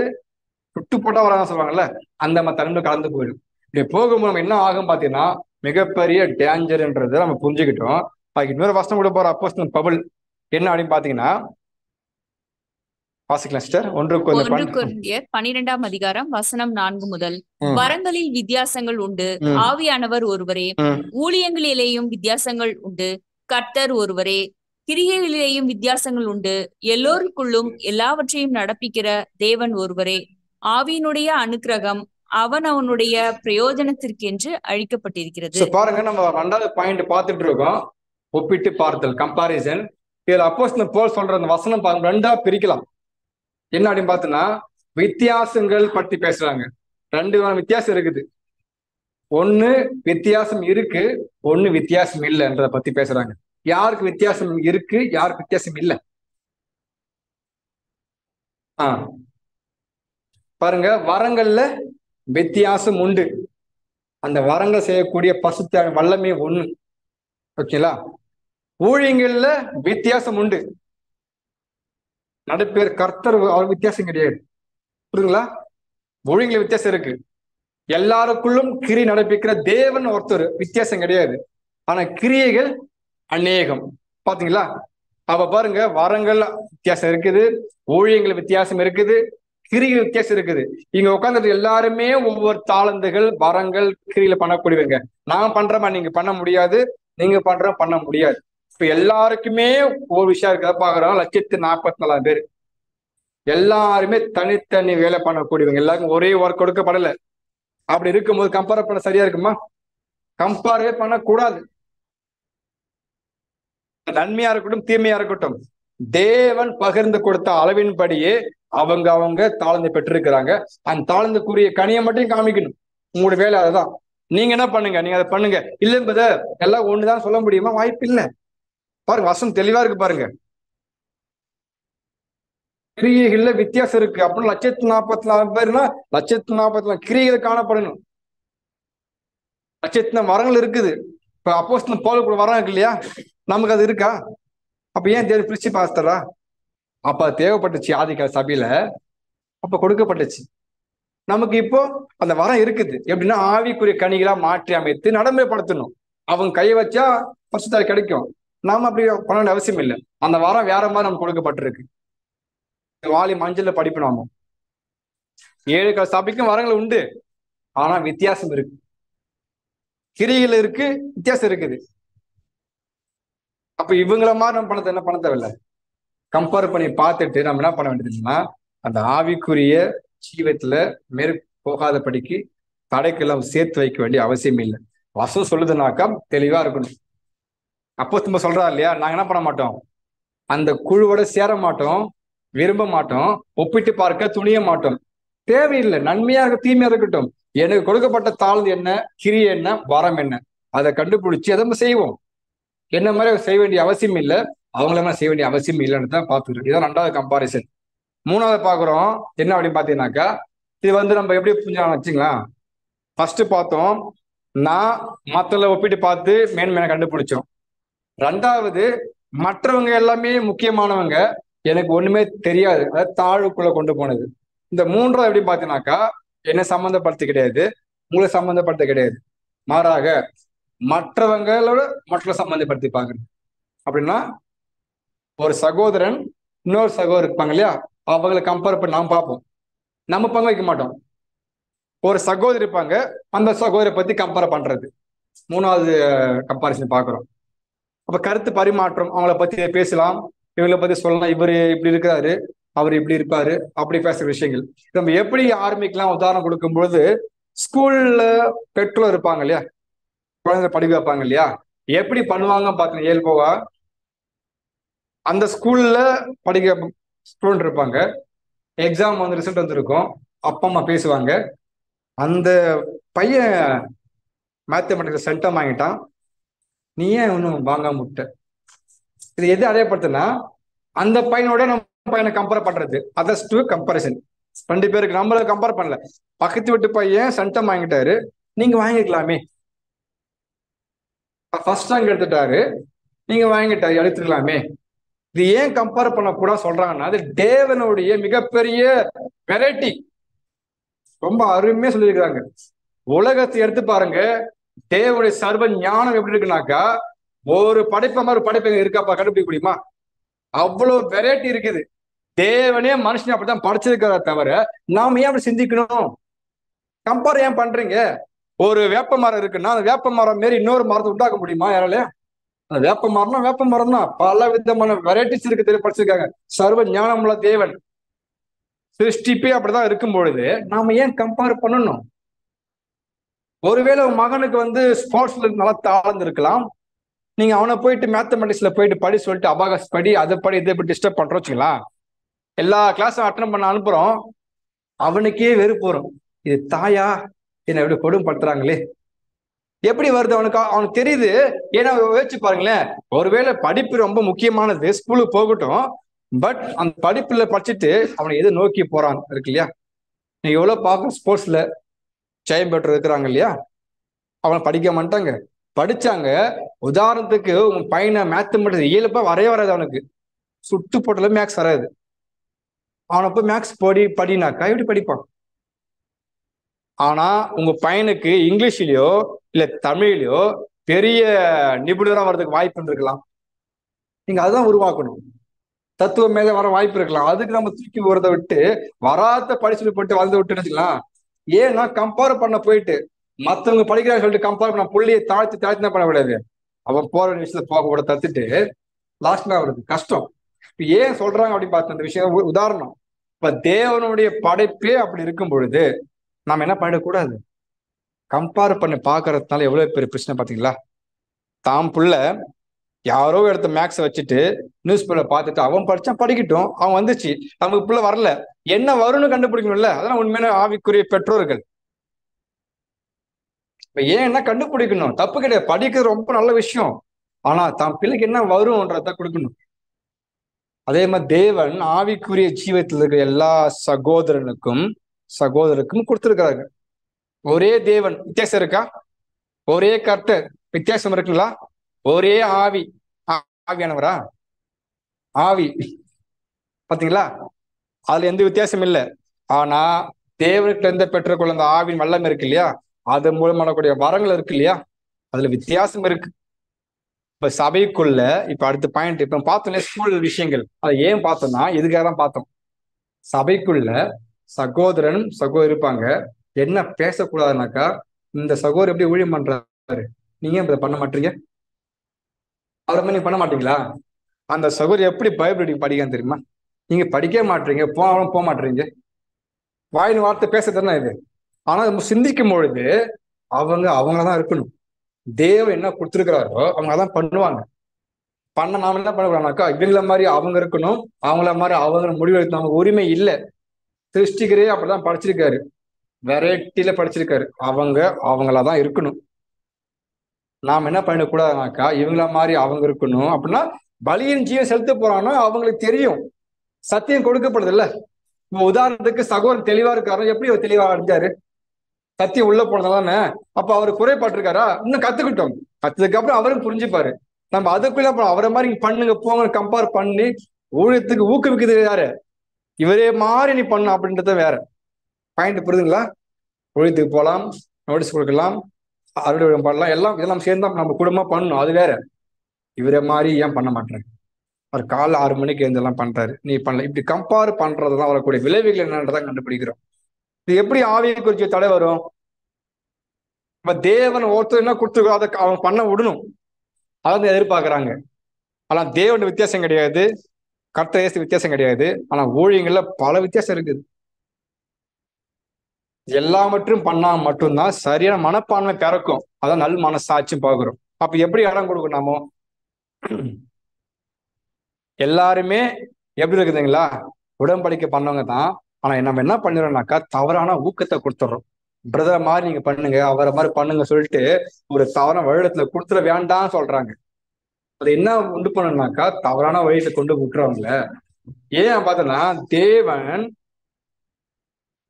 சுட்டு போட்டா வராதுன்னு சொல்லுவாங்கல்ல, அந்த மாதிரி தன்மை கலந்து போயிடும். இப்படி போகும்போது நம்ம என்ன ஆகும் பாத்தீங்கன்னா, மிகப்பெரிய டேஞ்சர்ன்றதை நம்ம புரிஞ்சுக்கிட்டோம். அதுக்கு இன்னொரு வசனம் கூட போற அப்போஸ்தலன் பவுல் என்ன அப்படின்னு பாத்தீங்கன்னா, வாசிக்கலாம் சிஸ்டர். 1 கொரிந்தியர் 12ஆம் அதிகாரம் வசனம் 4 முதல். வரங்களில் வித்தியாசங்கள் உண்டு, ஆவியானவர் ஒருவரே. ஊழியங்களிலேயும் வித்தியாசங்கள் உண்டு, கர்த்தர் ஒருவரே. கிரியைகளிலேயும் வித்தியாசங்கள் உண்டு, எல்லோருக்குள்ளும் எல்லாவற்றையும் நடப்பிக்கிற தேவன் ஒருவரே. ஆவியினுடைய அனுக்கிரகம் அவனுடைய பிரயோஜனத்திற்கென்று அழிக்கப்பட்டிருக்கிறது. பாருங்க, நம்ம 2வது பாயிண்ட் பார்த்துட்டு இருக்கோம், ஒப்பிட்டு பார்த்தல், கம்பாரிசன். இதுல அப்போஸ்தலன் பவுல் சொல்ற அந்த வசனம் பாருங்க, 2ஆ பிரிக்கலாம். என்ன அப்படின்னு பார்த்தோன்னா, வித்தியாசங்கள் பற்றி பேசுறாங்க. 2 வித்தியாசம் இருக்குது. ஒண்ணு வித்தியாசம் இருக்கு, ஒண்ணு வித்தியாசம் இல்லைன்றத பத்தி பேசுறாங்க. யாருக்கு வித்தியாசம் இருக்கு, யாருக்கு வித்தியாசம் இல்லை? பாருங்க, வரங்கள்ல வித்தியாசம் உண்டு, அந்த வரங்கள் செய்யக்கூடிய பசுத்த வல்லமை ஒண்ணு, ஓகேங்களா? ஊழியங்கள்ல வித்தியாசம் உண்டு, நடுப்பேர் கர்த்தர் அவர் வித்தியாசம் கிடையாது, புரியுங்களா? ஊழியங்கள வித்தியாசம் இருக்கு, எல்லாருக்குள்ளும் கிரி நடப்பிக்கிற தேவன் ஒருத்தர், வித்தியாசம் கிடையாது. ஆனா கிரியைகள் அநேகம். பாத்தீங்களா? அப்ப பாருங்க, வரங்கள் வித்தியாசம் இருக்குது, ஊழியங்கள் வித்தியாசம் இருக்குது, கிரிகள் வித்தியாசம் இருக்குது. இங்க உட்காந்துட்டு எல்லாருமே ஒவ்வொரு தாளந்துகள், வரங்கள், கிரியில பண்ணக்கூடியவங்க. நான் பண்றமா நீங்க பண்ண முடியாது, நீங்க பண்ண முடியாது. இப்ப எல்லாருக்குமே ஒரு விஷயம் இருக்கிறத பாக்குறோம். 1,44,000 பேர் எல்லாருமே தனித்தனி வேலை பண்ணக்கூடியவங்க, எல்லாருக்கும் ஒரே ஒர்க் கொடுக்கப்படல. அப்படி இருக்கும்போது கம்பேர் பண்ண சரியா இருக்குமா? கம்பேரே பண்ணக்கூடாது. நன்மையா இருக்கட்டும், தீமையா இருக்கட்டும், தேவன் பகிர்ந்து கொடுத்த அளவின்படியே அவங்க தாழ்ந்து பெற்றிருக்கிறாங்க. அந்த தாழ்ந்துக்குரிய கனியை மட்டும் காமிக்கணும். உங்களோட வேலை அதுதான். நீங்க என்ன பண்ணுங்க, நீங்க அதை பண்ணுங்க. இல்ல என்பதை எல்லாம் ஒண்ணுதான் சொல்ல முடியுமா? வாய்ப்பு இல்லை. பாருங்க, வசனம் தெளிவா இருக்கு பாருங்க. கிரியைகள்ல வித்தியாசம் இருக்கு. அப்புறம் 1,44,000 பேர்னா 1,44,000 கிரியைகள் காணப்படணும். 1,00,000 வரங்கள் இருக்குது. இப்ப அப்போஸ்தலன் பவுல் கூட வரம் இருக்கு இல்லையா? நமக்கு அது இருக்கா? அப்ப ஏன் தேவன் பிரிச்சு பாஸ்தரா? அப்ப தேவைப்பட்டுச்சு ஆதிகால சபையில, அப்ப கொடுக்கப்பட்டுச்சு. நமக்கு இப்போ அந்த வரம் இருக்குது. எப்படின்னா ஆவிக்குரிய கனிகளா மாற்றி அமைத்து நடைமுறைப்படுத்தணும். அவங்க கையை வச்சா பரிசுத்தம் கிடைக்கும். நாம அப்படி பண்ண வேண்டிய அவசியம் இல்லை. அந்த வரம் வேற மாதிரி நமக்கு கொடுக்கப்பட்டிருக்கு. வாலி மஞ்சள்ல படிப்பு நாம 7 கால சபைக்கும் வரங்கள் உண்டு. ஆனா வித்தியாசம் இருக்கு, கிரிகள் இருக்கு, வித்தியாசம் இருக்குது. அப்ப இவங்கள மாதிரி நம்ம பணத்தை என்ன பண்ண தேவையில்ல. கம்பேர் பண்ணி பார்த்துட்டு நம்ம என்ன பண்ண வேண்டியதுன்னா, அந்த ஆவிக்குரிய ஜீவத்துல மேற் போகாதபடிக்கு தடைக்கெல்லாம் சேர்த்து வைக்க வேண்டிய அவசியம் இல்லை. வசம் சொல்லுதுனாக்கா தெளிவா இருக்கணும். அப்போ திரும்ப சொல்றா இல்லையா, நாங்க என்ன பண்ண மாட்டோம், அந்த குழுவோட சேர மாட்டோம், விரும்ப மாட்டோம், ஒப்பிட்டு பார்க்க துணிய மாட்டோம். தேவையில்லை. நன்மையா இருக்க தீமையா இருக்கட்டும், எனக்கு கொடுக்கப்பட்ட தாழ்ந்து என்ன, கிரி என்ன, வரம் என்ன, அதை கண்டுபிடிச்சு அதை நம்ம செய்வோம். என்ன மாதிரி செய்ய வேண்டிய அவசியம் இல்லை, அவங்கள செய்ய வேண்டிய அவசியம் இல்லைன்னு தான் பார்த்துருக்கோம். இதான் 2வது கம்பாரிசன். 3வது பாக்குறோம் என்ன அப்படின்னு பாத்தீங்கன்னாக்கா, இது நம்ம எப்படி புரிஞ்சாலும் வச்சுங்களா. ஃபர்ஸ்ட் பார்த்தோம், நான் மத்தவங்களை ஒப்பிட்டு பார்த்து மேன்மையை கண்டுபிடிச்சோம். 2வது, மற்றவங்க எல்லாமே முக்கியமானவங்க, எனக்கு ஒண்ணுமே தெரியாது, அதாவது தாழ்வுக்குள்ள கொண்டு போனது. இந்த 3வது எப்படி பாத்தீங்கன்னாக்கா, என்ன சம்பந்தப்படுத்த கிடையாது, உங்களை சம்பந்தப்படுத்த கிடையாது, மாறாக மற்றவங்களோட மற்ற சம்பந்தப்படுத்தி பாக்குறது. அப்படின்னா ஒரு சகோதரன் இன்னொரு சகோதரர் இருப்பாங்க இல்லையா, அவங்களை கம்பேர் பண்ணி நாம் பார்ப்போம், நம்ம பங்கு வைக்க மாட்டோம். ஒரு சகோதரி இருப்பாங்க, அந்த சகோதரை பத்தி கம்பேர் பண்றது 3வது கம்பாரிசன் பாக்குறோம். அப்ப கருத்து பரிமாற்றம், அவங்கள பத்தி பேசலாம், இவங்களை பத்தி சொல்லலாம், இவரு இப்படி இருக்கிறாரு, அவர் இப்படி இருப்பாரு, அப்படி பேசுற விஷயங்கள் நம்ம எப்படி ஆரம்பிக்கலாம். உதாரணம் கொடுக்கும் பொழுது, ஸ்கூல்ல பெற்றோர் இருப்பாங்க இல்லையா, குழந்தை படிக்க வைப்பாங்க இல்லையா, எப்படி பண்ணுவாங்க பாத்தீங்கன்னா, இயல்போவா அந்த ஸ்கூல்ல படிக்க ஸ்டூடெண்ட் இருப்பாங்க, எக்ஸாம் ரிசல்ட் வந்திருக்கும், அப்பா அம்மா பேசுவாங்க, அந்த பையன் மேத்தமெட்டிக்ஸ் சென்டம் வாங்கிட்டான், நீ ஏன் ஒன்றும் வாங்காம விட்ட. இது எது அடையப்படுத்துன்னா, அந்த பையனோட நம்ம பையனை கம்பேர் பண்றது, அதர்ஸ் டு கம்பேரிசன். 2 பேருக்கு நம்மள கம்பேர் பண்ணல. பக்கத்து வீட்டு பையன் சென்டம் வாங்கிட்டாரு, நீங்க வாங்கிக்கலாமே. ஃபர்ஸ்ட் ரேங்க் எடுத்துட்டாரு, நீங்க வாங்கிட்டாரு, எடுத்துக்கலாமே. இது ஏன் கம்பேர் பண்ணக்கூட சொல்றாங்கன்னா, அது தேவனுடைய மிகப்பெரிய வெரைட்டி. ரொம்ப அருமையா சொல்லியிருக்கிறாங்க. உலகத்தை எடுத்து பாருங்க, தேவனுடைய சர்வ ஞானம் எப்படி இருக்குனாக்கா, ஒரு படைப்ப மாதிரி படைப்பு இருக்காப்பா கண்டுபிடிக்க முடியுமா? அவ்வளவு வெரைட்டி இருக்குது. தேவனே மனுஷன் அப்படித்தான் படைச்சிருக்கிறத தவிர நாம ஏன் அப்படி சிந்திக்கணும்? கம்பேர் ஏன் பண்றீங்க? ஒரு வேப்ப மரம் இருக்குன்னா, அந்த வேப்ப மரம் மாரி இன்னொரு மரத்தை உண்டாக்க முடியுமா யாரால? அந்த வேப்ப மரம் தான் பல விதமான வெரைட்டிஸ் இருக்கு, படிச்சிருக்காங்க. சர்வ ஞானமுள்ள தேவன் சிருஷ்டிப்பே அப்படிதான் இருக்கும் பொழுது நாம ஏன் கம்பேர் பண்ணணும்? ஒருவேளை உங்க மகனுக்கு ஸ்போர்ட்ஸ்ல நல்லா தாழ்ந்து இருக்கலாம், நீங்க அவனை போயிட்டு மேத்தமெட்டிக்ஸ்ல போயிட்டு படி சொல்லிட்டு அபாகஸ் படி, அதை படி, இதை படி டிஸ்டர்ப் பண்றோம் வச்சுங்களா, எல்லா கிளாஸும் அட்டன் பண்ண அனுப்புறோம், அவனுக்கே வெறுப்பு வரும். இது தாயா என்னை எப்படி கொடுமைப்படுத்துறாங்களே, எப்படி வருது அவனுக்கு தெரியுது. ஏன்னா யோசிச்சு பாருங்களேன், ஒருவேளை படிப்பு ரொம்ப முக்கியமானது, ஸ்கூலுக்கு போகட்டும், பட் அந்த படிப்புல படிச்சுட்டு அவனை எதை நோக்கி போறான் இருக்கு இல்லையா. நீங்க எவ்வளவு பார்க்க ஸ்போர்ட்ஸ்ல ஜெயம் பெற்று இருக்கிறாங்க இல்லையா, அவனை படிக்க மாட்டாங்க, படிச்சாங்க. உதாரணத்துக்கு உங்க பையனை மேத்தமெட்டிக்ஸ் இயல்பா வராது, அவனுக்கு சுட்டு போட்டல மேக்ஸ் வராது, அவனை போய் மேக்ஸ் படினாக்கா எப்படி படிப்பான்? ஆனா உங்க பையனுக்கு இங்கிலீஷ்லயோ இல்ல தமிழ்லயோ பெரிய நிபுணரா வர்றதுக்கு வாய்ப்பு இருக்கலாம். நீங்க அதுதான் உருவாக்கணும். தத்துவம் மேல வர வாய்ப்பு இருக்கலாம். அதுக்கு நம்ம தூக்கி போறதை விட்டு வராத படிச்சுட்டு போட்டு வளர்ந்து விட்டுலாம். ஏன்னா கம்பேர் பண்ண போயிட்டு மத்தவங்க படிக்கிறான்னு சொல்லிட்டு கம்பேர் பண்ண புள்ளியை தாழ்த்தி தாழ்த்தி தான் பண்ணக்கூடாது. அவன் போற விஷயத்துல போக கூட தத்துட்டு லாஸ்ட்ல அவருக்கு கஷ்டம். இப்ப ஏன் சொல்றாங்க அப்படின்னு பார்த்த அந்த விஷயம் உதாரணம். இப்ப தேவனுடைய படைப்பே அப்படி இருக்கும் பொழுது நாம என்ன பண்ணிடக்கூடாது? கம்பேர் பண்ணி பாக்குறதுனால எவ்வளவு பெரிய பிரச்சனை பாத்தீங்களா? தாம் புள்ள யாரோ எடுத்த மேக்ஸை வச்சுட்டு நியூஸ் பேப்பர் பார்த்துட்டு அவன் படிச்சா படிக்கட்டும், அவன் வந்துச்சு, நமக்கு புள்ள வரல, என்ன வரும்னு கண்டுபிடிக்கணும்ல. அதெல்லாம் உண்மையான ஆவிக்குரிய பெற்றோர்கள். இப்ப ஏன்னா கண்டுபிடிக்கணும், தப்பு கிடையாது, படிக்கிறது ரொம்ப நல்ல விஷயம். ஆனா தான் பிள்ளைக்கு என்ன வரும்ன்றத கொடுக்கணும். அதே மாதிரி தேவன் ஆவிக்குரிய ஜீவத்தில் இருக்கிற எல்லா சகோதரருக்கும் கொடுத்திருக்கிறாங்க. ஒரே தேவன், வித்தியாசம் இருக்கா? ஒரே கர்த்தர், வித்தியாசம் இருக்குங்களா? ஒரே ஆவி, ஆவியானவரா? ஆவி, பாத்தீங்களா? அதுல எந்த வித்தியாசம் இல்லை. ஆனா தேவனுக்கு இருந்து பெற்றுக்கொள்ள அந்த ஆவின் வல்லமை இருக்கு இல்லையா, அது மூலமானக்கூடிய வரங்கள் இருக்கு இல்லையா, அதுல வித்தியாசம் இருக்கு. இப்ப சபைக்குள்ள இப்ப அடுத்த பாயிண்ட் இப்ப பார்த்தோம்ல, ஸ்கூல் விஷயங்கள். அதை ஏன் பார்த்தோம்னா இதுக்காக தான் பார்த்தோம். சபைக்குள்ள சகோதரன் சகோதரி இருப்பாங்க. என்ன பேசக்கூடாதுனாக்கா, இந்த சகோதரர் எப்படி ஊழியம் பண்றாரு, நீங்க இதை பண்ண மாட்டீங்க, அவரை மாதிரி நீங்க பண்ண மாட்டீங்களா? அந்த சகோதரி எப்படி பைபிள் படிக்கான்னு தெரியுமா? நீங்க படிக்க மாட்டீங்க, போனாலும் போக மாட்டீங்க, வாயின் வார்த்தை பேச தானே இது. ஆனா நம்ம சிந்திக்கும் பொழுது அவங்கதான் இருக்கணும். தேவன் என்ன கொடுத்துருக்கிறாரோ அவங்க அதான் பண்ணுவாங்க. நாம என்ன பண்ணக்கூடாதுனாக்கா, இவங்கள மாதிரி அவங்க இருக்கணும், அவங்கள மாதிரி அவங்க முடிவெடுத்து நமக்கு உரிமை இல்லை. சிருஷ்டிகரே அப்படிதான் படிச்சிருக்காரு, வெரைட்டியில படிச்சிருக்காரு. அவங்களாதான் இருக்கணும். நாம் என்ன பண்ணக்கூடாதுனாக்கா, இவங்கள மாதிரி அவங்க இருக்கணும் அப்படின்னா பலியின் ஜீவன் செலுத்த போறாங்கன்னா அவங்களுக்கு தெரியும், சத்தியம் கொடுக்கப்படுது இல்ல. உதாரணத்துக்கு சகோதரன் தெளிவா இருக்காரு, எப்படி அவர் தெளிவா அடைஞ்சாரு? சத்தியம் உள்ள போனதானே. அப்ப அவரு குறைபாட்டிருக்காரா? இன்னும் கத்துக்கிட்டோம், கத்துக்கு அப்புறம் அவரும் புரிஞ்சுப்பாரு. நம்ம அதுக்குள்ள அவரை மாதிரி பண்ணுங்க போங்க கம்பேர் பண்ணி ஊழியத்துக்கு ஊக்குவிக்குது யாரு? இவரே மாதிரி நீ பண்ணு அப்படின்றத வேற பாயிண்ட். புரியுதுங்களா? ஊழியத்துக்கு போகலாம், நோட்டீஸ் கொடுக்கலாம், அறுவடை பண்ணலாம், இதெல்லாம் சேர்ந்தா நம்ம குடும்பம் பண்ணணும், அது வேற. இவரே மாதிரி ஏன் பண்ண மாட்டேன்? அவர் காலை 6 மணிக்கு எழுந்தெல்லாம் பண்றாரு, நீ பண்ணல. இப்படி கம்பேர் பண்றதுதான் வரக்கூடிய விளைவுகள் என்னன்றதான் கண்டுபிடிக்கிறோம். இது எப்படி ஆவியை குறிச்சு தடை வரும்? இப்ப தேவன் ஒருத்தர் என்ன கொடுத்துருக்கோ அதை அவங்க பண்ண விடணும், அதான் எதிர்பார்க்கறாங்க. ஆனா தேவன் வித்தியாசம் கிடையாது, கர்த்தர் இயேசு வித்தியாசம் கிடையாது. ஆனா ஊழியங்கள்ல பல வித்தியாசம் இருக்குது. எல்லாவற்றும் பண்ணா மட்டும்தான் சரியான மனப்பான்மை பிறக்கும், அதான் நல் மனசாட்சியும் பார்க்கிறோம். அப்ப எப்படி இடம் கொடுக்கும்? நாமோ எல்லாருமே எப்படி இருக்குதுங்களா, உடன்படிக்கை பண்ணவங்க தான். ஆனா நம்ம என்ன பண்ணிடுறோம்னாக்கா, தவறான ஊக்கத்தை கொடுத்துட்றோம். பிரதர் மாதிரி நீங்க பண்ணுங்க, அவரை மாதிரி பண்ணுங்க சொல்லிட்டு ஒரு தவறான வழியிடத்துல கொடுத்துட வேண்டாம்னு சொல்றாங்க. அது என்ன உண்டு பண்ணணும்னாக்கா, தவறான வழியில கொண்டு விட்டுறவங்கள. ஏன் பார்த்தோம்னா,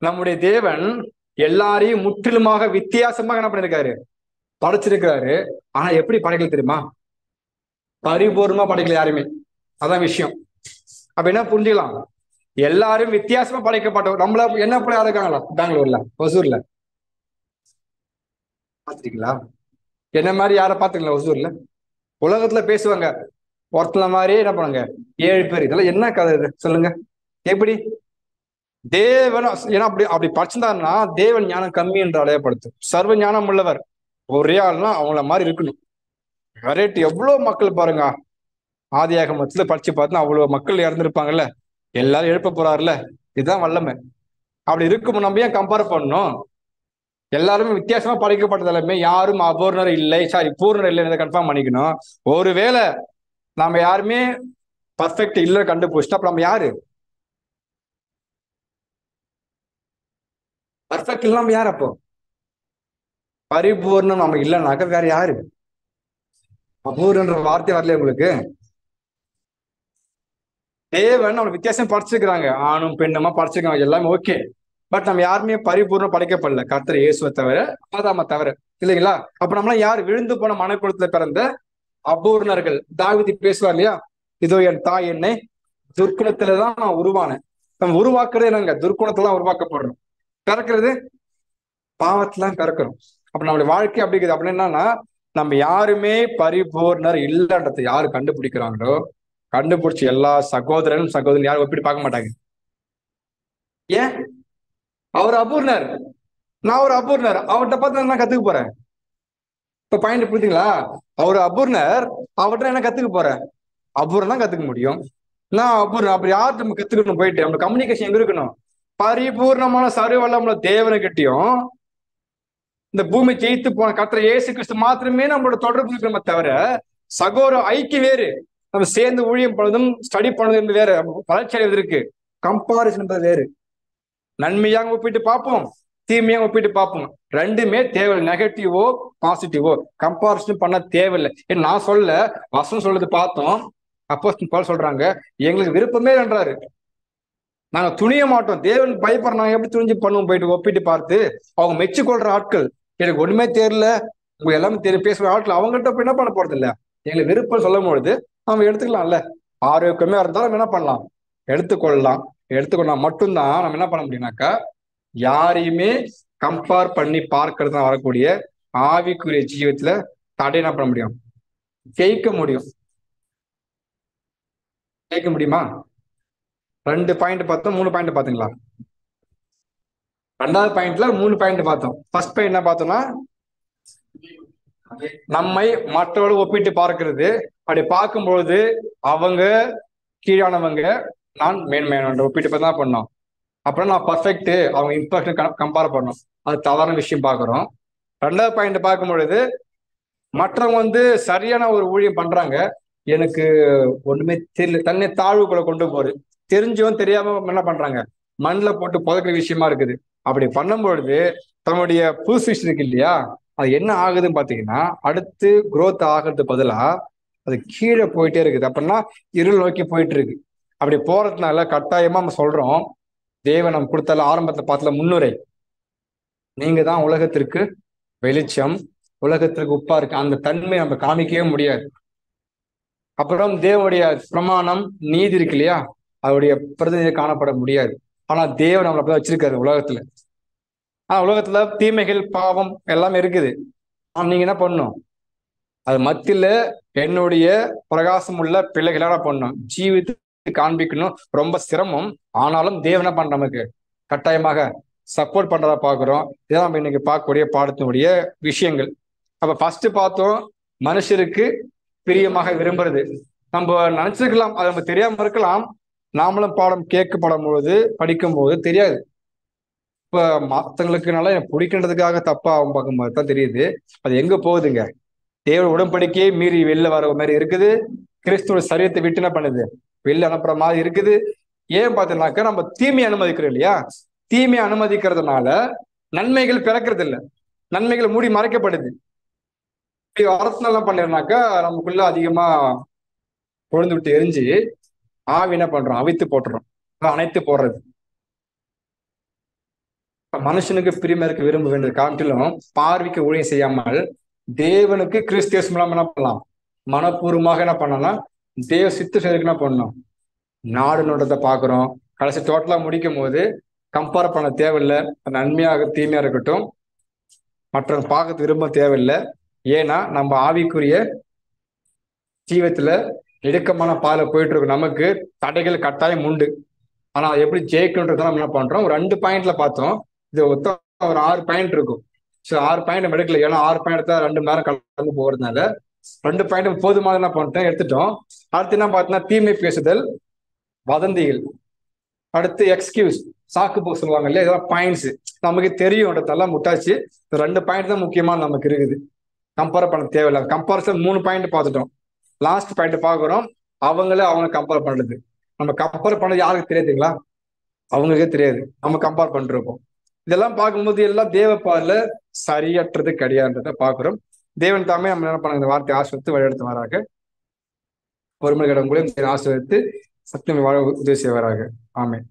நம்முடைய தேவன் எல்லாரையும் முற்றிலுமாக வித்தியாசமாக என்ன பண்ணிருக்காரு, படைச்சிருக்கிறாரு. ஆனா எப்படி படைக்கல தெரியுமா? பரிபூர்ணமா படைக்கல யாருமே, அதான் விஷயம். அப்ப என்ன புரிஞ்சுக்கலாம், எல்லாரும் வித்தியாசமா படைக்கப்பட்டவர். நம்மள என்ன போல யாரும் இருக்காங்களா பெங்களூர்ல, ஒசூர்ல பாத்துருக்கீங்களா? என்ன மாதிரி யாரை பாத்துக்கலாம் ஒசூர்ல? உலகத்துல பேசுவாங்க, ஒருத்தல மாதிரியே என்ன பண்ணுங்க 7 பேர். இதெல்லாம் என்ன கதை இது சொல்லுங்க? எப்படி தேவன் ஏன்னா அப்படி படிச்சிருந்தாருன்னா தேவன் ஞானம் கம்மி என்று அடையப்படுத்தும். சர்வ ஞானம் உள்ளவர் ஒரே ஆள்னா அவங்கள மாதிரி இருக்கணும். வெரைட்டி எவ்வளவு மக்கள் பாருங்க, ஆதியாகமத்துல படிச்சு பார்த்தா அவ்வளவு மக்கள் இறந்துருப்பாங்கல்ல, எல்லாரும் எழுப்ப போறாருல, இதுதான் வல்லமை. அப்படி இருக்கும் நம்ம ஏன் கம்பேர் பண்ணணும்? எல்லாருமே வித்தியாசமா படைக்கப்பட்டதாலுமே யாரும் அபூர்ணர் இல்லை, பூர்ணர் இல்லை கன்ஃபார்ம் பண்ணிக்கணும். ஒருவேளை நாம யாருமே பர்ஃபெக்ட் இல்லை கண்டுபிடிச்சிட்டா அப்ப நம்ம யாரு? பர்ஃபெக்ட் இல்லாம யார்? அப்போ பரிபூர்ணம் நம்ம இல்லைனாக்க வேற யாரு? அபூர்ணன்ற வார்த்தை வரலையே உங்களுக்கு? தேவன் நம்ம வித்தியாசம் படிச்சிருக்கிறாங்க, ஆணும் பெண்ணுமா படிச்சிருக்காங்க, எல்லாமே ஓகே. பட் நம்ம யாருமே பரிபூர்ணம் படைக்கப்படல, கர்த்தர் இயேசுவை தவிர, ஆதாம தவிர, இல்லைங்களா? அப்ப நம்மளாம் யார்? விழுந்து போன மனக்குளத்துல பிறந்த அபூர்ணர்கள். தாவீது பேசுவார் இல்லையா, இதோ என் தாய் என்னை துர்க்குணத்துலதான் நான் உருவானேன். நம்ம உருவாக்குறது என்னங்க? துர்க்குணத்துல தான் உருவாக்கப்படுறோம். பிறக்கிறது பாவத்திலாம் பிறக்கிறோம். அப்ப நம்மளுடைய வாழ்க்கை அப்படி இருக்குது. அப்படின்னு என்னன்னா, நம்ம யாருமே பரிபூர்ணர் இல்லைன்றதை யாரு கண்டுபிடிக்கிறாங்களோ, கண்டுபிடிச்சு எல்லா சகோதரனும் சகோதரன் யாரும் ஒப்பிட்டு பார்க்க மாட்டாங்க. ஏன்? அவர் அபூர்ணர், நான் ஒரு அபூர்ணர், அவர்கிட்ட பார்த்து நான் கத்துக்க போறேன். இப்ப பாயிண்ட் புரியுதுங்களா? அவர் அபூர்ணர், அவர்கிட்ட என்ன கத்துக்க போறேன்? அபூர்ணம் தான் கத்துக்க முடியும். நான் அபூர்ணம், அப்படி யார்கிட்ட நம்ம கத்துக்கணும்? போயிட்டு நம்ம கம்யூனிகேஷன் எங்க இருக்கணும்? பரிபூர்ணமான சர்வவல்லமுள்ள தேவனுக்கிட்டையும் இந்த பூமி ஜெயித்து போன கர்த்தர் இயேசு கிறிஸ்து மாத்திரமே நம்மளோட தொடர்பு இருக்கிறோமே தவிர, சகோதர ஐக்கியம் வேறு. நம்ம சேர்ந்து ஊழியம் பண்ணதும் ஸ்டடி பண்ணதும் வேற, வளர்ச்சி அடைவது இருக்கு. கம்பாரிசன் வேறு. நன்மையாக ஒப்பிட்டு பார்ப்போம், தீமையாக ஒப்பிட்டு பார்ப்போம். ரெண்டுமே தேவையில்லை. நெகட்டிவோ பாசிட்டிவோ கம்பாரிசன் பண்ண தேவையில்லை. ஏன்னா நான் சொல்ல, வசனம் சொல்றது பார்த்தோம். அப்போஸ்தலன் பவுல் சொல்றாங்க, எங்களுக்கு விருப்பமே என்றாரு. நாங்க துணிய மாட்டோம். தேவன் பயப்படுற நாங்க எப்படி துணிஞ்சு பண்ணுவோம்? போயிட்டு ஒப்பிட்டு பார்த்து அவங்க மெச்சு கொள்ற ஆட்கள், எனக்கு ஒண்ணுமே தெரியல, உங்க எல்லாமே தெரியும் பேசுற ஆட்கள், அவங்கள்ட்ட போய் என்ன பண்ண போறது இல்ல. எங்களுக்கு விருப்பம் சொல்லும் பொழுது நம்ம எடுத்துக்கலாம்ல. ஆரோக்கியமே இருந்தாலும் நம்ம என்ன பண்ணலாம்? எடுத்துக்கொள்ளலாம். எடுத்துக்கொள்ளலாம் மட்டும்தான் நம்ம என்ன பண்ண முடியும்னாக்கா, யாரையுமே கம்பேர் பண்ணி பார்க்கறது தான் வரக்கூடிய ஆவிக்குரிய ஜீவத்துல தடை என்ன பண்ண முடியும்? ஜெயிக்க முடியும். ஜெயிக்க முடியுமா? 2 பாயிண்ட் பார்த்தோம், 3 பாயிண்ட் பாத்தீங்களா? 2வது பாயிண்ட்ல 3 பாயிண்ட் பார்த்தோம். ஃபர்ஸ்ட் பாயிண்ட் என்ன பார்த்தோம்னா, நம்மை மற்றவர்கள் ஒப்பிட்டு பார்க்கிறது. அப்படி பார்க்கும்பொழுது அவங்க கீழானவங்க, நான் மேன்மையானவன் ஒப்பிட்டு பார்த்து தான் பண்ணோம். அப்புறம் நான் பர்ஃபெக்ட், அவங்க இம்பர்ஃபெக்ட் கம்பேர் பண்ணோம். அது தவறான விஷயம் பார்க்குறோம். 2வது பாயிண்ட் பார்க்கும் பொழுது, மற்றவங்க சரியான ஒரு ஊழியம் பண்றாங்க, எனக்கு ஒண்ணுமே தெரியல, தன்னை தாழ்வுக்குள்ள கொண்டு போகுது. தெரிஞ்சும் தெரியாம என்ன பண்றாங்க? மண்ணில் போட்டு புதைக்கிற விஷயமா இருக்குது. அப்படி பண்ணும் பொழுது தன்னுடைய பொசிஷன் இருக்கு இல்லையா, அது என்ன ஆகுதுன்னு பாத்தீங்கன்னா, அடுத்து குரோத் ஆகிறது பதிலா அது கீழே போயிட்டே இருக்குது. அப்படின்னா இருள் நோக்கி போயிட்டு இருக்கு. அப்படி போறதுனால கட்டாயமா நம்ம சொல்றோம், தேவன் நம்ம கொடுத்தால ஆரம்பத்துல பார்த்தல முன்னுரை, நீங்க தான் உலகத்திற்கு வெளிச்சம், உலகத்திற்கு உப்பா இருக்கு. அந்த தன்மை நம்ம காமிக்கவே முடியாது. அப்புறம் தேவனுடைய பிரமாணம் நீதி இருக்கு இல்லையா, அவருடைய பிரதிநிதி காணப்பட முடியாது. ஆனா தேவன் நம்மளை அப்பதான் வச்சிருக்காரு உலகத்துல. ஆனா உலகத்துல தீமைகள் பாவம் எல்லாமே இருக்குது. ஆனா நீங்க என்ன பண்ணணும்? அது மத்தியில என்னுடைய பிரகாசம் உள்ள பிள்ளைகளா பண்ணணும், ஜீவித்து காண்பிக்கணும். ரொம்ப சிரமம். ஆனாலும் தேவன் என்ன பண்ண நமக்கு கட்டாயமாக சப்போர்ட் பண்றதா பாக்குறோம். இதான் நம்ம இன்னைக்கு பார்க்கக்கூடிய பாடத்தினுடைய விஷயங்கள். அப்ப ஃபர்ஸ்ட் பார்த்தோம், மனுஷருக்கு பிரியமாக விரும்புறது. நம்ம நினைச்சிருக்கலாம், அது நம்ம தெரியாம இருக்கலாம். நாமளும் பாடம் கேட்கப்படும் பொழுது படிக்கும் போது தெரியாது. இப்ப மத்தவங்களுக்கு நல்லா எனக்கு பிடிக்கின்றதுக்காக தப்பா அவன் பார்க்கும்போது தான் தெரியுது. அது எங்க போகுதுங்க? தேவ உடன்படிக்கையே மீறி வெளில வர மாதிரி இருக்குது. கிறிஸ்துவ சரீரத்தை விட்டு என்ன பண்ணுது? வெளில அனுப்புற மாதிரி இருக்குது. ஏன் பார்த்தீங்கன்னாக்கா, நம்ம தீமையை அனுமதிக்கிறோம் இல்லையா? தீமையை அனுமதிக்கிறதுனால நன்மைகள் பிறக்கிறது இல்லை, நன்மைகள் மூடி மறைக்கப்படுது. இப்படி வரத்துனால என்ன பண்ணிருந்தாக்கா, நமக்குள்ள அதிகமா கொழுந்து விட்டு எரிஞ்சு ஆவி என்ன பண்றோம்? அவித்து போட்டுறோம், அனைத்து போடுறது. மனுஷனுக்கு பிரியமா இருக்க விரும்ப வேண்டியது காட்டிலும் பார்வைக்கு ஊழியம் செய்யாமல் தேவனுக்கு கிறிஸ்தியஸ் மூலம் என்ன பண்ணலாம்? மனப்பூர்வமாக என்ன பண்ணலாம்? தேவ சித்து செய்யறதுக்கு என்ன பண்ணணும்? நாடு நோட்டத்தை பாக்குறோம். கடைசி டோட்டலா முடிக்கும் போது கம்பேர் பண்ண தேவையில்லை. நன்மையாக தீமையா இருக்கட்டும், மற்றவங்க பார்க்க விரும்ப தேவையில்லை. ஏன்னா நம்ம ஆவிக்குரிய ஜீவத்துல இடுக்கமான பாதை போயிட்டு இருக்கும். நமக்கு தடைகள் கட்டாயம் உண்டு. ஆனா அதை எப்படி ஜெயிக்கணுன்றத நம்ம என்ன பண்றோம்? ஒரு 2 பாயிண்ட்ல பார்த்தோம். இது மொத்தம் ஒரு 6 பாயிண்ட் இருக்கும். ஸோ 6 பாயிண்ட் நம்ம எடுக்கல, ஏன்னா 6 பாயிண்ட் தான் 2 மணி நேரம் கலந்து போகிறதுனால 2 பாயிண்ட் போதுமான என்ன பண்ணிட்டோம், எடுத்துட்டோம். அடுத்து என்ன பார்த்தோம்னா, தீமை பேசுதல், வதந்திகள். அடுத்து எக்ஸ்கியூஸ், சாக்கு போக சொல்லுவாங்க இல்லையா, இதெல்லாம் பாயிண்ட்ஸ் நமக்கு தெரியும்ன்றதெல்லாம் முட்டாச்சு. 2 பாயிண்ட் தான் முக்கியமான நமக்கு இருக்குது. கம்பேர் பண்ண தேவையில்லை. கம்பாரிசன் 3 பாயிண்ட் பார்த்துட்டோம். லாஸ்ட் பாயிண்ட் பார்க்குறோம், அவங்க கம்பேர் பண்றது. நம்ம கம்பேர் பண்ணது யாருக்கு தெரியாதுங்களா? அவங்களுக்கே தெரியாது, நம்ம கம்பேர் பண்றோம். இதெல்லாம் பார்க்கும்போது எல்லாம் தேவ பார்வையில சரியற்றது கிடையாதுன்றத பாக்குறோம். தேவன் தாமே நம்ம என்ன பண்ண இந்த வார்த்தை ஆசிரியத்து வழியெடுத்து வராங்க. ஒரு மணி கடவுளையும் ஆசிரியத்து சத்தியம் வாழ உதவி செய்வாராக. ஆமென்.